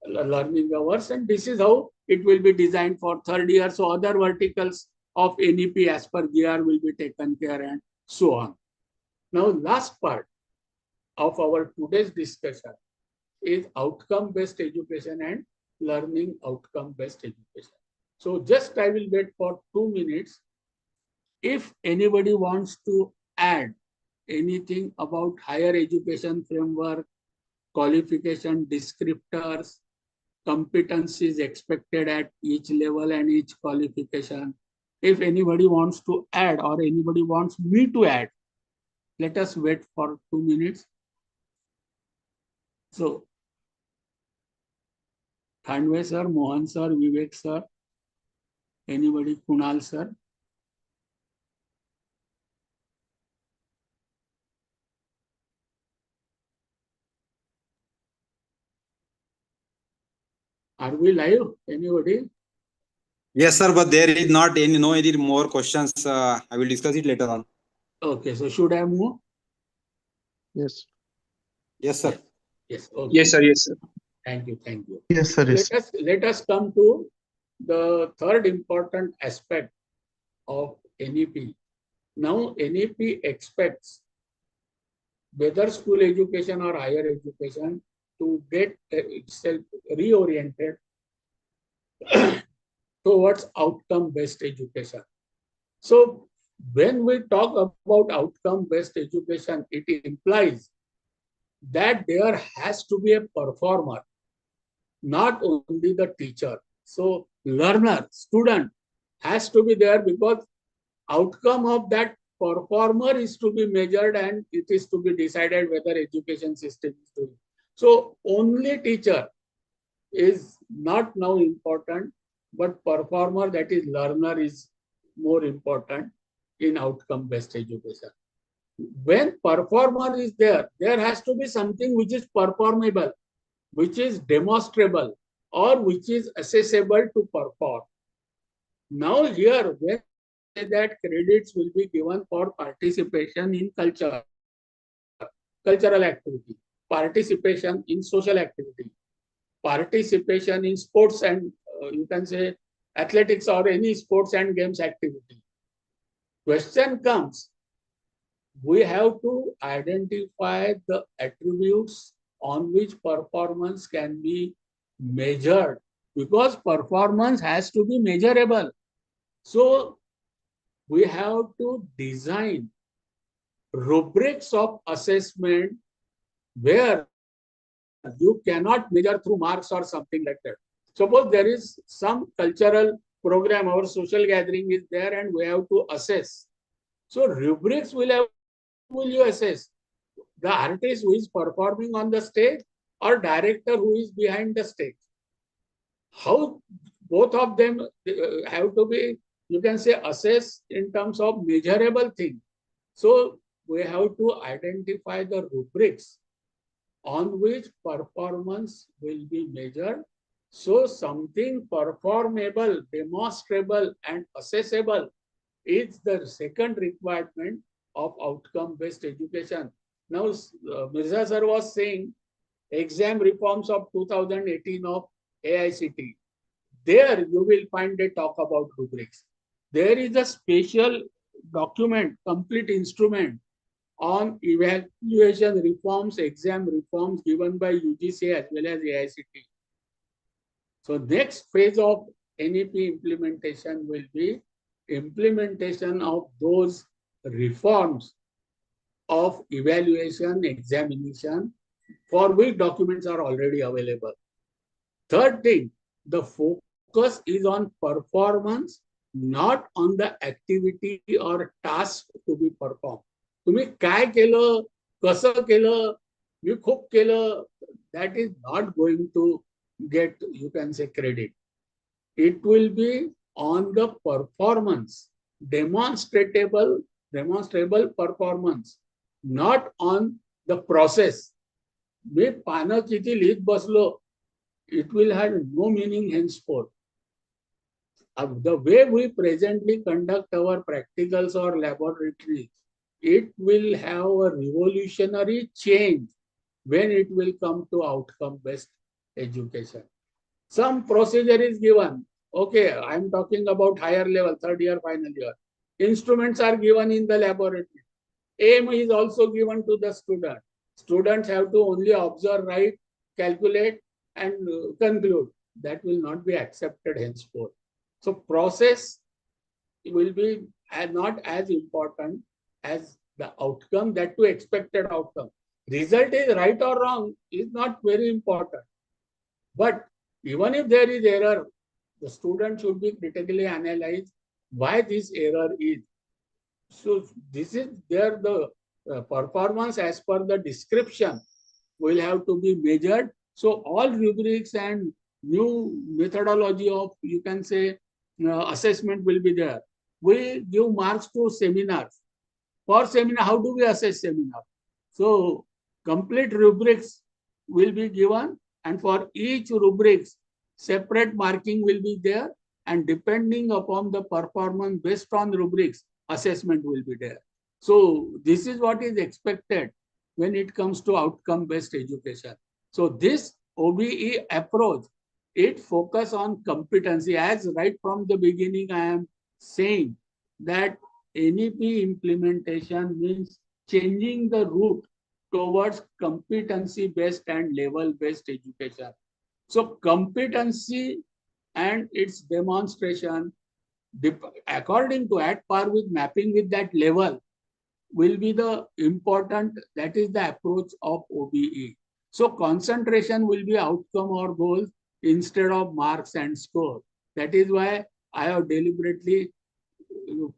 learning hours. And this is how it will be designed for third year. So other verticals of NEP as per GR will be taken care and so on. Now last part of our today's discussion is outcome-based education and learning outcome-based education. So just I will wait for 2 minutes If anybody wants to add anything about higher education framework, qualification descriptors, competencies expected at each level and each qualification, if anybody wants to add or anybody wants me to add, let us wait for 2 minutes. So, Thandwe sir, Mohan sir, Vivek sir, anybody, Kunal sir? Are we live? Anybody? Yes, sir, but there is not any more questions. I will discuss it later on. Okay, so should I move? Yes. Yes, sir. Yes. Okay. Yes, sir. Yes, sir. Thank you. Thank you. Yes, sir. Yes. Let us come to the third important aspect of NEP. Now, NEP expects whether school education or higher education to get itself reoriented towards outcome-based education. So, when we talk about outcome-based education, it implies that there has to be a performer, not only the teacher. So, learner, student has to be there because outcome of that performer is to be measured and it is to be decided whether education system is doing. So, only teacher is not now important, but performer, that is learner, is more important in outcome-based education. When performer is there, there has to be something which is performable, which is demonstrable, or which is accessible to perform. Now here, when say that credits will be given for participation in cultural activity, participation in social activity, participation in sports and you can say athletics or any sports and games activity. Question comes, we have to identify the attributes on which performance can be measured because performance has to be measurable. So we have to design rubrics of assessment where you cannot measure through marks or something like that. Suppose there is some cultural program or social gathering is there and we have to assess. So rubrics will you assess? The artist who is performing on the stage or director who is behind the stage? How both of them have to be, you can say, assessed in terms of measurable thing. So we have to identify the rubrics on which performance will be measured. So something performable, demonstrable, and accessible is the second requirement of outcome-based education. Now, Mirza sir was saying exam reforms of 2018 of AICT. There you will find a talk about rubrics. There is a special document, complete instrument on evaluation reforms, exam reforms given by UGC as well as AICT. So next phase of NEP implementation will be implementation of those reforms of evaluation, examination, for which documents are already available. Third thing, the focus is on performance, not on the activity or task to be performed. तुम्ही काय केलं, कसं केलं, मी खूप केलं, that is not going to get, you can say, credit. It will be on the performance, demonstrable performance, not on the process. मी पानं किती लिहित बसलो, it will have no meaning henceforth. The way we presently conduct our practicals or laboratories, it will have a revolutionary change when it will come to outcome-based education. Some procedure is given. Okay, I'm talking about higher level, third year, final year. Instruments are given in the laboratory. Aim is also given to the student. Students have to only observe, write, calculate, and conclude. That will not be accepted henceforth. So process will be not as important as the outcome, that to expected outcome. Result is right or wrong is not very important. But even if there is error, the student should be critically analyze why this error is. So this is there the performance as per the description will have to be measured. So all rubrics and new methodology of, you can say, assessment will be there. We give marks to seminars. For seminar, how do we assess seminar? So complete rubrics will be given, and for each rubrics, separate marking will be there, and depending upon the performance based on rubrics, assessment will be there. So this is what is expected when it comes to outcome-based education. So this OBE approach, it focus on competency. As right from the beginning, I am saying that NEP implementation means changing the route towards competency-based and level-based education. So competency and its demonstration, according to at par with mapping with that level, will be the important, that is the approach of OBE. So concentration will be outcome or goals instead of marks and score. That is why I have deliberately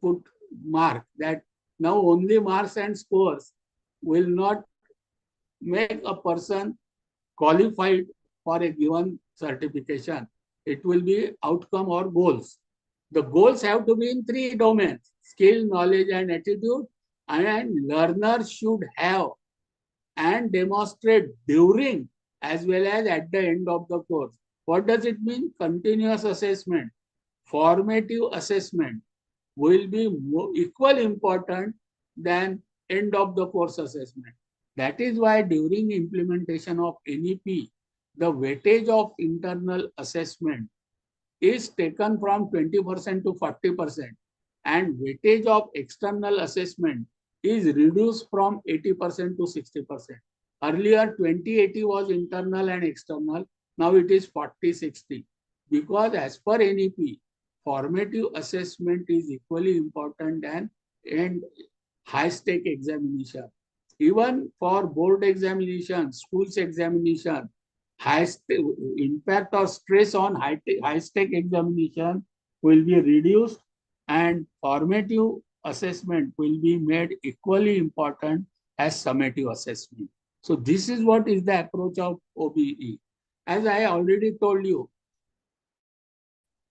put mark that now only marks and scores will not make a person qualified for a given certification. It will be outcome or goals. The goals have to be in 3 domains: skill, knowledge, and attitude. And learners should have and demonstrate during as well as at the end of the course. What does it mean? Continuous assessment, formative assessment will be equally important than end of the course assessment. That is why during implementation of NEP, the weightage of internal assessment is taken from 20% to 40%, and weightage of external assessment is reduced from 80% to 60%. Earlier, 20-80 was internal and external. Now it is 40-60. Because as per NEP, formative assessment is equally important than high-stake examination. Even for board examination, schools examination, impact or stress on high-stake examination will be reduced, and formative assessment will be made equally important as summative assessment. So this is what is the approach of OBE. As I already told you,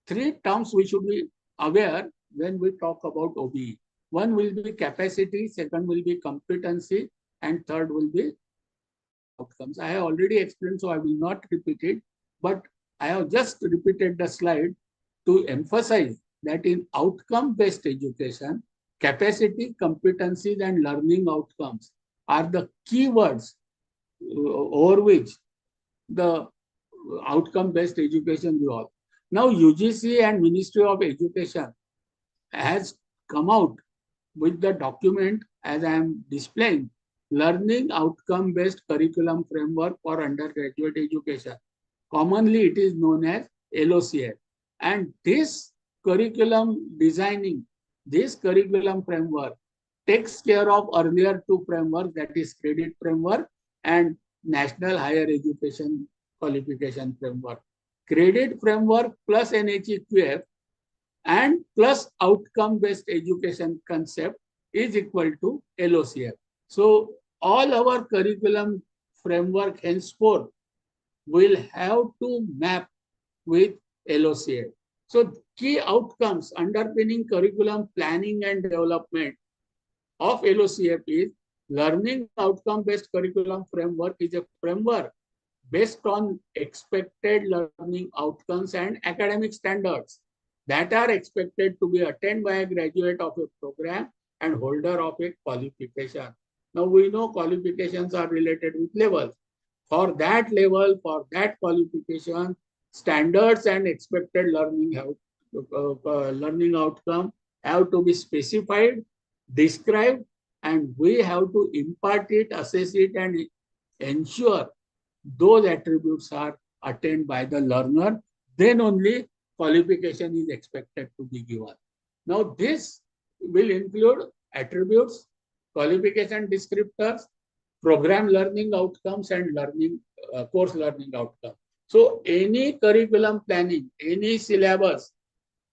3 terms we should be aware when we talk about OBE. One will be capacity, second will be competency, and third will be outcomes. I have already explained, so I will not repeat it, but I have just repeated the slide to emphasize that in outcome-based education, capacity, competencies, and learning outcomes are the keywords over which the outcome-based education revolves. Now, UGC and Ministry of Education has come out with the document, as I am displaying, Learning Outcome-Based Curriculum Framework for Undergraduate Education. Commonly, it is known as LOCF. And this curriculum designing, this curriculum framework takes care of earlier 2 frameworks, that is Credit Framework and National Higher Education Qualification Framework. Credit Framework plus NHEQF and plus outcome-based education concept is equal to LOCF. So all our curriculum framework henceforth will have to map with LOCF. So key outcomes underpinning curriculum planning and development of LOCF is Learning Outcome-Based Curriculum Framework is a framework based on expected learning outcomes and academic standards that are expected to be attained by a graduate of a program and holder of a qualification. Now we know qualifications are related with levels. For that level, for that qualification, standards and expected learning outcome have to be specified, described, and we have to impart it, assess it, and ensure those attributes are attained by the learner. Then only qualification is expected to be given. Now this will include attributes, qualification descriptors, program learning outcomes, and course learning outcomes. So any curriculum planning, any syllabus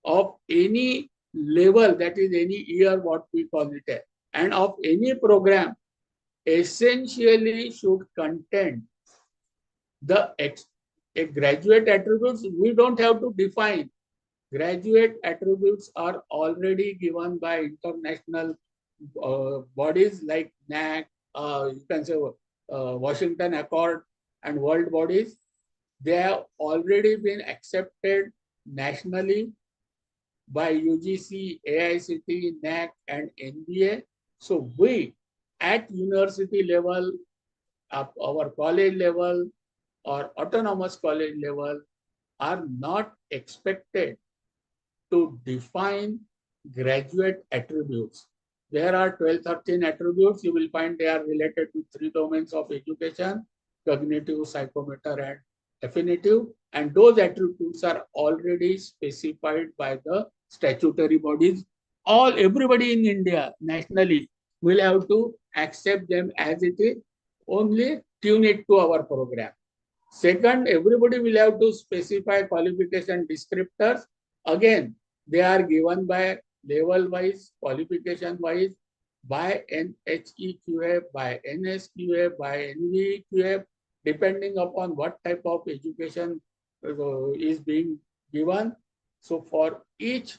of any level, that is any year, what we call it, and of any program, essentially should contain the graduate attributes. We don't have to define. Graduate attributes are already given by international bodies like NEP, you can say Washington Accord and world bodies. They have already been accepted nationally by UGC, AICT, NEP, and NBA. So we at university level, our college level, or autonomous college level are not expected to define graduate attributes. There are 12, 13 attributes. You will find they are related to 3 domains of education: cognitive, psychomotor, and affinitive. And those attributes are already specified by the statutory bodies. Everybody in India nationally will have to accept them as it is, only tune it to our program. Second, everybody will have to specify qualification descriptors. Again, they are given by level-wise, qualification-wise, by NHEQF, by NSQF, by NVQF, depending upon what type of education is being given. So for each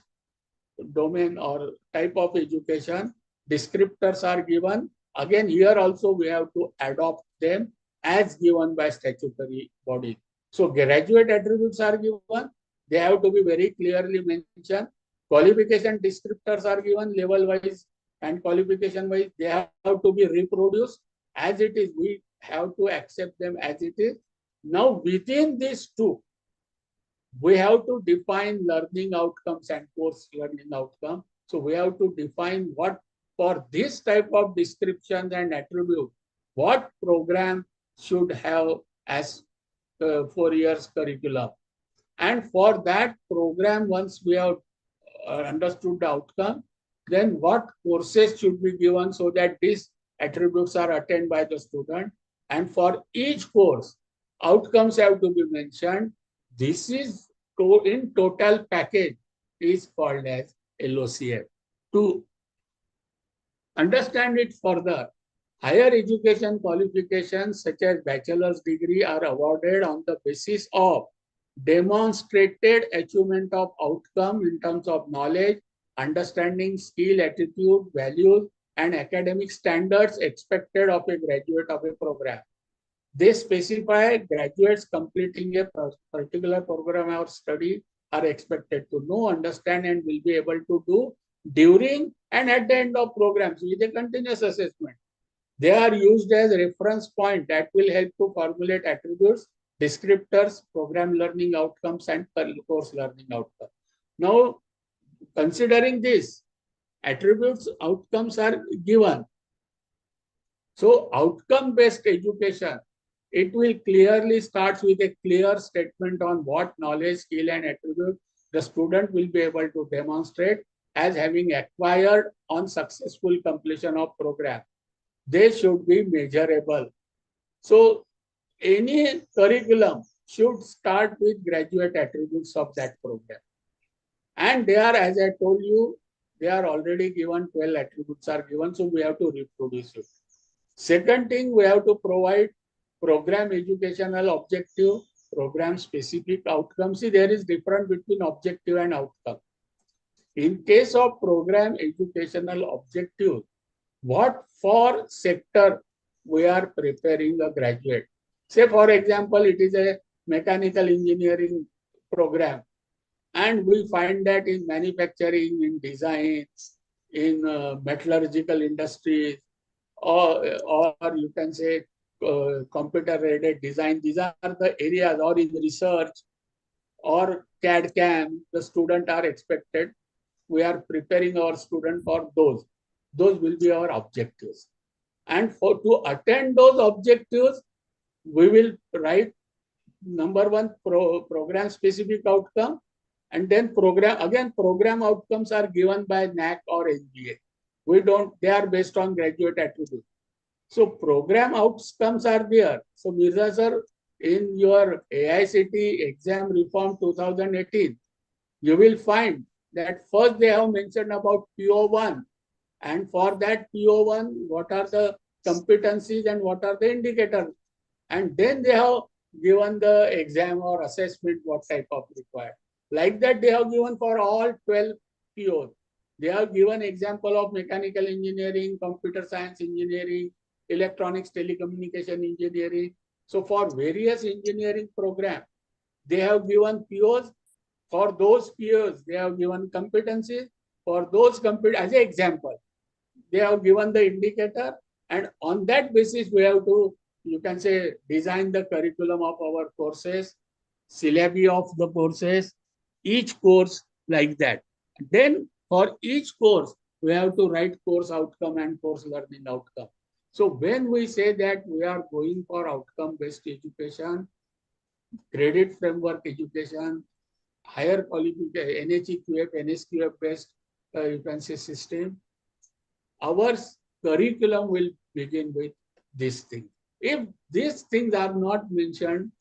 domain or type of education, descriptors are given. Again, here also we have to adopt them as given by statutory body. So graduate attributes are given. They have to be very clearly mentioned. Qualification descriptors are given level-wise and qualification-wise. They have to be reproduced as it is. We have to accept them as it is. Now, within these two, we have to define learning outcomes and course learning outcome. So we have to define what, for this type of description and attribute, what program should have as 4 years curriculum. And for that program, once we have understood the outcome, then what courses should be given so that these attributes are attained by the student. And for each course, outcomes have to be mentioned. This is in total package is called as LOCF. To understand it further, higher education qualifications such as bachelor's degree are awarded on the basis of demonstrated achievement of outcome in terms of knowledge, understanding, skill, attitude, values, and academic standards expected of a graduate of a program. They specify graduates completing a particular program or study are expected to know, understand, and will be able to do during and at the end of programs with a continuous assessment. They are used as a reference point that will help to formulate attributes, descriptors, program learning outcomes, and course learning outcomes. Now, considering this, attributes, outcomes are given. So, outcome-based education, it will clearly start with a clear statement on what knowledge, skill, and attribute the student will be able to demonstrate as having acquired on successful completion of program. They should be measurable. So any curriculum should start with graduate attributes of that program. And they are, as I told you, they are already given, 12 attributes are given, so we have to reproduce it. Second thing, we have to provide program educational objective, program specific outcomes. See, there is difference between objective and outcome. In case of program educational objective, what for sector we are preparing a graduate. Say, for example, it is a mechanical engineering program, and we find that in manufacturing, in design, in metallurgical industries, or you can say computer-aided design. These are the areas, or in research or CAD/CAM, the student are expected. We are preparing our student for those. Those will be our objectives. And to attain those objectives, we will write number one, program specific outcome. And then program outcomes are given by NAC or SGA. They are based on graduate attribute. So program outcomes are there. So Mirza sir, in your AICT exam reform 2018, you will find that first they have mentioned about PO1, and for that PO1, what are the competencies and what are the indicators, and then they have given the exam or assessment what type of required. Like that they have given for all 12 POs. They have given example of mechanical engineering, computer science engineering, electronics telecommunication engineering. So for various engineering programs, they have given POs. For those POs, they have given competencies. For those as an example, they have given the indicator, and on that basis we have to, you can say, design the curriculum of our courses, syllabi of the courses, each course like that. Then for each course we have to write course outcome and course learning outcome. So when we say that we are going for outcome based education, credit framework education, higher qualification, NHEQF, NSQF based, you can say, system, our curriculum will begin with this thing. If these things are not mentioned,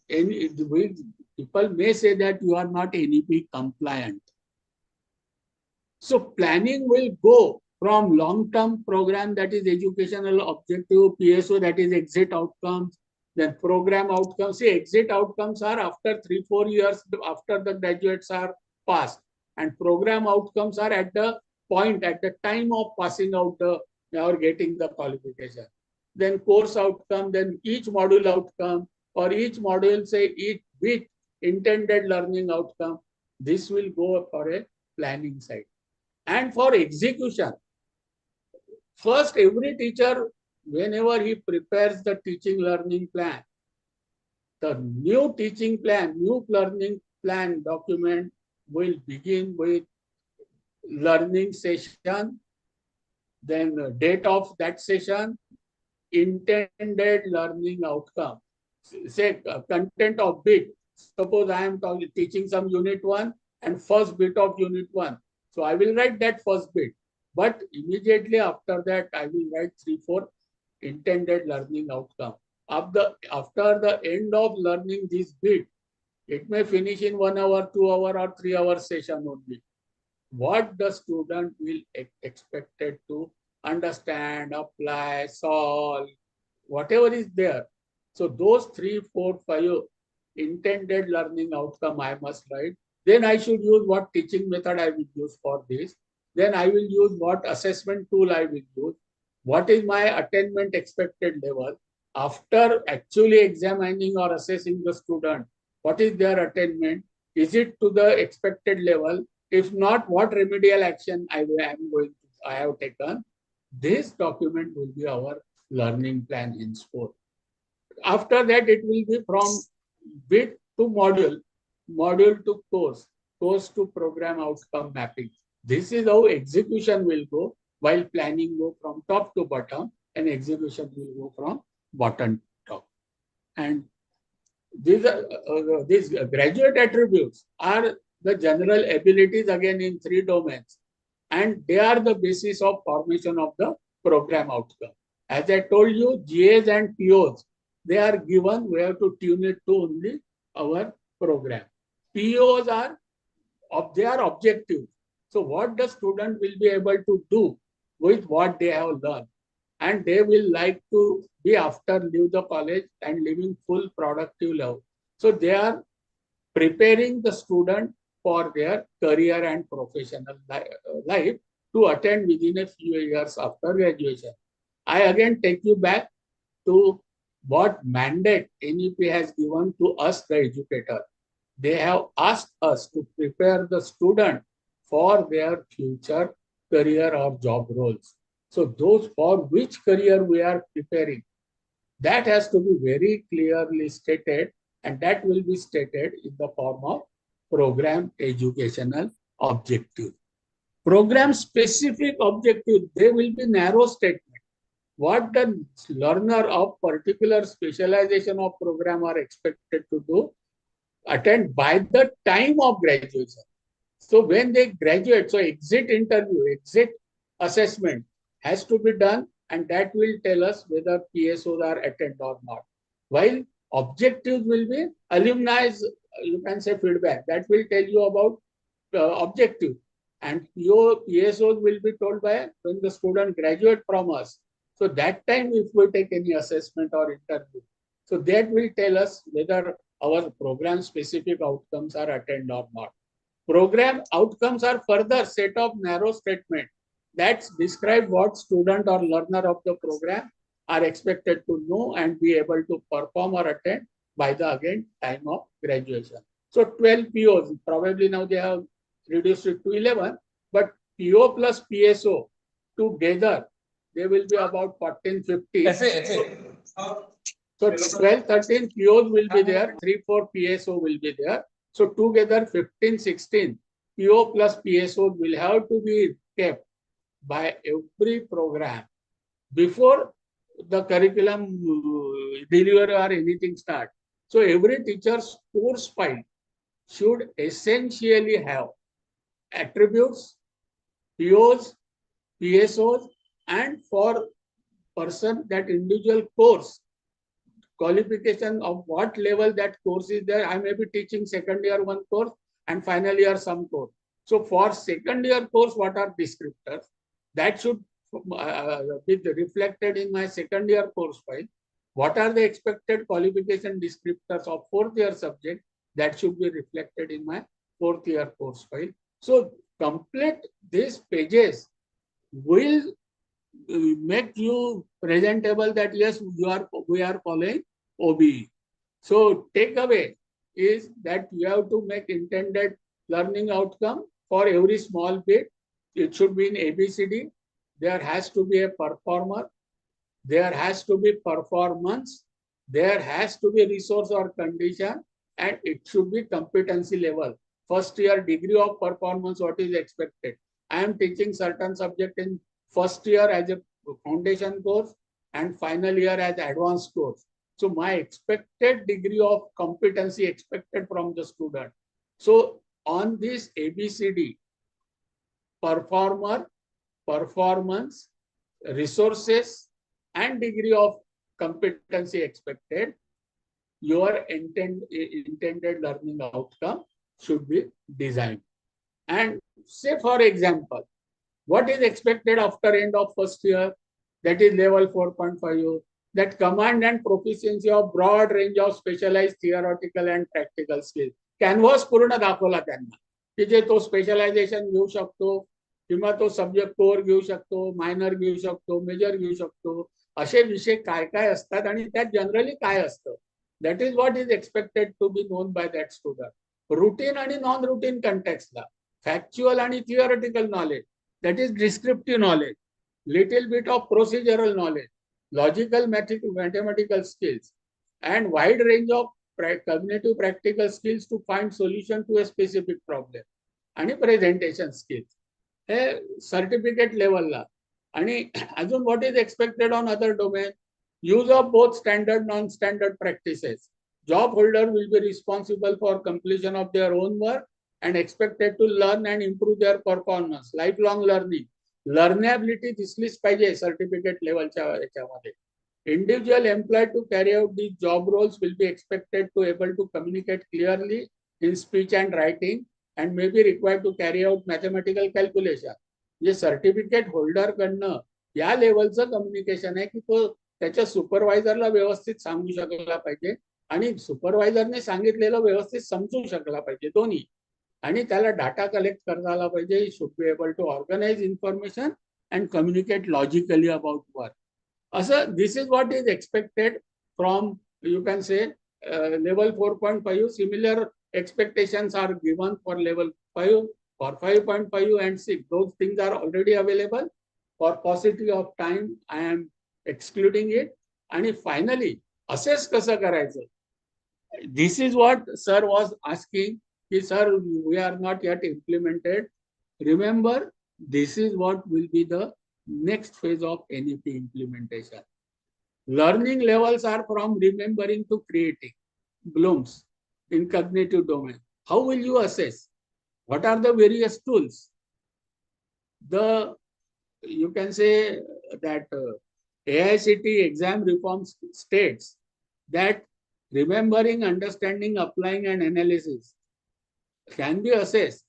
people may say that you are not NEP compliant. So planning will go from long-term program, that is educational objective, PSO, that is exit outcomes, then program outcomes. See, exit outcomes are after 3-4 years after the graduates are passed, and program outcomes are at the point, at the time of passing out or getting the qualification. Then course outcome, then each module outcome, or each module, say each with intended learning outcome. This will go for a planning side. And for execution, first every teacher, whenever he prepares the teaching learning plan, the new teaching plan, new learning plan document will begin with learning session, then date of that session, intended learning outcome, say content of bit. Suppose I am teaching some unit 1 and first bit of unit 1. So I will write that first bit. But immediately after that, I will write 3-4 intended learning outcome. After the end of learning this bit, it may finish in 1 hour, 2 hour, or 3 hour session only. What the student will expected to understand, apply, solve, whatever is there. So those 3, 4, 5 intended learning outcome I must write. Then I should use what teaching method I will use for this. Then I will use what assessment tool I will use. What is my attainment expected level? After actually examining or assessing the student, what is their attainment? Is it to the expected level? If not, what remedial action I have taken? This document will be our learning plan in scope. After that, it will be from bit to module, module to course, course to program outcome mapping. This is how execution will go, while planning go from top to bottom, and execution will go from bottom to top. And these graduate attributes are the general abilities, again in 3 domains, and they are the basis of formation of the program outcome. As I told you, GAs and POs, they are given, we have to tune it to only our program. POs are objective. So what the student will be able to do with what they have learned, and they will like to be after leave the college and living full productive life. So they are preparing the student for their career and professional life to attend within a few years after graduation. I again take you back to what mandate NEP has given to us, the educator. They have asked us to prepare the student for their future career or job roles. So those for which career we are preparing, that has to be very clearly stated, and that will be stated in the form of program educational objective. Program specific objective, they will be narrow statement. What the learner of particular specialization of program are expected to do, attend by the time of graduation. So when they graduate, so exit interview, exit assessment has to be done, and that will tell us whether PSOs are attended or not. While objectives will be alumni's, you can say, feedback. That will tell you about objective. And your PSOs will be told by when the student graduate from us. So that time if we take any assessment or interview, so that will tell us whether our program specific outcomes are attained or not. Program outcomes are further set of narrow statement that describe what student or learner of the program are expected to know and be able to perform or attend by the again time of graduation. So 12 POs, probably now they have reduced it to 11, but PO plus PSO together, they will be about 14, 15. So 12, 13 POs will be there, 3, 4 PSO will be there. So together 15, 16 PO plus PSO will have to be kept by every program before the curriculum delivery or anything start. So every teacher's course file should essentially have attributes, POs, PSOs, and for person that individual course qualification of what level that course is there. I may be teaching second year one course and final year some course. So for second year course, what are descriptors? That should be reflected in my second year course file. What are the expected qualification descriptors of fourth year subject? That should be reflected in my fourth year course file. So complete these pages will make you presentable that yes, we are following OBE. So takeaway is that you have to make intended learning outcome for every small bit. It should be in ABCD. There has to be a performer. There has to be performance. There has to be resource or condition, and it should be competency level. First year degree of performance, what is expected. I am teaching certain subject in first year as a foundation course and final year as advanced course. So my expected degree of competency expected from the student. So on this ABCD, performer, performance, resources, and degree of competency expected, your intended learning outcome should be designed. And say, for example, what is expected after end of first year? That is level 4.5. That command and proficiency of broad range of specialized theoretical and practical skills. Canvas पूर्ण दाखवला त्यांना की जे तो specialisation घेऊ शकतो किंवा तो subject core घेऊ शकतो, मायनर घेऊ शकतो, मेजर घेऊ शकतो, असे विषय काय काय असतात आणि त्यात जनरली काय असतं. That is what is expected to be known by that student. Routine आणि नॉन रुटीन कंटेक्स्टला फॅक्च्युअल आणि theoretical knowledge, that is descriptive knowledge, little bit of procedural knowledge, logical mathematical skills, and wide range of cognitive practical skills to find solution to a specific problem, and presentation skills. हे certificate लेवलला. आणि अजून what is expected on other domain, use of both standard non-standard practices. Job holder will be responsible for completion of their own work and expected to learn and improve their performance. Lifelong learning, learnability दिसलीच पाहिजे certificate लेवलच्या याच्यामध्ये. Individual employed to carry out these job roles will be expected to able to communicate clearly in speech and writing and may be required to carry out mathematical calculation. J certificate holder कडनं या लेवलचं communication आहे की तो त्याच्या सुपरवायझरला व्यवस्थित सांगू शकला पाहिजे आणि सुपरवायझरने सांगितलेलं व्यवस्थित समजू शकला पाहिजे दोन्ही. आणि त्याला डाटा कलेक्ट करता आला पाहिजे. Should be able to organise information and communicate logically about work. असं this is what is expected from you can say level 4.5. Similar expectations are given for level 5, for 5.5 and 6. Those things are already available. For paucity of time, I am excluding it. And finally, assess कसं करायचं. This is what sir was asking. Sir, we are not yet implemented. Remember, this is what will be the next phase of NEP implementation. Learning levels are from remembering to creating. Bloom's. in cognitive domain. How will you assess? What are the various tools? You can say that AICT exam reforms states that remembering, understanding, applying, and analysis can be assessed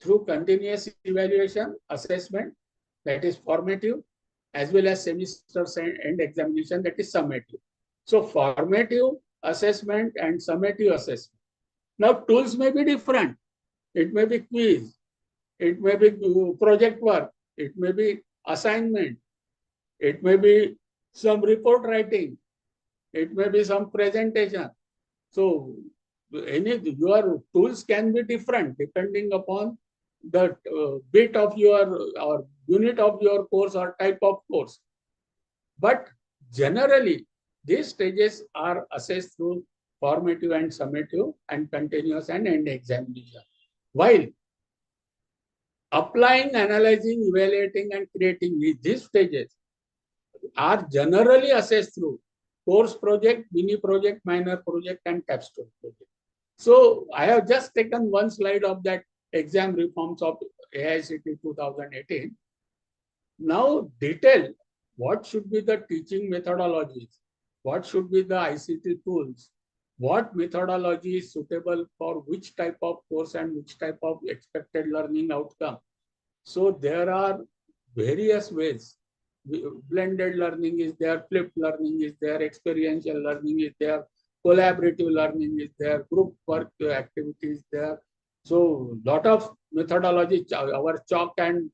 through continuous evaluation, assessment, that is formative, as well as semester end examination, that is summative. So formative assessment and summative assessment. Now tools may be different. It may be quiz, it may be project work, it may be assignment, it may be some report writing, it may be some presentation. So your tools can be different depending upon the bit of your or unit of your course or type of course. But generally, these stages are assessed through formative and summative and continuous and end examination. While applying, analyzing, evaluating, and creating these stages are generally assessed through course project, mini project, minor project, and capstone project. So I have just taken one slide of that exam reforms of AICT 2018. Now detail what should be the teaching methodologies, what should be the ICT tools, what methodology is suitable for which type of course and which type of expected learning outcome. So there are various ways. Blended learning is there, flipped learning is there, experiential learning is there, collaborative learning is there, group work activities there. So lot of methodology, our chalk and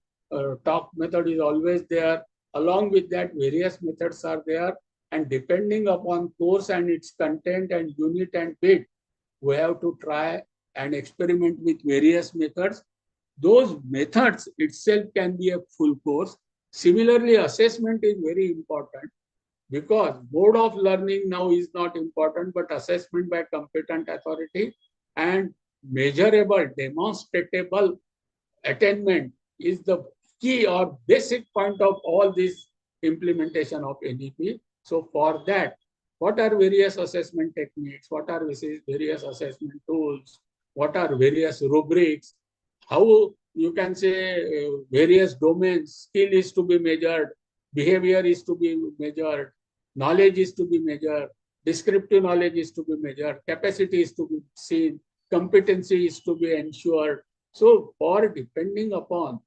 talk method is always there. Along with that, various methods are there. And depending upon course and its content and unit and bit, we have to try and experiment with various methods. Those methods itself can be a full course. Similarly, assessment is very important because mode of learning now is not important, but assessment by competent authority and measurable, demonstrable attainment is the key or basic point of all this implementation of NEP. So for that, what are various assessment techniques? What are various assessment tools? What are various rubrics? How you can say various domains, skill is to be measured, behavior is to be measured, knowledge is to be measured, descriptive knowledge is to be measured, capacity is to be seen, competency is to be ensured. So for depending upon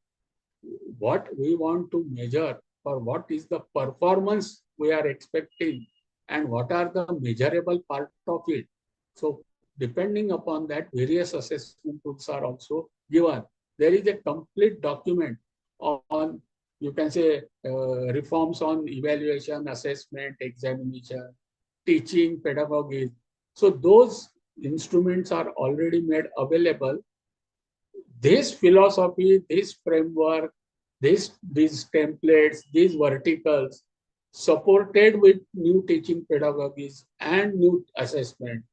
what we want to measure or what is the performance we are expecting and what are the measurable part of it. So depending upon that, various assessment tools are also given. There is a complete document on, you can say, reforms on evaluation, assessment, examination, teaching, pedagogy. So those instruments are already made available. This philosophy, this framework, these templates, these verticals, supported with new teaching pedagogies and new assessment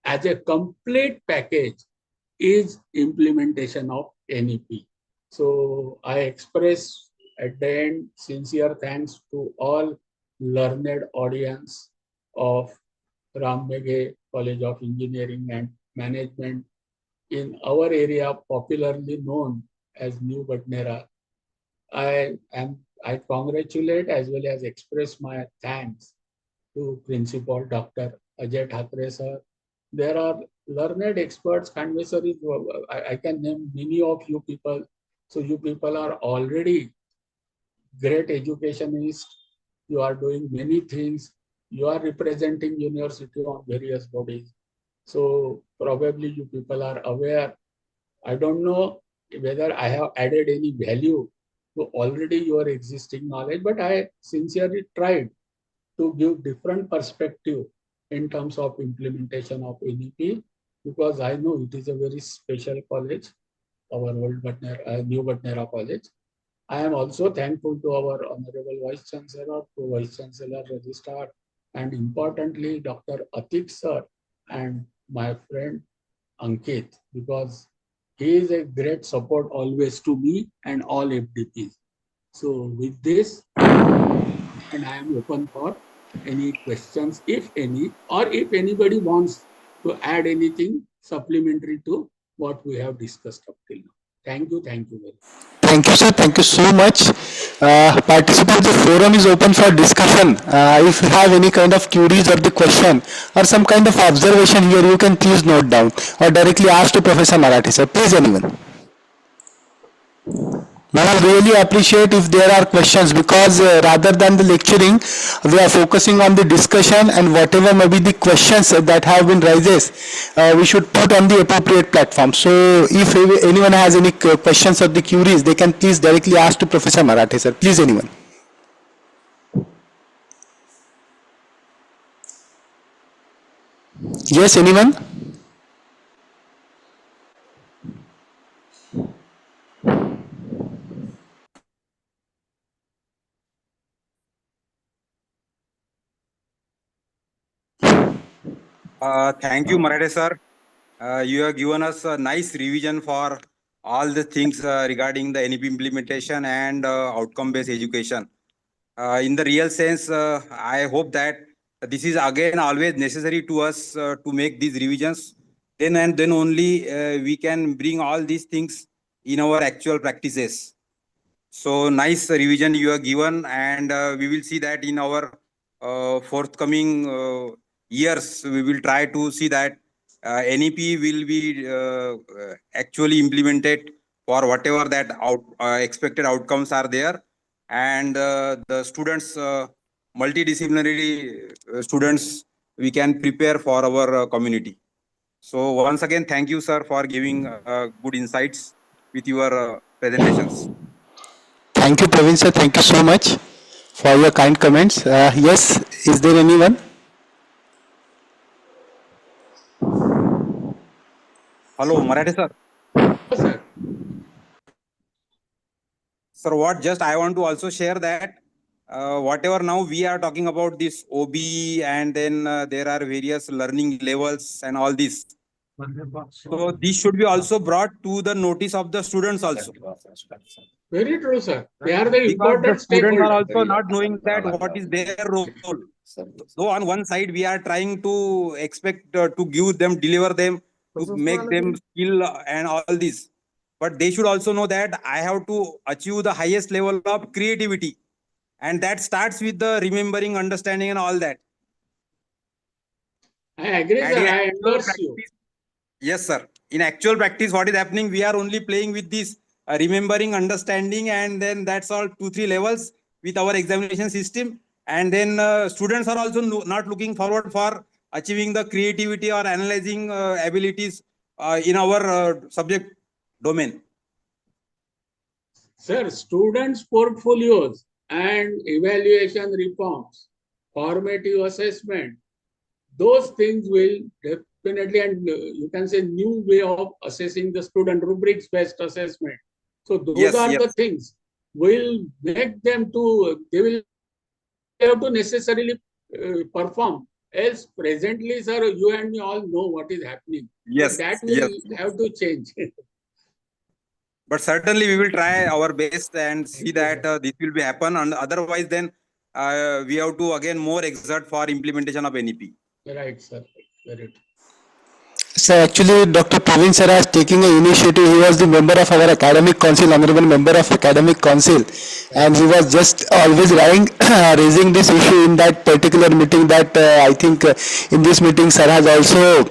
as a complete package is implementation of NEP. So I express at the end sincere thanks to all learned audience of Rammege College of Engineering and Management in our area, popularly known as New Badnera. I congratulate as well as express my thanks to Principal Dr. Ajay Thakre sir. There are learned experts, conversaries. I can name many of you people. So you people are already great educationists. You are doing many things. You are representing university on various bodies. So probably you people are aware. I don't know whether I have added any value to already your existing knowledge, but I sincerely tried to give different perspective in terms of implementation of NEP because I know it is a very special college, our old New Badnera College. I am also thankful to our Honorable Vice Chancellor, to Vice Chancellor Registrar, and importantly, Dr. Atik sir and my friend Ankit, because he is a great support always to me and all FDPs. So with this, and I am open for any questions, if any, or if anybody wants to add anything supplementary to what we have discussed up till now. Thank you very much. Thank you, sir. Thank you so much. Participants, the forum is open for discussion. If you have any kind of queries or the question or some kind of observation here, you can please note down or directly ask to Professor Marathi, sir. Please, anyone. But I really appreciate if there are questions because rather than the lecturing, we are focusing on the discussion and whatever may be the questions that have been raised, we should put on the appropriate platform. So if anyone has any questions or the queries, they can please directly ask to Professor Marathi, sir. Please, anyone. Yes, anyone? Thank you, Marathi sir. You have given us a nice revision for all the things regarding the NEP implementation and outcome-based education. In the real sense, I hope that this is again always necessary to us to make these revisions. Then and then only we can bring all these things in our actual practices. So nice revision you have given, and we will see that in our forthcoming years. We will try to see that NEP will be actually implemented for whatever that expected outcomes are there, and the students, multidisciplinary students, we can prepare for our community. So once again, thank you, sir, for giving good insights with your presentations. Thank you, Praveen, sir. Thank you so much for your kind comments. Yes, is there anyone? Hello, Marathi sir. Yes, sir. Sir, what just I want to also share that whatever now we are talking about this OB, and then there are various learning levels and all this. So this should be also brought to the notice of the students also. Very true, sir. They are the Because the important students are stakeholders. also not knowing that what is their role. So on one side we are trying to expect to give them, deliver them, to make them skill and all this. But they should also know that I have to achieve the highest level of creativity. And that starts with the remembering, understanding and all that. I agree, And sir. in I actual endorse you. practice, yes, sir. In actual practice, what is happening? We are only playing with this remembering, understanding, and then that's all 2-3 levels with our examination system. And then students are also not looking forward for achieving the creativity or analyzing abilities in our subject domain. Sir, students' portfolios and evaluation reforms, formative assessment, those things will definitely, and you can say new way of assessing the student, rubrics-based assessment. So those Yes, are yes. the things will make them to, they will have to necessarily perform. Else presently, sir, you and me all know what is happening. Yes, So that yes. will have to change. But certainly we will try our best and see that this will be happen. And otherwise, then we have to again more exert for implementation of NEP. Right, sir. Very true. So actually, Dr. Praveen sir is taking an initiative. He was the member of our academic council, honorable member of academic council, and he was just always raising this issue in that particular meeting. That I think in this meeting, sir has also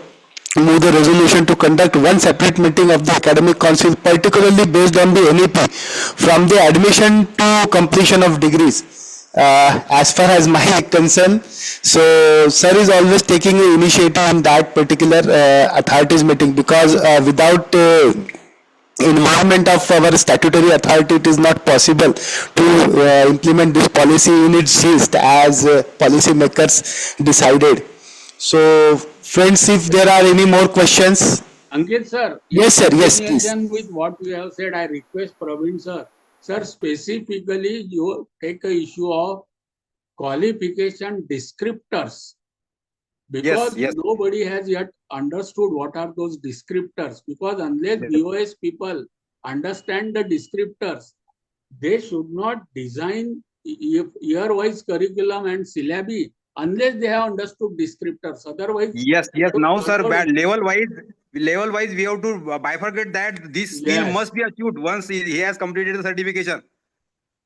moved the resolution to conduct one separate meeting of the academic council, particularly based on the NEP, from the admission to completion of degrees. As far as my concern, so sir is always taking an initiative in that particular authorities meeting, because without involvement of our statutory authority, it is not possible to implement this policy in its gist as policy makers decided. So friends, if there are any more questions. Ankit sir, Yes, sir. Yes, please. continuation with what we have said, I request Praveen sir. Sir, specifically you take a issue of qualification descriptors, because yes. nobody has yet understood what are those descriptors. Because unless Yes. BOS people understand the descriptors, they should not design year-wise curriculum and syllabi unless they have understood descriptors. Otherwise, Yes. Now, sir, level wise, we have to bifurcate that this skill Yes. must be achieved once he has completed the certification.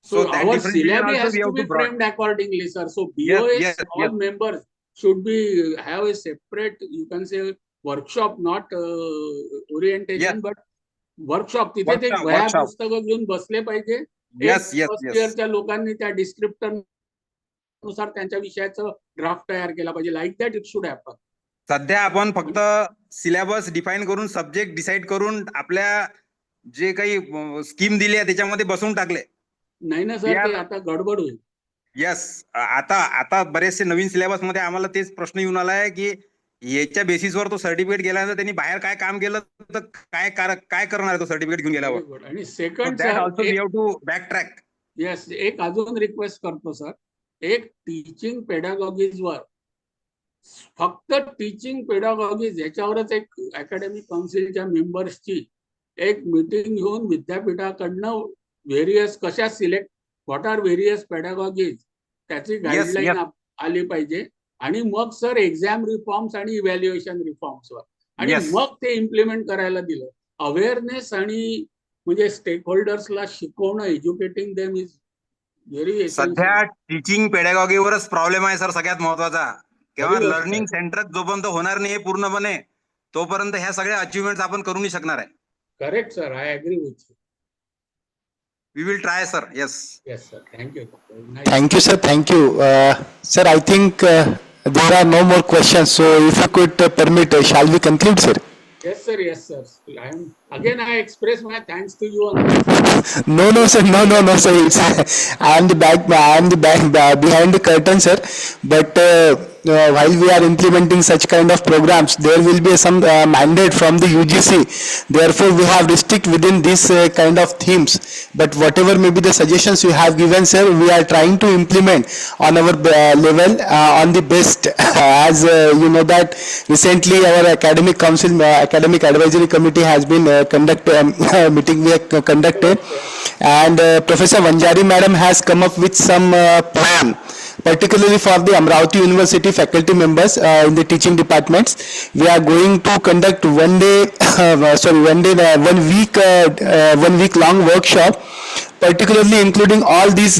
So that our differentiation syllabi also has we to have be to broad. framed accordingly, sir. So Yes, BOS, yes, all yes. members should be have a separate, you can say, workshop, not orientation, Yes. but workshop. तिथे ते वह्या Workshop. पुस्तकं घेऊन बसले पाहिजे. Yes. First इयरच्या लोकांनी त्या descriptor नुसार त्यांच्या विषयाचं ड्राफ्ट तयार केला पाहिजे. Like that it should happen. सध्या आपण फक्त सिलेबस डिफाईन करून सब्जेक्ट डिसाईड करून आपल्या जे काही स्कीम दिली आहे त्याच्यामध्ये बसवून टाकले. नाही ना सर, ते आता गडबड होईल. येस. आता बरेचसे नवीन सिलेबस मध्ये आम्हाला तेच प्रश्न येऊन आलाय की याच्या बेसिसवर तो सर्टिफिकेट गेल्यानंतर त्यांनी बाहेर काय काम केलं तर काय करणार आहे तो सर्टिफिकेट घेऊन गेल्यावर. आणि second that sir, also we have to back track. Yes, एक अजून रिक्वेस्ट करतो सर. एक टीचिंग पेडागॉगीजवर, फक्त टीचिंग पेडागॉगीज याच्यावरच एक अकॅडमिक काउन्सिलच्या मेंबर्सची एक मीटिंग घेऊन विद्यापीठाकडनं व्हेरियस कशा सिलेक्ट, व्हॉट आर व्हेरियस पेडागॉगीज, त्याची गाईडलाईन आली पाहिजे. आणि मग सर एक्झाम रिफॉर्म्स आणि इव्हॅल्युएशन रिफॉर्म्सवर, आणि मग ते इम्प्लिमेंट करायला दिलं. अवेअरनेस आणि म्हणजे स्टेक होल्डर्सला शिकवणं, एज्युकेटिंग देम इज व्हेरी सध्या टीचिंग पेडागॉगीवरच प्रॉब्लेम आहे सर सगळ्यात महत्वाचा. किंवा लर्निंग सेंटर जोपर्यंत होणार नाही पूर्णपणे तोपर्यंत ह्या सगळ्या अचिव्हमेंट आपण करू नाही शकणार आहे. Correct sir, I agree with you. We will try sir. Yes. Yes sir, thank you. Thank you, sir. Thank you. Sir, I think there are no more questions. So if you could permit, shall we conclude, sir? Yes sir, yes sir. I express my thanks to you on this. No, sir. No, sir. I am the back behind the curtain, sir. But while we are implementing such kind of programs, there will be some mandate from the UGC. Therefore, we have restrict within this kind of themes. But whatever may be the suggestions you have given, sir, we are trying to implement on our level on the best. As you know that recently our academic council, academic advisory committee has been meeting we have conducted, and Professor Vanjari madam has come up with some plan, particularly for the Amravati University faculty members in the teaching departments. We are going to conduct one week long workshop, particularly including all these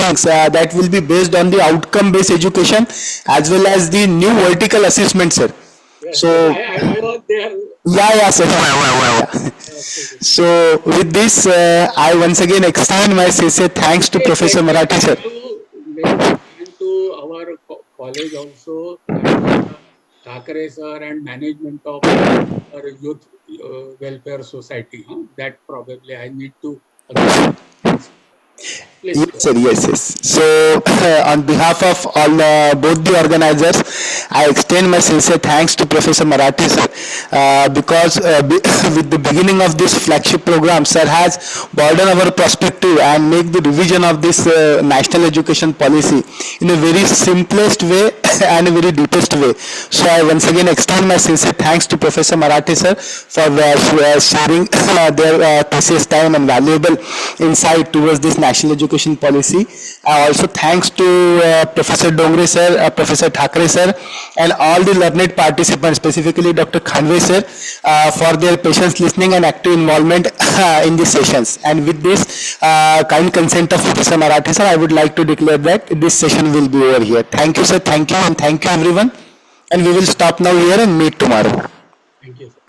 things that will be based on the outcome based education as well as the new vertical assessment, sir. Yes, So I was there. yeah, sir. So with this, I once again extend my sincere thanks to Professor Marathi, sir. And to our college also, Thakre sir, and management of our youth welfare society. That probably I need to. Please, Yes, sir. Yes. So, on behalf of all both the organizers, I extend my sincere thanks to Professor Marathi, sir, because with the beginning of this flagship program, sir has broadened our perspective and make the revision of this national education policy in a very simplest way and a very deepest way. So, I once again extend my sincere thanks to Professor Marathi, sir, for sharing their precious time and valuable insight towards this national education policy. Also thanks to Professor Dongre sir, Professor Thakre sir, and all the learned participants, specifically Dr. Khanve sir, for their patience listening and active involvement in these sessions. And with this kind consent of Professor Marathi sir, I would like to declare that this session will be over here. Thank you sir, thank you, and thank you everyone. And we will stop now here and meet tomorrow. thank you, sir.